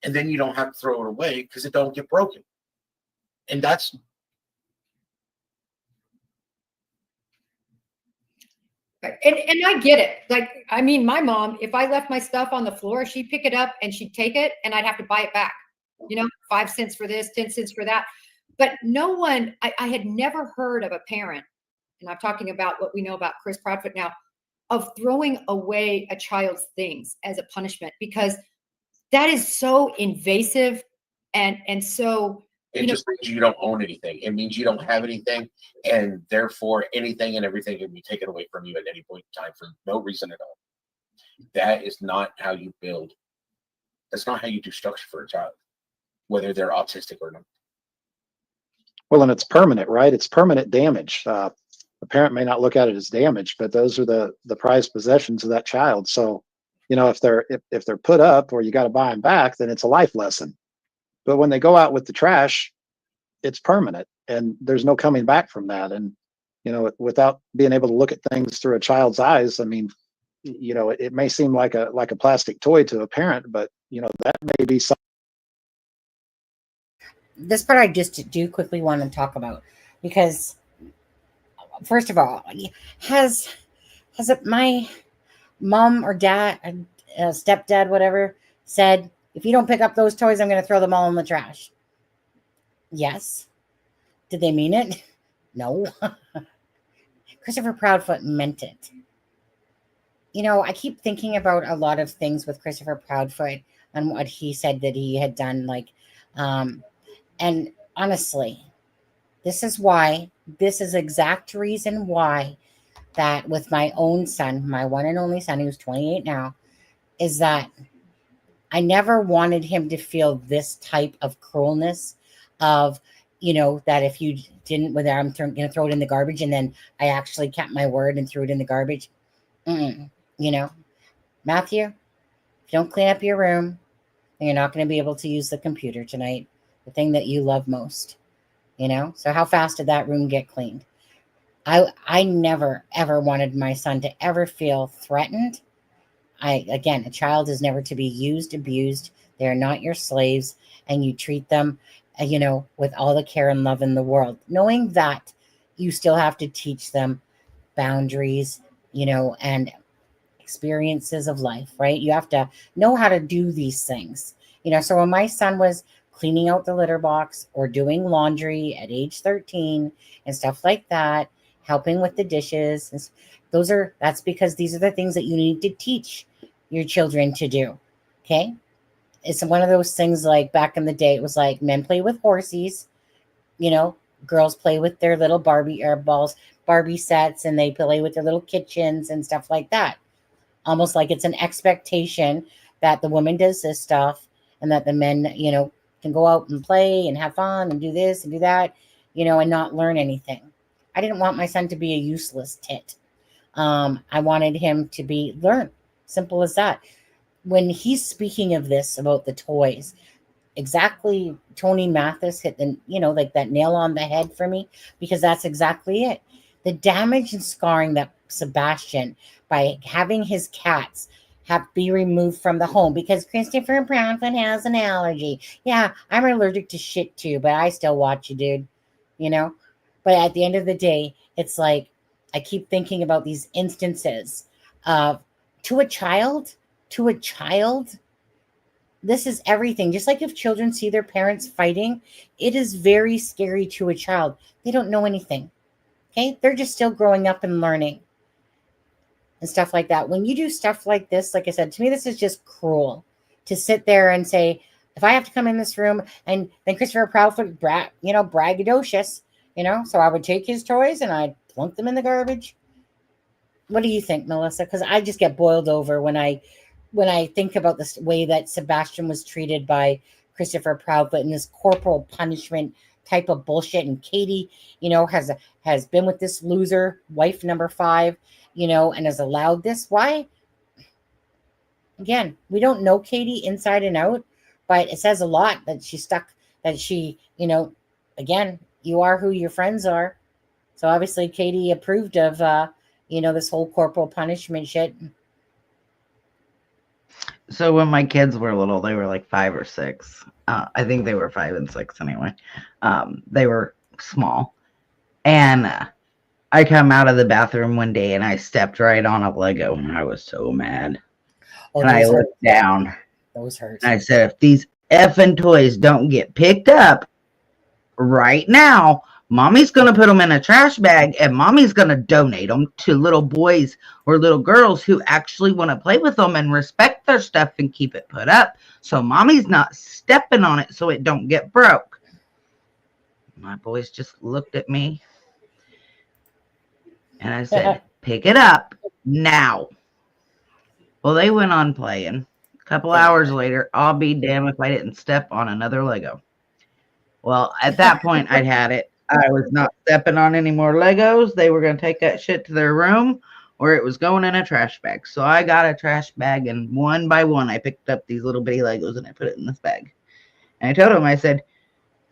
and then you don't have to throw it away because it don't get broken. And that's right. And I get it. Like, I mean, my mom, if I left my stuff on the floor, she'd pick it up and she'd take it, and I'd have to buy it back. 5 cents for this, 10 cents for that. But no one, I had never heard of a parent, and I'm talking about what we know about Chris Proudfoot now, of throwing away a child's things as a punishment, because that is so invasive and so. It just means you don't own anything. It means you don't have anything, and therefore anything and everything can be taken away from you at any point in time for no reason at all. That is not how you build. That's not how you do structure for a child, whether they're autistic or not. Well, and it's permanent, right? It's permanent damage. The parent may not look at it as damage, but those are the prized possessions of that child. So, if they're put up or you got to buy them back, then it's a life lesson. But when they go out with the trash, it's permanent, and there's no coming back from that. And without being able to look at things through a child's eyes, I mean, it may seem like a plastic toy to a parent, but that may be something. This part I just do quickly want to talk about, because first of all, has it my mom or dad, stepdad, whatever, said, if you don't pick up those toys, I'm going to throw them all in the trash? Yes. Did they mean it? No. Christopher Proudfoot meant it. I keep thinking about a lot of things with Christopher Proudfoot and what he said that he had done, and honestly, this is exact reason why that with my own son, my one and only son, who's 28 now, is that I never wanted him to feel this type of cruelness of, that if you didn't, whether I'm going to throw it in the garbage, and then I actually kept my word and threw it in the garbage. Matthew, if you don't clean up your room, then you're not going to be able to use the computer tonight, the thing that you love most. So how fast did that room get cleaned? I never, ever wanted my son to ever feel threatened. Again, a child is never to be used, abused. They're not your slaves, and you treat them, with all the care and love in the world, knowing that you still have to teach them boundaries, and experiences of life, right? You have to know how to do these things, so when my son was cleaning out the litter box or doing laundry at age 13 and stuff like that, helping with the dishes, that's because these are the things that you need to teach your children to do. Okay. It's one of those things, like back in the day, it was like men play with horses, girls play with their little Barbie sets, and they play with their little kitchens and stuff like that. Almost like it's an expectation that the woman does this stuff and that the men, can go out and play and have fun and do this and do that, and not learn anything. I didn't want my son to be a useless tit. I wanted him to learn. Simple as that. When he's speaking of this, about the toys, exactly, Tony Mathis hit the, like that nail on the head for me, because that's exactly it. The damage and scarring that Sebastian, by having his cats be removed from the home, because Christopher Proudfoot has an allergy. Yeah, I'm allergic to shit too, but I still watch you, dude. But at the end of the day, it's like, I keep thinking about these instances of, to a child, this is everything. Just like if children see their parents fighting, it is very scary to a child. They don't know anything. Okay? They're just still growing up and learning and stuff like that. When you do stuff like this, like I said, to me, this is just cruel to sit there and say, if I have to come in this room, and then Christopher Proudfoot, braggadocious, so I would take his toys and I'd plunk them in the garbage. What do you think, Melissa? Because I just get boiled over when I think about this way that Sebastian was treated by Christopher Proudfoot and this corporal punishment type of bullshit. And Katie, has been with this loser, wife number 5, and has allowed this. Why? Again, we don't know Katie inside and out, but it says a lot that she, again, you are who your friends are. So obviously Katie approved of, this whole corporal punishment shit. So when my kids were little, they were like 5 or 6. I think they were 5 and 6 anyway. They were small. And I come out of the bathroom one day and I stepped right on a Lego and I was so mad. And I looked down. Those hurt. And I said, if these effing toys don't get picked up right now, Mommy's going to put them in a trash bag and Mommy's going to donate them to little boys or little girls who actually want to play with them and respect their stuff and keep it put up. So Mommy's not stepping on it so it don't get broke. My boys just looked at me and I said, pick it up now. Well, they went on playing. A couple hours later, I'll be damned if I didn't step on another Lego. Well, at that point, I'd had it. I was not stepping on any more Legos. They were going to take that shit to their room or it was going in a trash bag. So I got a trash bag and one by one, I picked up these little bitty Legos and I put it in this bag. And I told them, I said,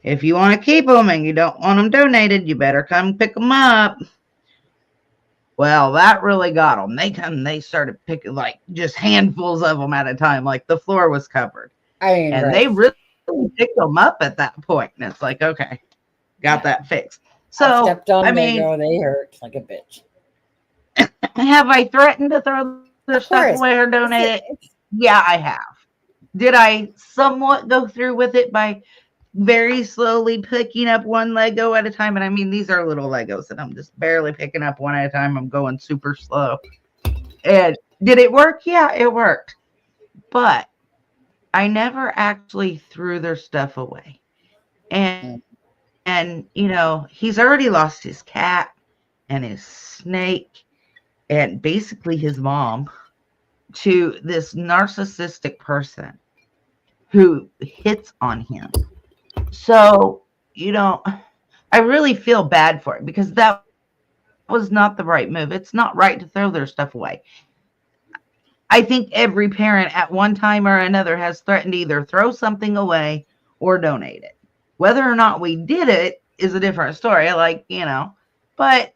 if you want to keep them and you don't want them donated, you better come pick them up. Well, that really got them. They started picking like just handfuls of them at a time. Like the floor was covered. They really picked them up at that point. And it's like, okay. Got that fixed. So, stepped on Lego, they hurt like a bitch. Have I threatened to throw the stuff away or donate it? Yeah, I have. Did I somewhat go through with it by very slowly picking up one Lego at a time? And I mean, these are little Legos and I'm just barely picking up one at a time. I'm going super slow. And did it work? Yeah, it worked. But I never actually threw their stuff away. And, he's already lost his cat and his snake and basically his mom to this narcissistic person who hits on him. So, I really feel bad for it because that was not the right move. It's not right to throw their stuff away. I think every parent at one time or another has threatened to either throw something away or donate it. Whether or not we did it is a different story, but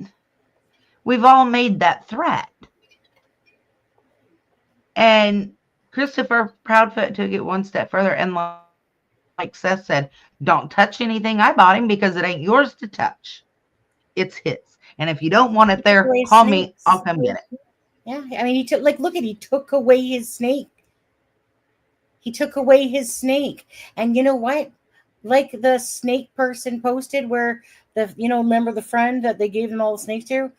we've all made that threat. And Christopher Proudfoot took it one step further. And like Seth said, don't touch anything I bought him because it ain't yours to touch. It's his. And if you don't want it there, call me. I'll come get it. Yeah. I mean, he took away his snake. He took away his snake. And you know what? Like the snake person posted where remember the friend that they gave them all the snakes to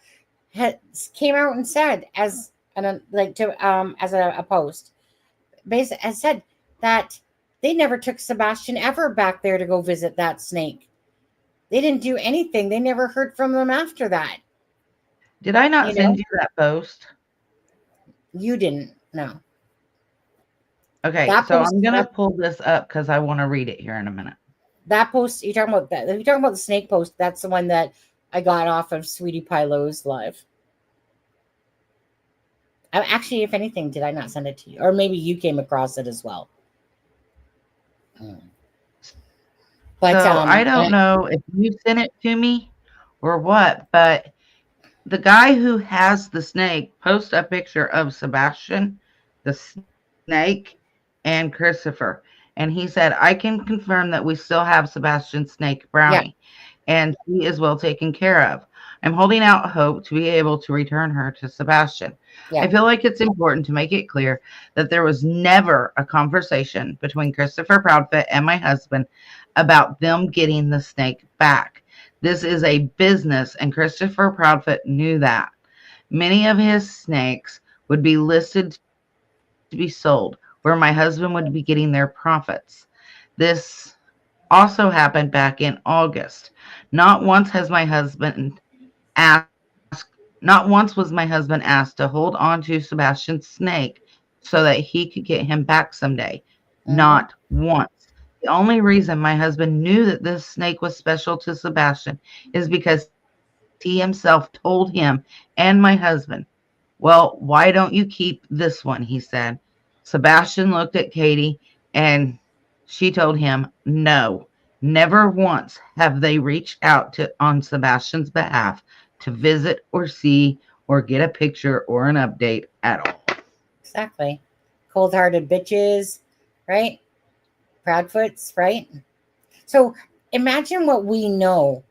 came out and said as a post, basically has said that they never took Sebastian ever back there to go visit that snake. They didn't do anything. They never heard from them after that. Did I not You send know? you that post? You didn't. No. Okay, That so post, I'm gonna pull this up because I want to read it here in a minute. that post, you're talking about that. If you're talking about the snake post, that's the one that I got off of Sweetie Pie Lowe's live. Actually, if anything, did I not send it to you? Or maybe you came across it as well. But So I don't know if you sent it to me or what, but the guy who has the snake post a picture of Sebastian, the snake, and Christopher. And he said, I can confirm that we still have Sebastian's snake, Brownie, and she is well taken care of. I'm holding out hope to be able to return her to Sebastian. I feel like it's important to make it clear that there was never a conversation between Christopher Proudfoot and my husband about them getting the snake back. This is a business, and Christopher Proudfoot knew that. Many of his snakes would be listed to be sold, where my husband would be getting their profits. This also happened back in August. Not once was my husband asked to hold on to Sebastian's snake so that he could get him back someday. Not once. The only reason my husband knew that this snake was special to Sebastian is because he himself told him and my husband, well, why don't you keep this one? He said. Sebastian looked at Katie and she told him, no, never once have they reached out on Sebastian's behalf to visit or see or get a picture or an update at all. Exactly. Cold-hearted bitches, right? Proudfoots, right? So imagine what we know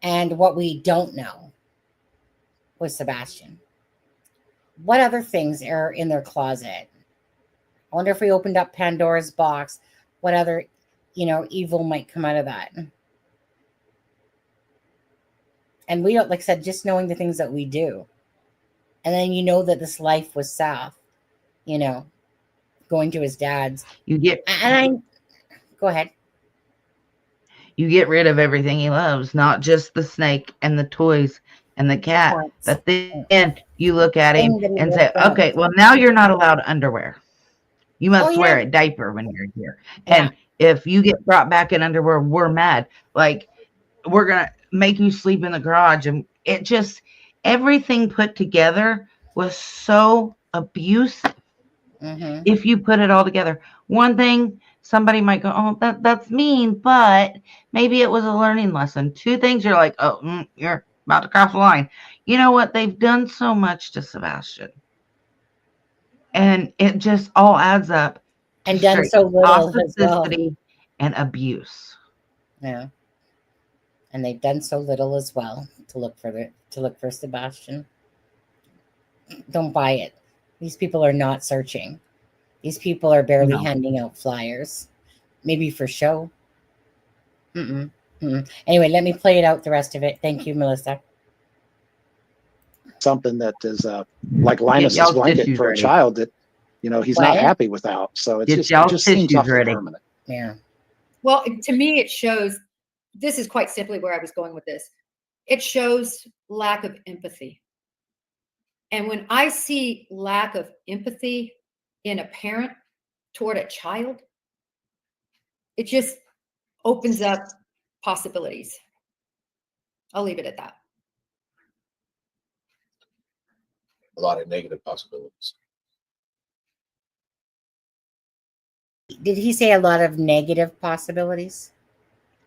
and what we don't know with Sebastian. What other things are in their closet? I wonder if we opened up Pandora's box, what other, evil might come out of that. And we don't, like I said, just knowing the things that we do. And then that this life was south, going to his dad's. Go ahead. You get rid of everything he loves, not just the snake and the toys and the cat. But then you look at him and say, okay, well, now you're not allowed underwear. You must wear a diaper when you're here. And if you get brought back in underwear, we're mad. Like, we're going to make you sleep in the garage. And it just, everything put together was so abusive. If you put it all together. One thing, somebody might go, oh, that's mean, but maybe it was a learning lesson. Two things, you're like, oh, you're about to cross the line. You know what? They've done so much to Sebastian. And it just all adds up. And done so little as well. And abuse. Yeah. And they've done so little as well to look for Sebastian. Don't buy it. These people are not searching. These people are barely handing out flyers. Maybe for show. Anyway, let me play it out, the rest of it. Thank you, Melissa. Something that is like Linus's blanket for a child that, he's not happy without. So it just seems awfully permanent. Yeah. Well, to me, it shows, this is quite simply where I was going with this. It shows lack of empathy. And when I see lack of empathy in a parent toward a child, it just opens up possibilities. I'll leave it at that. A lot of negative possibilities. Did he say a lot of negative possibilities?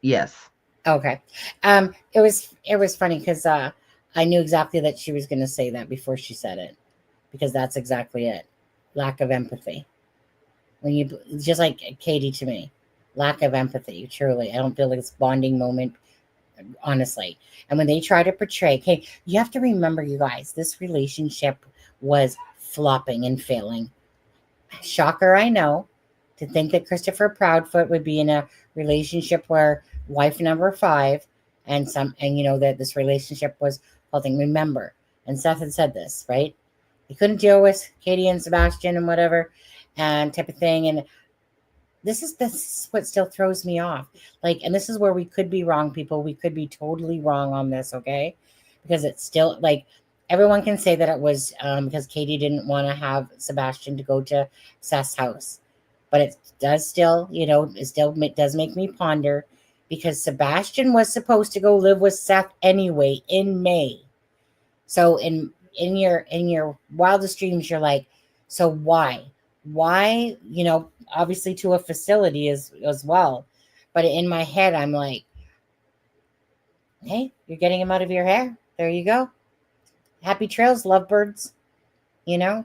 Yes. Okay. It was funny because I knew exactly that she was going to say that before she said it, because that's exactly it. Lack of empathy. When you, just like Katie to me, lack of empathy. Truly, I don't feel like it's a bonding moment, honestly. And when they try to portray, okay, you have to remember, you guys, this relationship was flopping and failing. Shocker, I know, to think that Christopher Proudfoot would be in a relationship where wife number 5 and that this relationship was holding. Remember, and Seth had said this, right? He couldn't deal with Katie and Sebastian and whatever and type of thing. And this is what still throws me off. Like, and this is where we could be wrong, people. We could be totally wrong on this, okay? Because it's still like everyone can say that it was because Katie didn't want to have Sebastian to go to Seth's house, but it does still, it still does make me ponder, because Sebastian was supposed to go live with Seth anyway in May. So in your wildest dreams, you're like, so why, obviously to a facility as well. But in my head, I'm like, hey, you're getting him out of your hair. There you go. Happy trails, lovebirds. If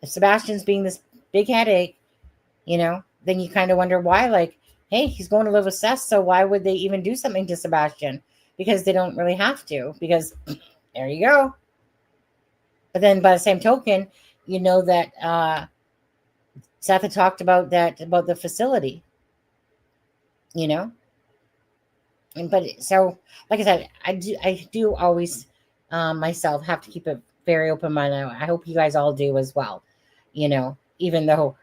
Sebastian's being this big headache, then you kind of wonder why, like, hey, he's going to live with Seth, so why would they even do something to Sebastian? Because they don't really have to, because there you go. But then by the same token, that Seth had talked about the facility, but so, like I said, I do always myself have to keep a very open mind. I hope you guys all do as well. Even though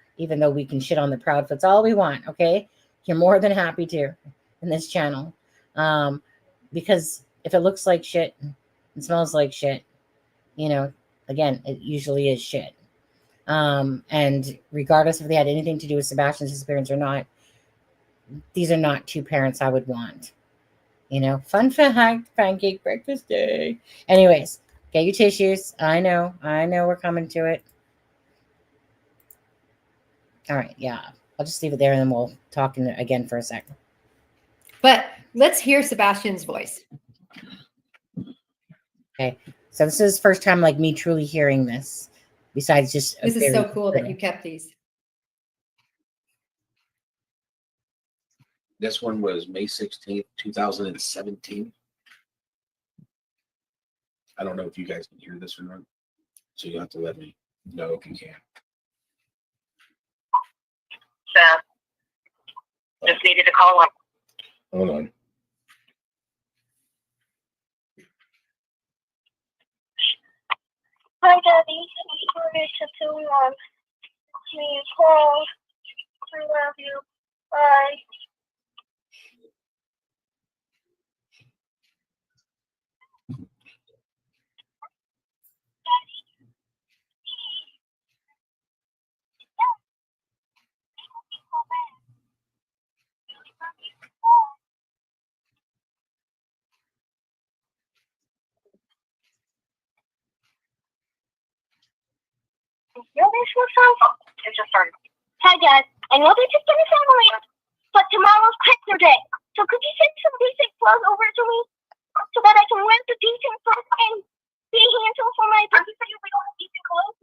we can shit on the Proudfoots all we want, okay? You're more than happy to in this channel, because if it looks like shit and smells like shit, again, it usually is shit. And regardless if they had anything to do with Sebastian's disappearance or not, these are not two parents I would want. Fun fact, pancake breakfast day. Anyways, get your tissues. I know we're coming to it. All right, yeah. I'll just leave it there and then we'll talk again for a second. But let's hear Sebastian's voice. Okay. So this is the first time like me truly hearing this. Besides just this is so cool that you kept these. This one was May 16th, 2017. I don't know if you guys can hear this or not, so you have to let me know if you can. Seth, just needed to call up. Hold on. Hi, Daddy. Sorry to too long. Please call. I love you. Bye. It just started. Hi, Dad. I know they just finished family, but tomorrow's picture day. So could you send some decent clothes over to me so that I can wear the decent clothes and be handsome for my baby? So we don't have decent clothes?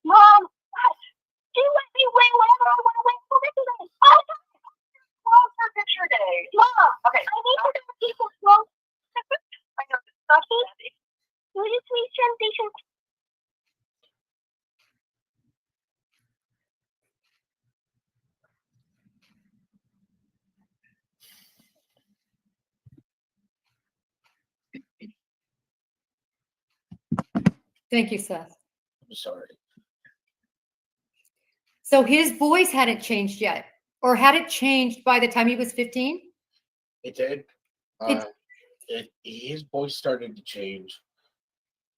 Mom, do you let me wear whatever I want to wear for picture day? Oh, clothes for picture day. Mom, okay. I need to have decent clothes. I know this stuff. Will you please send decent clothes? Thank you, Seth. I'm sorry. So his voice hadn't changed yet, or had it changed by the time he was 15? It did. His voice started to change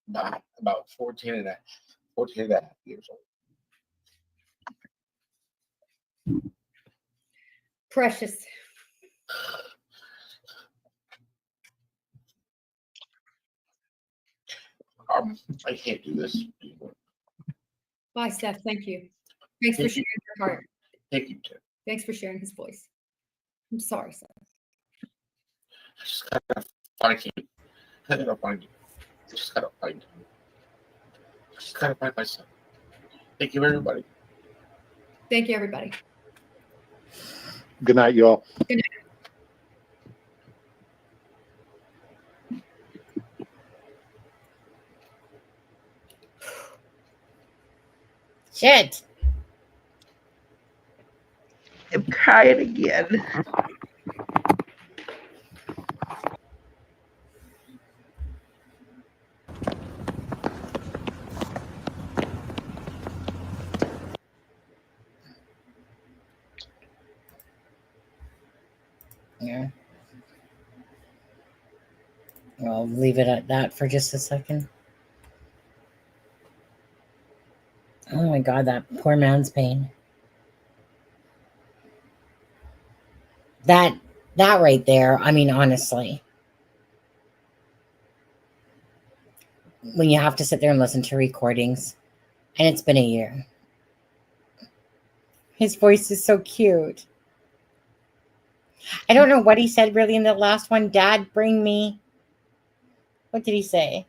about 14 and a half years old. Precious. I can't do this anymore. Bye, Steph. Thank you. Thanks for sharing your heart. Thank you, Tim. Thanks for sharing his voice. I'm sorry, Steph. I just gotta find you. I gotta find you. I just gotta find you. I just gotta find myself. Thank you, everybody. Thank you, everybody. Good night, you all. Good night. Shit. I'm crying again. Yeah. I'll leave it at that for just a second. Oh my God, that poor man's pain. That right there, I mean, honestly, when you have to sit there and listen to recordings, and it's been a year. His voice is so cute. I don't know what he said really in the last one. Dad, bring me. What did he say?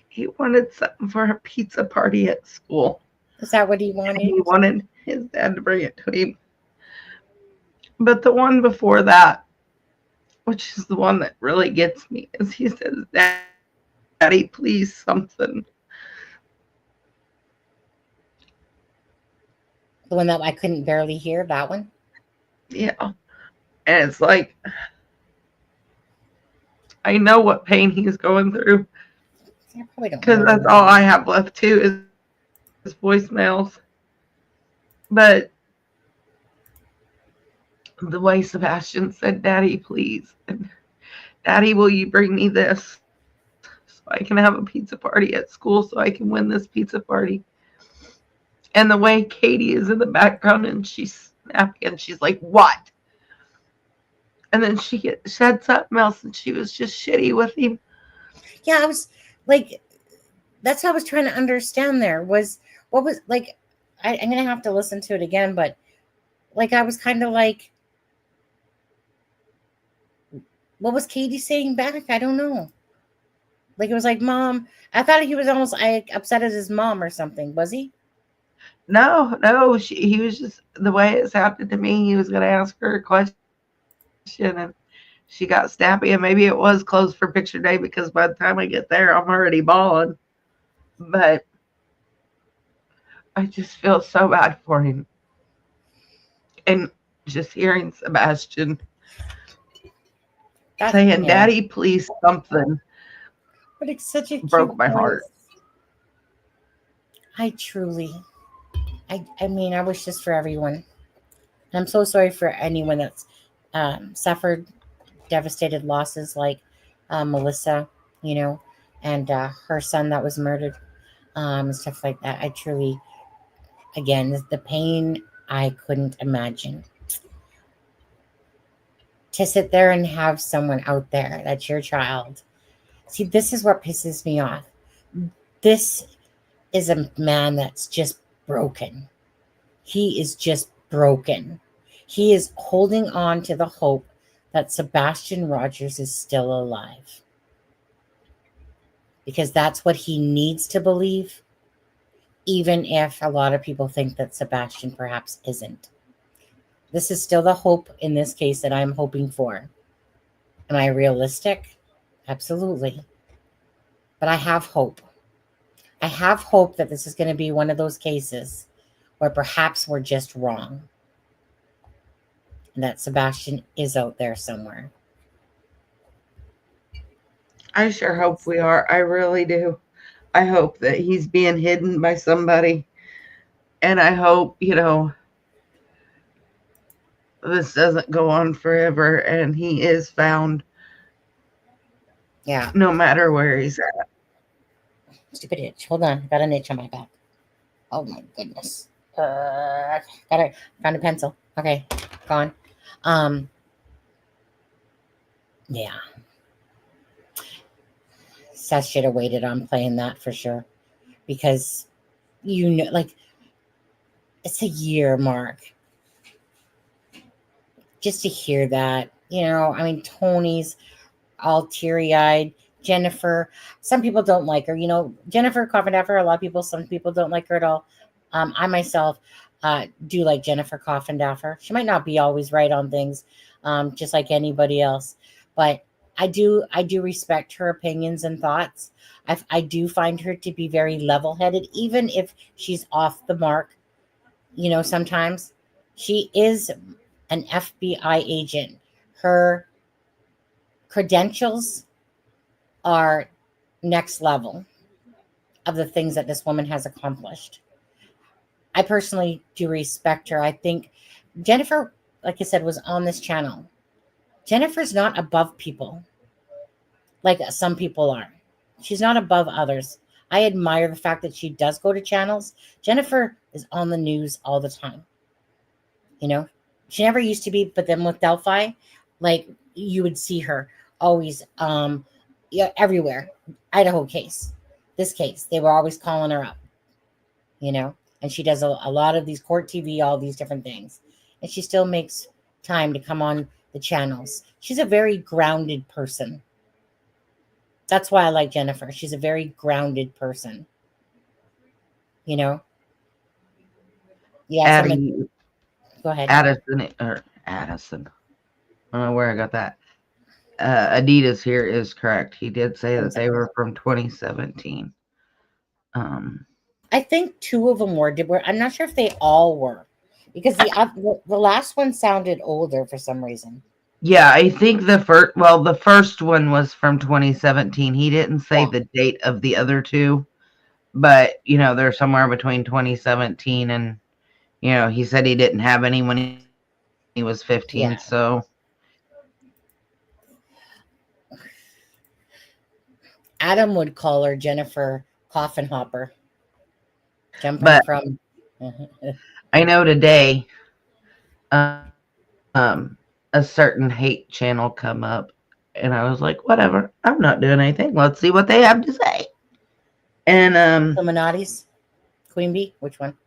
He wanted something for a pizza party at school. Is that what he wanted? And he wanted his dad to bring it to him. But the one before that, which is the one that really gets me, is he says, Daddy, please, something. The one that I couldn't barely hear, that one? Yeah. And it's like, I know what pain he's going through. Because that's all I have left too is voicemails. But the way Sebastian said, Daddy, please. And Daddy, will you bring me this so I can have a pizza party at school so I can win this pizza party? And the way Katie is in the background and she's snappy and she's like, what? And then she said something else and she was just shitty with him. Yeah, I was like, that's how I was trying to understand there was, what was, like, I'm going to have to listen to it again, but like, I was kind of like, what was Katie saying back? I don't know. Like, it was like, Mom, I thought he was almost like upset at his mom or something. Was he? No, he was just, the way it sounded to me, he was going to ask her a question and she got snappy, and maybe it was closed for picture day because by the time I get there, I'm already bawling. But I just feel so bad for him. And just hearing Sebastian saying, Daddy, please, something. But it's such a broke my heart. I mean, I wish this for everyone. And I'm so sorry for anyone that's suffered devastated losses like Melissa, you know, and her son that was murdered, and stuff like that. I truly, again, the pain I couldn't imagine. To sit there and have someone out there that's your child. See, this is what pisses me off. This is a man that's just broken. He is just broken. He is holding on to the hope that Sebastian Rogers is still alive. Because that's what he needs to believe, even if a lot of people think that Sebastian perhaps isn't. This is still the hope in this case that I'm hoping for. Am I realistic? Absolutely. But I have hope. I have hope that this is going to be one of those cases where perhaps we're just wrong. And that Sebastian is out there somewhere. I sure hope we are. I really do. I hope that he's being hidden by somebody. And I hope, you know, this doesn't go on forever and he is found. Yeah. No matter where he's at. Stupid itch. Hold on. Got an itch on my back. Oh my goodness. Found a pencil. Okay. Gone. Yeah. Seth should have waited on playing that for sure. Because, you know, like, it's a year mark. Just to hear that, you know, I mean, Tony's all teary-eyed. Jennifer, some people don't like her. You know, Jennifer Coffindaffer, a lot of people, some people don't like her at all. I myself do like Jennifer Coffindaffer. She might not be always right on things, just like anybody else. But I do respect her opinions and thoughts. I do find her to be very level-headed, even if she's off the mark. You know, sometimes she is an FBI agent. Her credentials are next level of the things that this woman has accomplished. I personally do respect her. I think Jennifer, like I said, was on this channel Jennifer's not above people like some people are. She's not above others. I admire the fact that she does go to channels. Jennifer is on the news all the time. You know, she never used to be, but then with Delphi, like you would see her always yeah, everywhere. Idaho case, this case, they were always calling her up, you know, and she does a lot of these court TV, all these different things. And she still makes time to come on the channels. She's a very grounded person. That's why I like Jennifer. She's a very grounded person. You know? Yeah, go ahead. Addison. I don't know where I got that. Adidas here is correct. He did say that they were from 2017. I think 2 of them were. I'm not sure if they all were, because the last one sounded older for some reason. Yeah, I think the first one was from 2017. He didn't say the date of the other 2, but you know, they're somewhere between 2017 and, you know, he said he didn't have any when he was 15. Yeah. So Adam would call her Jennifer Coffin Hopper. Jumping from. I know today, a certain hate channel come up, and I was like, whatever, I'm not doing anything. Let's see what they have to say. And Illuminati's Queen Bee, which one?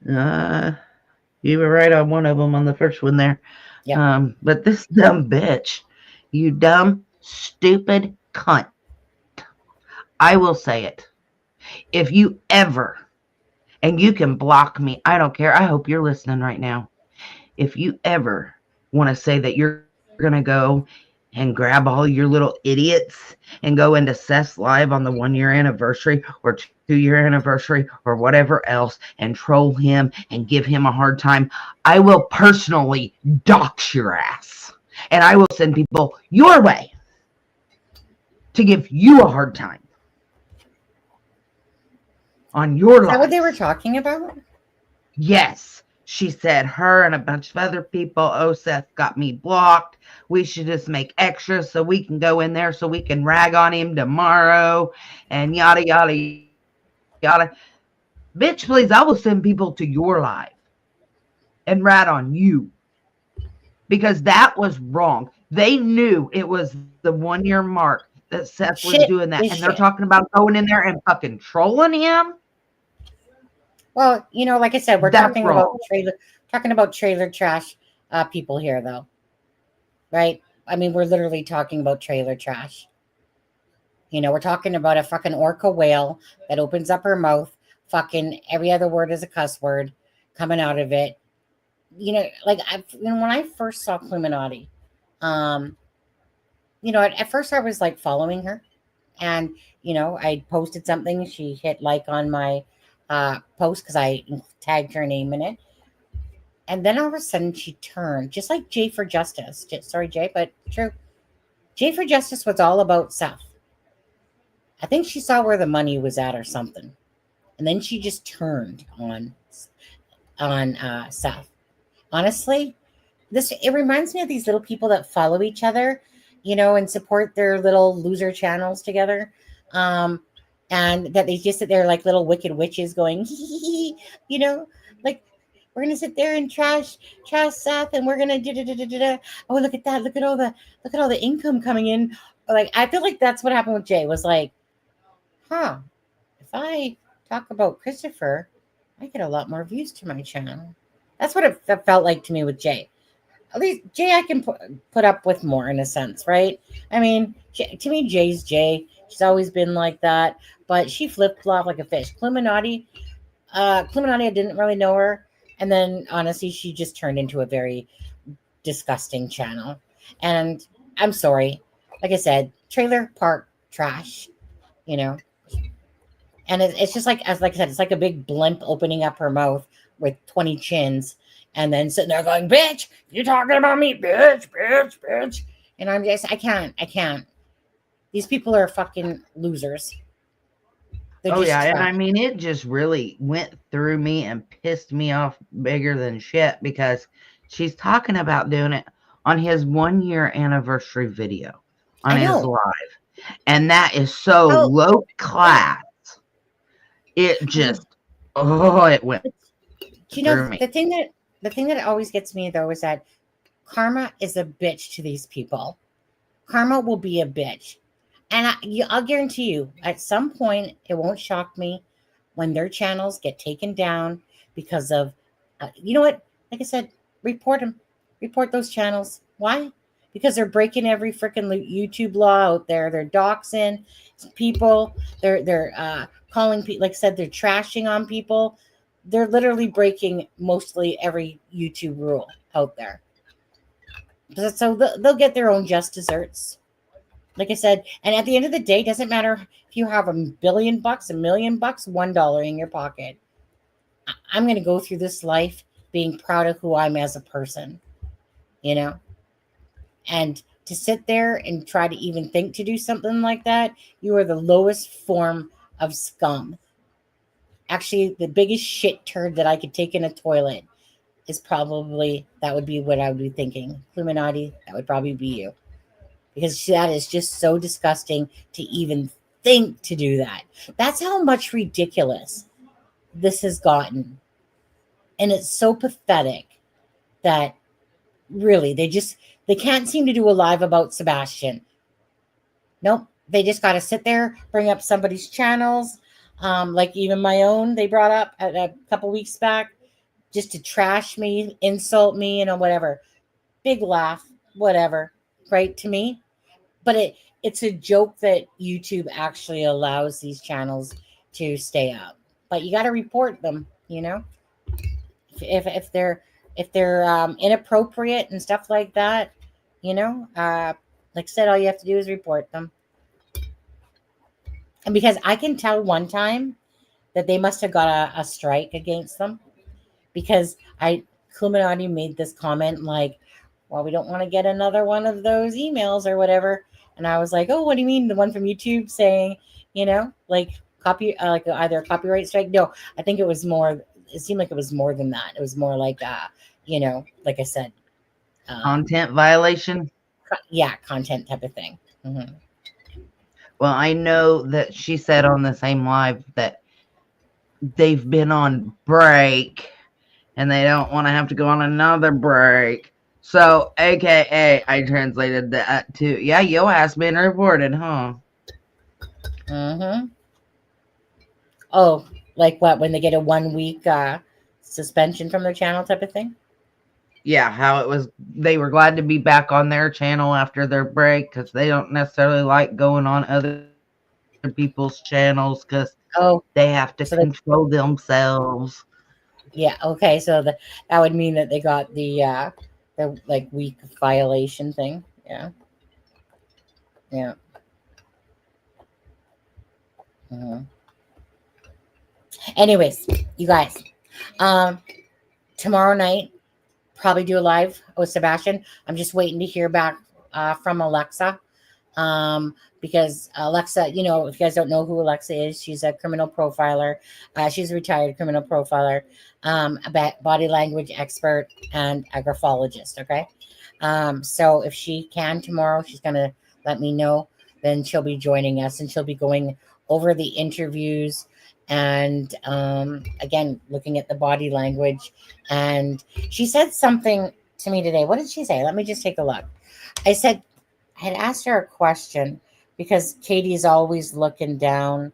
You were right on one of them on the first one there. Yeah. But this dumb bitch, you dumb, stupid cunt. I will say it. If you ever, and you can block me, I don't care. I hope you're listening right now. If you ever want to say that you're going to go and grab all your little idiots and go into Seth's live on the 1-year anniversary or 2-year anniversary or whatever else and troll him and give him a hard time, I will personally dox your ass. And I will send people your way to give you a hard time on your life. Is that what they were talking about? Yes. She said her and a bunch of other people, oh, Seth got me blocked. We should just make extras so we can go in there so we can rag on him tomorrow and yada, yada, yada. Bitch, please, I will send people to your live and rat on you because that was wrong. They knew it was the 1-year mark that Seth was doing that. And they're talking about going in there and fucking trolling him. Well, you know, like I said, we're talking about trailer trash people here, though, right? I mean, we're literally talking about trailer trash. You know, we're talking about a fucking orca whale that opens up her mouth, fucking every other word is a cuss word coming out of it. You know, like when I first saw Illuminati, you know, at first I was like following her, and you know, I posted something. She hit like on my post because I tagged her name in it. And then all of a sudden she turned, just like J for Justice. Sorry, Jay, but true. J for Justice was all about Seth. I think she saw where the money was at or something. And then she just turned on Seth. Honestly, it reminds me of these little people that follow each other, you know, and support their little loser channels together. And that they just sit there like little wicked witches going, you know, like we're gonna sit there and trash Seth, and we're gonna oh, look at that, look at all the income coming in. Like I feel like that's what happened with Jay. Was like, if I talk about Christopher, I get a lot more views to my channel. That's what it felt like to me with Jay. At least Jay I can put up with more in a sense, right? I mean, to me, Jay's Jay. She's always been like that, but she flip-flopped like a fish. Illuminati, I didn't really know her. And then, honestly, she just turned into a very disgusting channel. And I'm sorry. Like I said, trailer park trash, you know. And it's just like I said, it's like a big blimp opening up her mouth with 20 chins and then sitting there going, bitch, you talking about me, bitch, bitch, bitch. And I'm just, I can't. These people are fucking losers. Oh, yeah. And I mean, it just really went through me and pissed me off bigger than shit because she's talking about doing it on his 1-year anniversary video on I his know. live. And that is so low class. It just, it went You know, through me. the thing that always gets me though is that karma is a bitch to these people. Karma will be a bitch. And I'll guarantee you, at some point, it won't shock me when their channels get taken down because of, you know what? Like I said, report them. Report those channels. Why? Because they're breaking every freaking YouTube law out there. They're doxing people. They're calling people, like I said, they're trashing on people. They're literally breaking mostly every YouTube rule out there. So they'll get their own just desserts. Like I said, and at the end of the day, it doesn't matter if you have $1 billion, $1 million, $1 in your pocket. I'm going to go through this life being proud of who I'm as a person, you know? And to sit there and try to even think to do something like that, you are the lowest form of scum. Actually, the biggest shit turd that I could take in a toilet is probably, that would be what I would be thinking. Illuminati, that would probably be you. Because that is just so disgusting to even think to do that. That's how much ridiculous this has gotten. And it's so pathetic that really they can't seem to do a live about Sebastian. Nope. They just got to sit there, bring up somebody's channels. Like even my own, they brought up a couple weeks back just to trash me, insult me, whatever. Big laugh, whatever. Right to me. But it's a joke that YouTube actually allows these channels to stay up. But you got to report them, if they're inappropriate and stuff like that, like I said, all you have to do is report them. And because I can tell one time that they must have got a strike against them, because Illuminati made this comment like, well, we don't want to get another one of those emails or whatever. And I was like, oh, what do you mean? The one from YouTube saying, like like either a copyright strike? No, I think it seemed like it was more than that. It was more like, like I said, Content violation? Yeah, content type of thing. Mm-hmm. Well, I know that she said on the same live that they've been on break and they don't want to have to go on another break. So, AKA, I translated that to, yeah, your ass been reported, huh? Mm-hmm. Oh, like what? When they get a 1 week suspension from their channel type of thing? Yeah, how it was, they were glad to be back on their channel after their break because they don't necessarily like going on other people's channels because they have to control themselves. Yeah, okay, so that would mean that they got the like week violation thing. Yeah. Yeah. Mm-hmm. Anyways, you guys, tomorrow night probably do a live with Sebastian. I'm just waiting to hear back from Alexa, because Alexa, if you guys don't know who Alexa is, she's a criminal profiler. She's a retired criminal profiler, a body language expert, and a graphologist. Okay, so if she can tomorrow, she's gonna let me know. Then she'll be joining us, and she'll be going over the interviews and again looking at the body language. And she said something to me today. What did she say? Let me just take a look. I had asked her a question because Katie's always looking down,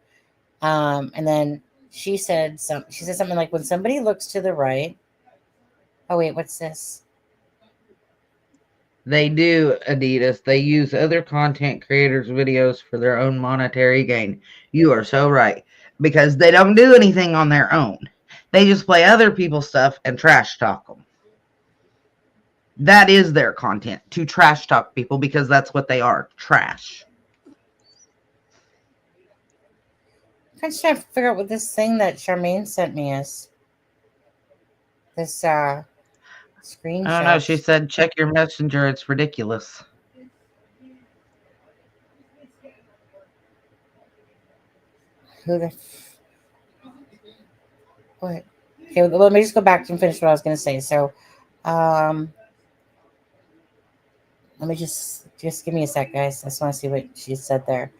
and then she said something like, when somebody looks to the right. Oh wait, what's this? They do, Adidas. They use other content creators' videos for their own monetary gain. You are so right. Because they don't do anything on their own. They just play other people's stuff and trash talk them. That is their content, to trash talk people, because that's what they are, trash. I'm just trying to figure out what this thing that Charmaine sent me is. This screenshot. I don't know. She said, check your messenger. It's ridiculous. Who the... What? Okay, well, let me just go back and finish what I was going to say. So, Let me just give me a sec, guys. I just want to see what she said there.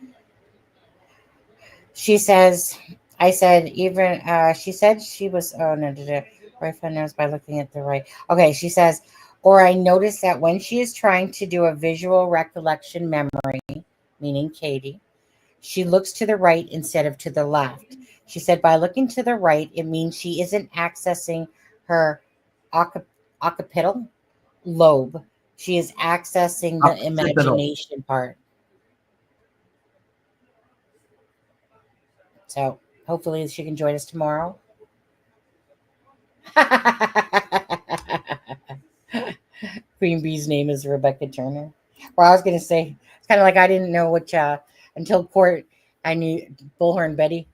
She says, I said, even, she said she was, oh, no, boyfriend knows by looking at the right. Okay, she says, or I noticed that when she is trying to do a visual recollection memory, meaning Katie, she looks to the right instead of to the left. She said, by looking to the right, it means she isn't accessing her occipital lobe. She is accessing the Occipital. imagination part. So hopefully she can join us tomorrow. Queen Bee's name is Rebecca Turner. Well, I was going to say, it's kind of like I didn't know which, until court, I knew Bullhorn Betty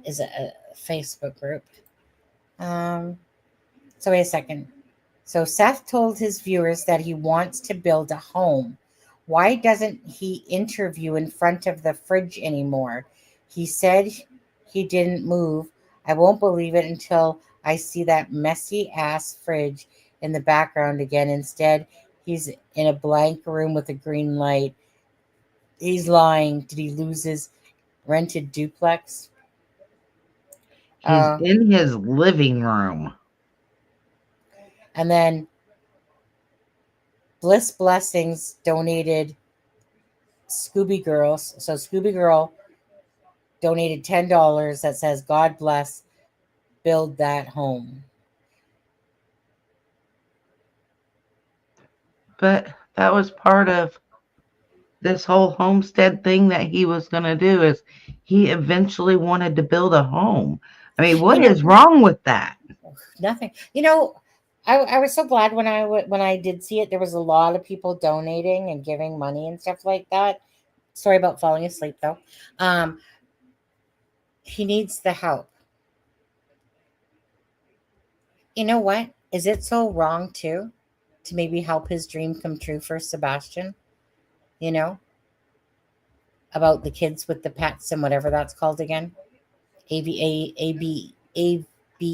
is a Facebook group. So wait a second. So Seth told his viewers that he wants to build a home. Why doesn't he interview in front of the fridge anymore? He said he didn't move. I won't believe it until I see that messy ass fridge in the background again. Instead, he's in a blank room with a green light. He's lying. Did he lose his rented duplex? He's in his living room. And then Bliss Blessings donated Scooby Girls. So Scooby Girl donated $10 that says, God bless, build that home. But that was part of this whole homestead thing that he was going to do, is he eventually wanted to build a home. I mean, what is wrong with that? Nothing. I was so glad when I did see it. There was a lot of people donating and giving money and stuff like that. Sorry about falling asleep, though. He needs the help. You know what? Is it so wrong, too, to maybe help his dream come true for Sebastian? About the kids with the pets and whatever that's called again.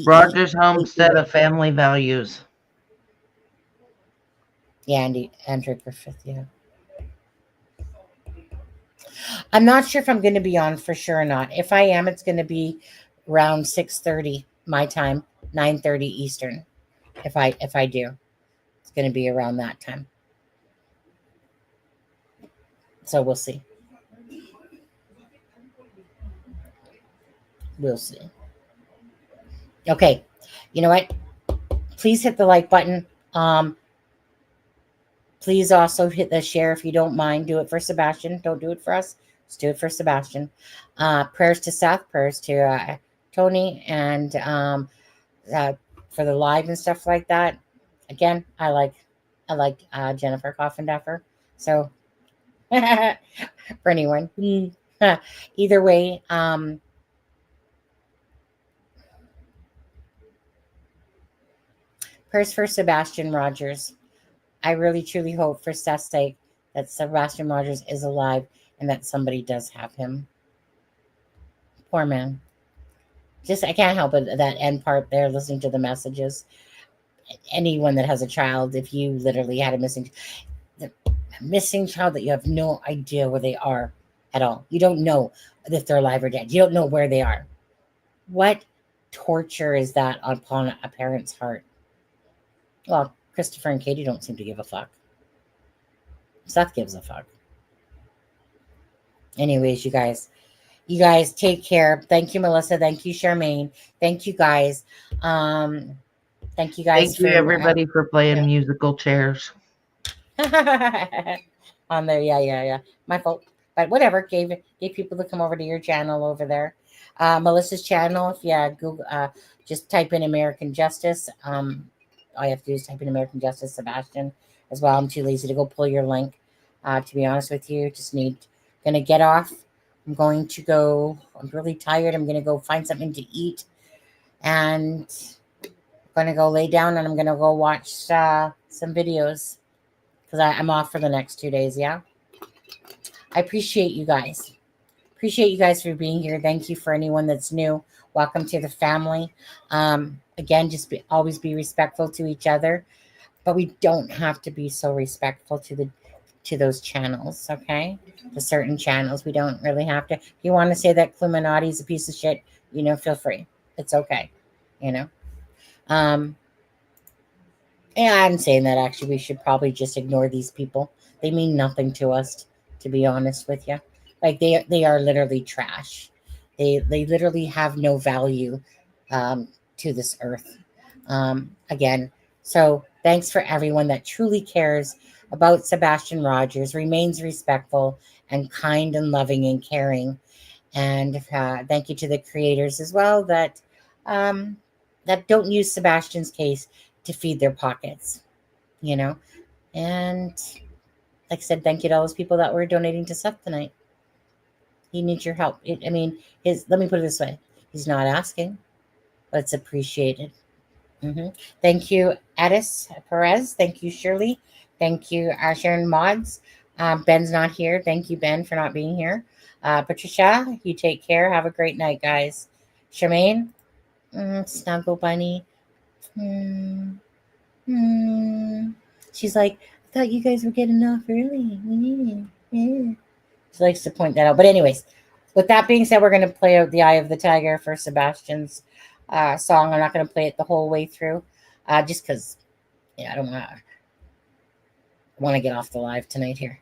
Rogers Homestead of Family Values. Yeah, Andrew Griffith, yeah. I'm not sure if I'm going to be on for sure or not. If I am, it's going to be around 6:30 my time, 9:30 Eastern. If I do, it's going to be around that time. So we'll see. We'll see. Okay, you know what? Please hit the like button. Please also hit the share if you don't mind. Do it for Sebastian. Don't do it for us. Just do it for Sebastian. Prayers to Seth. Prayers to Tony, and for the live and stuff like that. Again, I like Jennifer Coffinduffer. So for anyone, either way, prayers for Sebastian Rogers. I really truly hope for Seth's sake that Sebastian Rogers is alive and that somebody does have him. Poor man. Just, I can't help it, that end part there, listening to the messages. Anyone that has a child, if you literally had a missing child that you have no idea where they are at all. You don't know if they're alive or dead. You don't know where they are. What torture is that upon a parent's heart? Well, Christopher and Katie don't seem to give a fuck. Seth gives a fuck. Anyways, you guys take care. Thank you, Melissa. Thank you, Charmaine. Thank you, guys. Thank you, guys. Thank you, everybody, for playing musical chairs. On there, yeah. My fault, but whatever. Gave people to come over to your channel over there, Melissa's channel. If you Google, just type in American Justice. All you have to do is type in American Justice Sebastian as well. I'm too lazy to go pull your link. To be honest with you, gonna get off. I'm going to go. I'm really tired. I'm gonna go find something to eat, and I'm gonna go lay down, and I'm gonna go watch some videos because I'm off for the next 2 days. Yeah, I appreciate you guys. Appreciate you guys for being here. Thank you for anyone that's new. Welcome to the family. Again, just always be respectful to each other. but we don't have to be so respectful to those channels, okay? The certain channels, we don't really have to. If you want to say that Cluminati is a piece of shit, feel free. It's okay, And I'm saying that actually we should probably just ignore these people. They mean nothing to us, to be honest with you. Like they are literally trash. They literally have no value to this earth. Again, so thanks for everyone that truly cares about Sebastian Rogers, remains respectful and kind and loving and caring. And thank you to the creators as well that don't use Sebastian's case to feed their pockets, And like I said, thank you to all those people that were donating to Seth tonight. He needs your help. Let me put it this way. He's not asking, but it's appreciated. Thank you, Addis Perez. Thank you, Shirley. Thank you, Sharon Mods. Ben's not here. Thank you, Ben, for not being here. Patricia, you take care. Have a great night, guys. Charmaine, Snuggle Bunny. She's like, I thought you guys were getting off early. Yeah. She likes to point that out. But anyways, with that being said, we're going to play out The Eye of the Tiger for Sebastian's song. I'm not going to play it the whole way through just because I don't want to get off the live tonight here.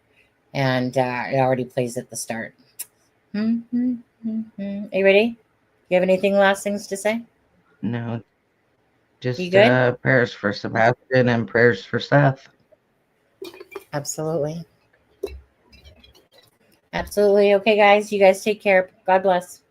And it already plays at the start. Are you ready? You have anything last things to say? No. Just You good? prayers for Sebastian and prayers for Seth. Absolutely. Absolutely. Okay, guys. You guys take care. God bless.